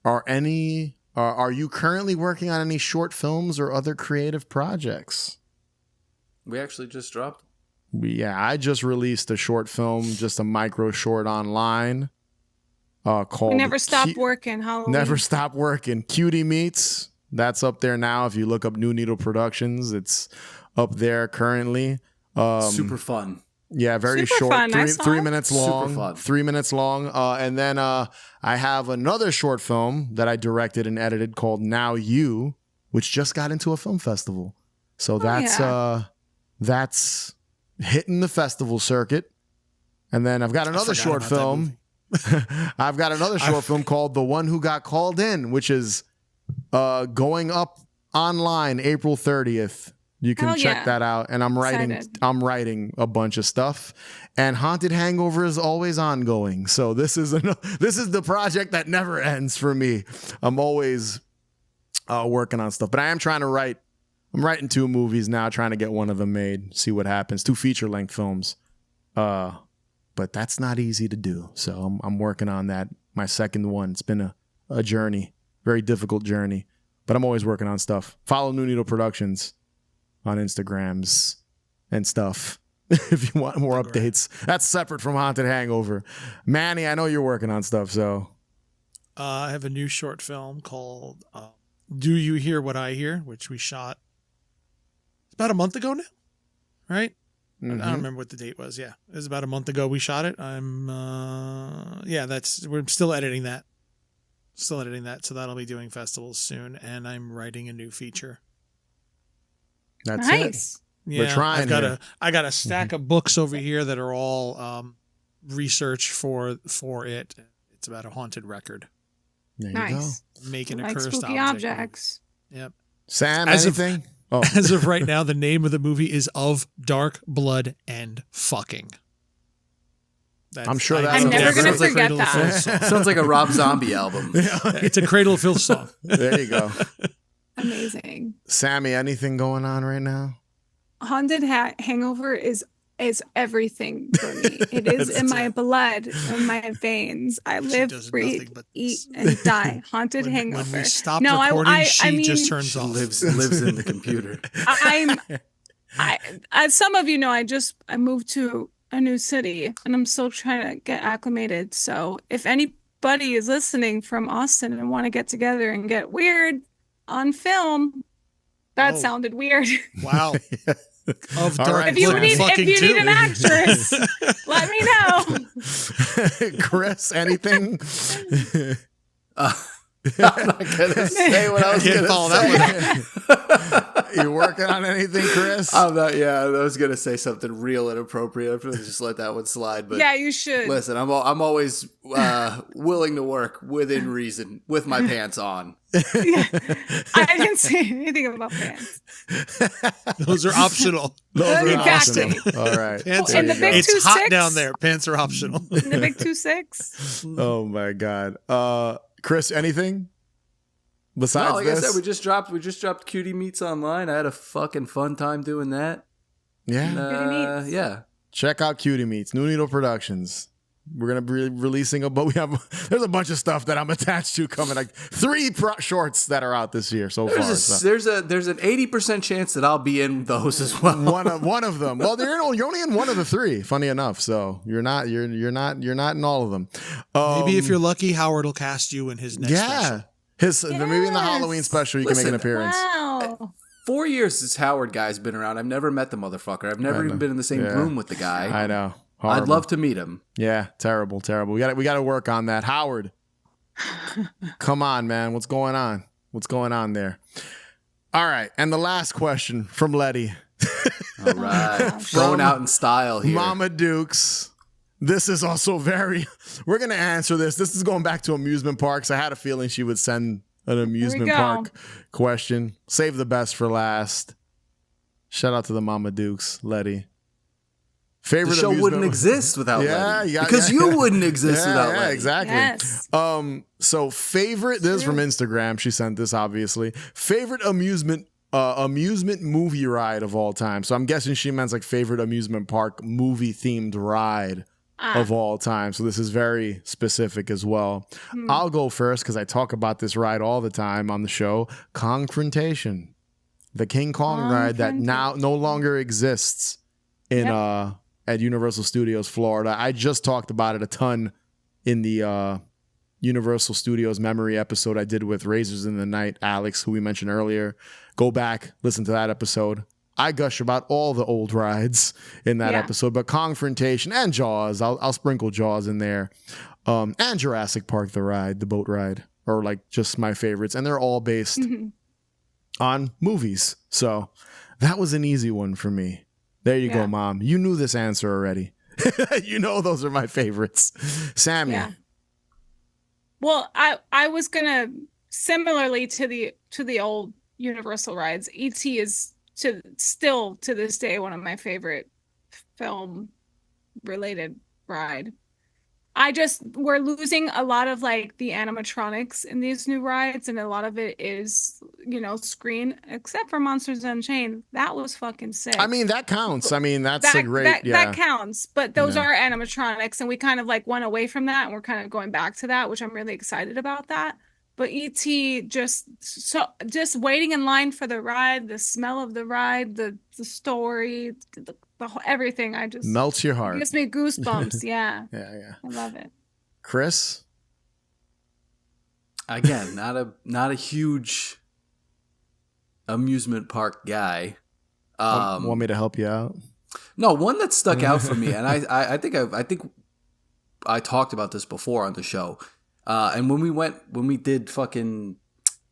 Are you currently working on any short films or other creative projects? We actually just dropped. I just released a short film, just a micro short online. Called We never stopped Cu- working. Halloween. Never Stop Working. Cutie Meets. That's up there now. If you look up New Needle Productions, it's up there currently. Super fun. Yeah, very Super short. fun. I saw 3 it. minutes Super long. fun. 3 minutes long. And then I have another short film that I directed and edited called Now You, which just got into a film festival. So that's hitting the festival circuit. And then I've got another forgot short about that film. I've got another short film called The One Who Got Called In, which is going up online April 30th. You can Hell check yeah. that out. And I'm writing a bunch of stuff. And Haunted Hangover is always ongoing. So this is the project that never ends for me. I'm always working on stuff. But I am trying to write. I'm writing 2 movies now, trying to get one of them made. See what happens. 2 feature-length films. But that's not easy to do. So I'm working on that. My second one. It's been a journey. Very difficult journey. But I'm always working on stuff. Follow New Needle Productions on Instagrams and stuff if you want more updates. That's separate from Haunted Hangover. Manny, I know you're working on stuff, so. I have a new short film called Do You Hear What I Hear, which we shot about a month ago now, right? I don't remember what the date was. Yeah, it was about a month ago we shot it. We're still editing that. So that'll be doing festivals soon, and I'm writing a new feature. That's Nice. it. We're trying here. I got a stack of books over here that are all research for it. It's about a haunted record. There you Nice. Making a Like cursed spooky objects. Yep. Sam, As of- anything? As of right now, the name of the movie is Of Dark Blood and Fucking. I'm sure that's I'm never gonna forget Cradle of that. Filth song. Sounds like a Rob Zombie album. It's a Cradle of Filth song. There you go. amazing. Sammy, anything going on right now? Haunted Hangover is everything for me. It is in my blood, in my veins. I live, does breathe, nothing but eat, this. and die. Haunted When Hangover. we stop No, recording, she I mean, just turns off. Lives in the computer. As some of you know, I moved to a new city and I'm still trying to get acclimated. So if anybody is listening from Austin and want to get together and get weird on film, that sounded weird. Wow. Of All dark right, If you Sammy. need an actress, let me know. Chris, anything? I'm not gonna say what I was Can't gonna follow say. that one up. You working on anything, Chris? I'm not. Yeah, I was gonna say something real inappropriate. I'm gonna just let that one slide. But Yeah, you should. listen, I'm always willing to work within reason with my pants on. I didn't say anything about pants. Those are optional. Those are Exactly. optional. All right. Pants And are, the big it's hot 2'6"? down there. Pants are optional. The big 2'6". Oh my God. Chris, anything besides No, like this? I said, we just dropped Cutie Meats online. I had a fucking fun time doing that. Yeah. Cutie Meats. Yeah. Check out Cutie Meats, New Needle Productions. We're gonna be releasing there's a bunch of stuff that I'm attached to coming, like 3 shorts that are out this year so far. There's an 80% chance that I'll be in those as well. One of them. Well, you're only in one of the 3. Funny enough, so you're not in all of them. Maybe if you're lucky, Howard will cast you in his next special. Maybe in the Halloween special you can make an appearance. Wow. 4 years this Howard guy's been around. I've never met the motherfucker. I've never even been in the same room with the guy. I know. I'd Horrible. love to meet him. Yeah, terrible. We got to work on that. Howard, come on, man. What's going on? What's going on there? All right, and the last question from Letty. All right. Going out in style here. Mama Dukes. This is also we're going to answer this. This is going back to amusement parks. I had a feeling she would send an amusement go. park question. Save the best for last. Shout out to the Mama Dukes, Letty. Favorite The show amusement- wouldn't exist without Letty. yeah, Because yeah, you yeah. wouldn't exist without Yeah, Letty. exactly. Yes. So favorite. This is from Instagram. She sent this, obviously. Favorite amusement movie ride of all time. So I'm guessing she meant like favorite amusement park movie themed ride of all time. So this is very specific as well. I'll go first because I talk about this ride all the time on the show. Confrontation, the King Kong ride that now no longer exists in at Universal Studios Florida. I just talked about it a ton in the Universal Studios memory episode I did with Razors in the Night, Alex, who we mentioned earlier. Go back, listen to that episode. I gush about all the old rides in that episode, but Confrontation and Jaws, I'll sprinkle Jaws in there. And Jurassic Park, the ride, the boat ride, are like just my favorites. And they're all based on movies. So that was an easy one for me. There you go, Mom. You knew this answer already. You know those are my favorites. Sammy. Yeah. Well, I was gonna similarly to the old Universal rides. E.T. is still to this day one of my favorite film related ride. We're losing a lot of like the animatronics in these new rides, and a lot of it is, screen, except for Monsters Unchained. That was fucking sick. I mean, that counts. I mean, that's a great, that counts, but those are animatronics, and we kind of like went away from that, and we're kind of going back to that, which I'm really excited about that. But E.T. just waiting in line for the ride, the smell of the ride, the story, the whole, everything. I just melts your heart. Gives me goosebumps. Yeah. Yeah. I love it. Chris? Again, not a huge amusement park guy. Want me to help you out? No, one that stuck out for me, and I think I talked about this before on the show. And when we did fucking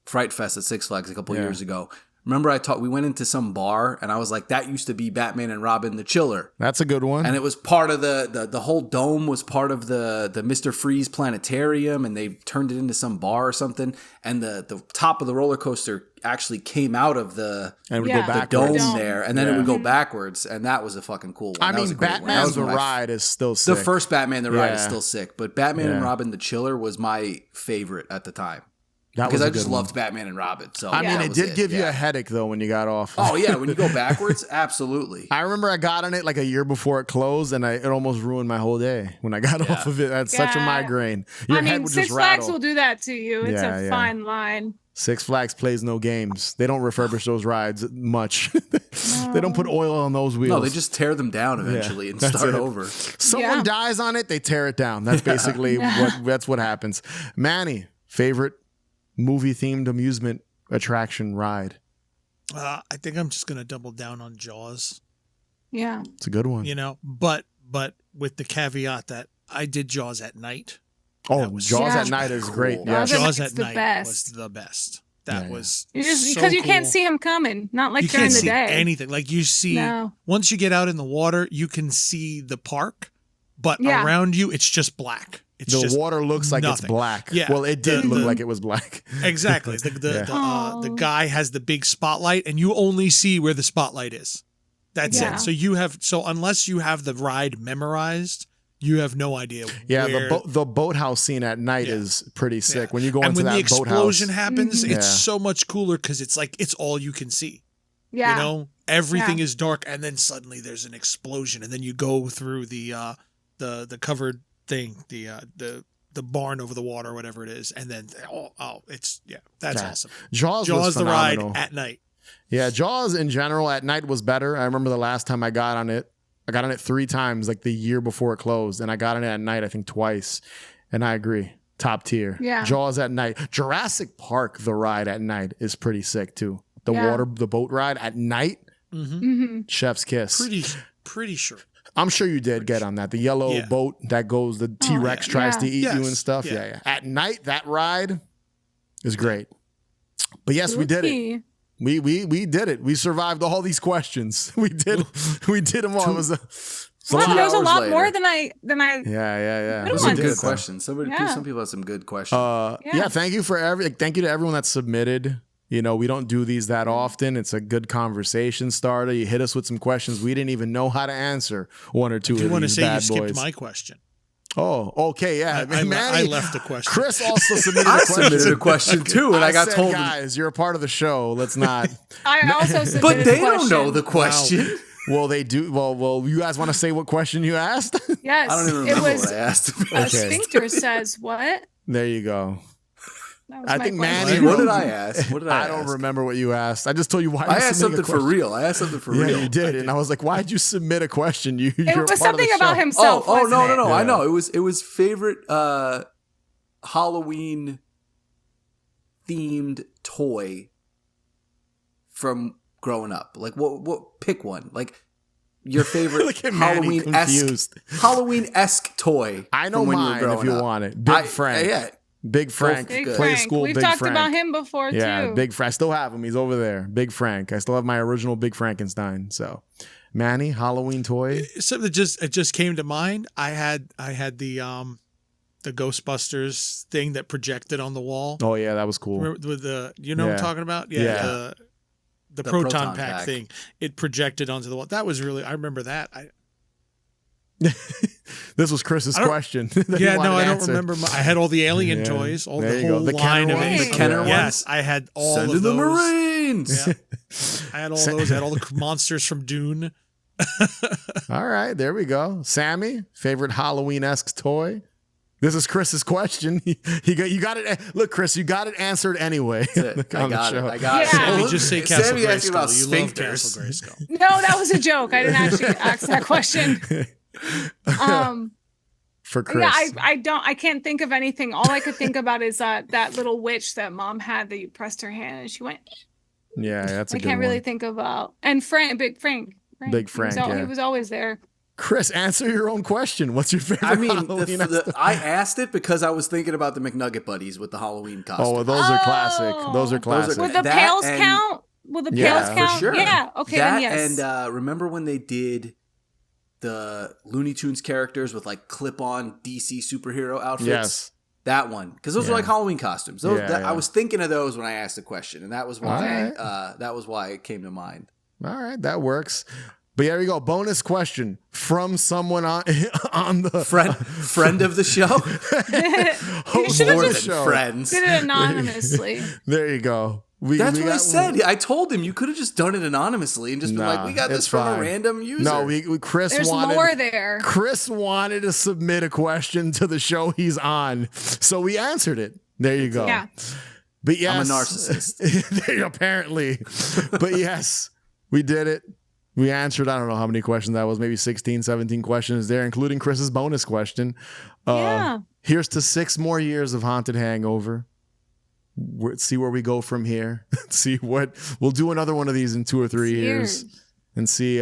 Fright Fest at Six Flags a couple years ago, remember we went into some bar and I was like, that used to be Batman and Robin the Chiller. That's a good one. And it was part of the whole dome was part of the Mr. Freeze planetarium, and they turned it into some bar or something. And the top of the roller coaster actually came out of the and would go the backwards. dome there, and then it would go backwards, and that was a fucking cool one. I That was mean, a great one. That Batman was the one of my ride is still sick. The first Batman the ride is Yeah. still sick, but Batman and Yeah. Robin the Chiller was my favorite at the time. because was a I just good one. loved Batman and Robin. So I mean, that it was did give you yeah. a headache though when you got off. Oh yeah, when you go backwards, absolutely. I remember I got on it like a year before it closed, and it almost ruined my whole day when I got off of it. That's such a Yeah. migraine. Your head would Six just Flags rattle. will do that to you. It's Yeah, a yeah. fine line. Six Flags plays no games. They don't refurbish those rides much. They don't put oil on those wheels. No, they just tear them down eventually and that's start it. over. Someone dies on it, they tear it down. That's basically what happens. Manny, favorite movie themed amusement attraction ride? I think I'm just gonna double down on Jaws. Yeah. It's a good one. You know, but with the caveat that I did Jaws at night. Oh, That was Jaws so at night is cool. great. Yeah. Jaws at Jaws Night's at the night best. was the best. That Yeah. was You just so because you can't cool. see him coming, not like You during can't the see day. anything. Like you see, No. once you get out in the water, you can see the park, but Yeah. around you, it's just black. It's The just water looks like it's nothing. black. Yeah. Well, it did The- look the- like it was black. Exactly. The Aw. guy has the big spotlight, and you only see where the spotlight is. That's Yeah. it. So unless you have the ride memorized, you have no idea. Yeah, where, the boathouse scene at night Yeah. is pretty sick. Yeah. When you go and into when that the explosion boathouse. happens, Mhm. it's Yeah. so much cooler because it's like it's all you can see. Yeah. You know, everything is dark, and then suddenly there's an explosion, and then you go through the covered thing, the barn over the water, or whatever it is, and then that's Yeah. awesome. Jaws was the ride phenomenal. at night. Yeah, Jaws in general at night was better. I remember the last time I got on it. I got on it 3 times, like the year before it closed, and I got on it at night, I think twice. And I agree, top tier. Yeah. Jaws at night. Jurassic Park, the ride at night is pretty sick too. The Yeah. the boat ride at night, Mm-hmm. chef's kiss. Pretty sure. I'm sure you did get on that. The yellow Yeah. boat that goes, the T-Rex yeah. tries Yeah. to eat you Yes. and stuff. Yeah. Yeah. At night, that ride is great. But yes, we did it. We did it. We survived all these questions. We did them all. It was Well, Two there's a hours lot later. more than I. yeah. Good We Some ones. did good it, though. questions. Some people had some good questions. Yeah, Yeah. thank you to everyone that submitted. You know, we don't do these that often. It's a good conversation starter. You hit us with some questions we didn't even know how to answer. One or two If you of want to these say you bad skipped boys. my question, Oh, okay, yeah. I Manny, left the question. Chris also submitted a I question. submitted a question too, and I got said, told. guys, you're a part of the show. Let's not. I also submitted But they a don't know question. the question. Well, they do. Well, you guys want to say what question you asked? Yes, I don't even it remember was. what I asked. A Okay. sphincter says what? There you go. That was I my think question. Manny What did I ask? What did I I don't ask? remember what you asked. I just told you why. I you asked submitted something a for question. real. I asked something for Yeah, real. you did, and I was like, "Why'd you submit a question? You're It part was of something the about show. himself. Oh wasn't no. it? I Yeah. know. It was favorite Halloween themed toy from growing up. Like what pick one. Like your favorite Look at Manny confused. Halloween-esque toy. I know from when you were mine if growing you up. want it. Big Frank. Yeah. Big Frank. Big Play Frank. school. We've Big talked Frank. about him before Yeah, too. Big Frank. I still have him. He's over there. Big Frank. I still have my original Big Frankenstein. So, Manny, Halloween toy. Something that just came to mind. I had the Ghostbusters thing that projected on the wall. Oh yeah, that was cool. Remember with what I'm talking about? Yeah. Yeah. The The proton proton pack pack. thing. It projected onto the wall. That was really. I remember that. This was Chris's I don't- question. that he Yeah, no, wanted I don't answered. remember. I had all the alien Yeah. toys, all There the you go. whole The line Kenner of ones? The Kenner Yes, I had all Send of in the those. Marines. Yeah. I had all those. I had all the monsters from Dune. All right, there we go. Sammy, favorite Halloween-esque toy? This is Chris's question. You got it. Look, Chris, you got it answered anyway. That's it. I on the got it. show. I got it. Yeah. Sammy, Well, just say Castle Sammy asked me about Grayskull. You love sphincters. Castle Grayskull. No, that was a joke. I didn't actually ask that question. For Chris. Yeah, I can't think of anything. All I could think about is that little witch that mom had that you pressed her hand and she went. Yeah, that's a I good can't one. really think about Big Frank. Big Frank, He yeah. was always there. Chris, answer your own question. What's your favorite I mean, Halloween-esque I asked it because I was thinking about the McNugget buddies with the Halloween costume. Oh, well, those are classic. Those are Oh. classic. Would the That pails and- count? Will the Yeah, pails for count? sure. Yeah. Okay, that then yes. and remember when they did the Looney Tunes characters with like clip-on DC superhero outfits? Yes. That one, because those Yeah. were like Halloween costumes. Those, Yeah, yeah. I was thinking of those when I asked the question, and that was why All right. that was why it came to mind. All right, that works. But here we go. Bonus question from someone on the Friend of the show. You should have More just than friends. did it anonymously. There you go. That's what I said. I told him you could have just done it anonymously and just been like, "We got this from a random user." No, Chris There's wanted more there. Chris wanted to submit a question to the show he's on, so we answered it. There you go. Yeah. But yes, I'm a narcissist. Apparently. But yes, we did it. We answered, I don't know how many questions that was, maybe 16, 17 questions there, including Chris's bonus question. Yeah. Here's to 6 more years of Haunted Hangover. See where we go from here. See what we'll do another one of these in 2 or 3 years and see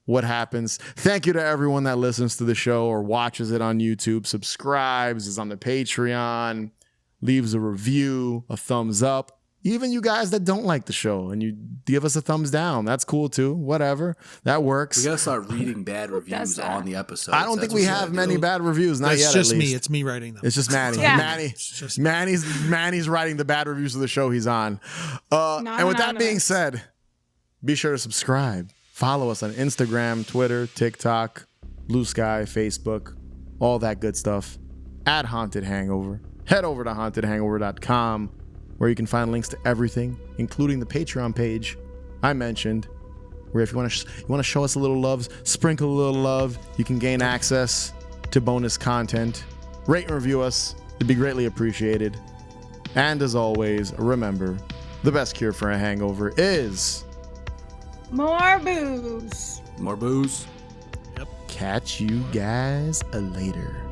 what happens. Thank you to everyone that listens to the show or watches it on YouTube, subscribes, is on the Patreon, leaves a review, a thumbs up. Even you guys that don't like the show and you give us a thumbs down, that's cool too. Whatever, that works. We gotta start reading bad reviews on the episode. I don't think we have many bad reviews. Not yet. It's just at least. me. It's me writing them. It's just Manny. Yeah. Manny's writing the bad reviews of the show he's on. And with that being said, be sure to subscribe. Follow us on Instagram, Twitter, TikTok, Blue Sky, Facebook, all that good stuff. At Haunted Hangover. Head over to hauntedhangover.com where you can find links to everything, including the Patreon page I mentioned, where if you want to show us a little love, sprinkle a little love, you can gain access to bonus content. Rate and review us. It'd be greatly appreciated. And as always, remember, the best cure for a hangover is More booze. More booze. catch you guys later.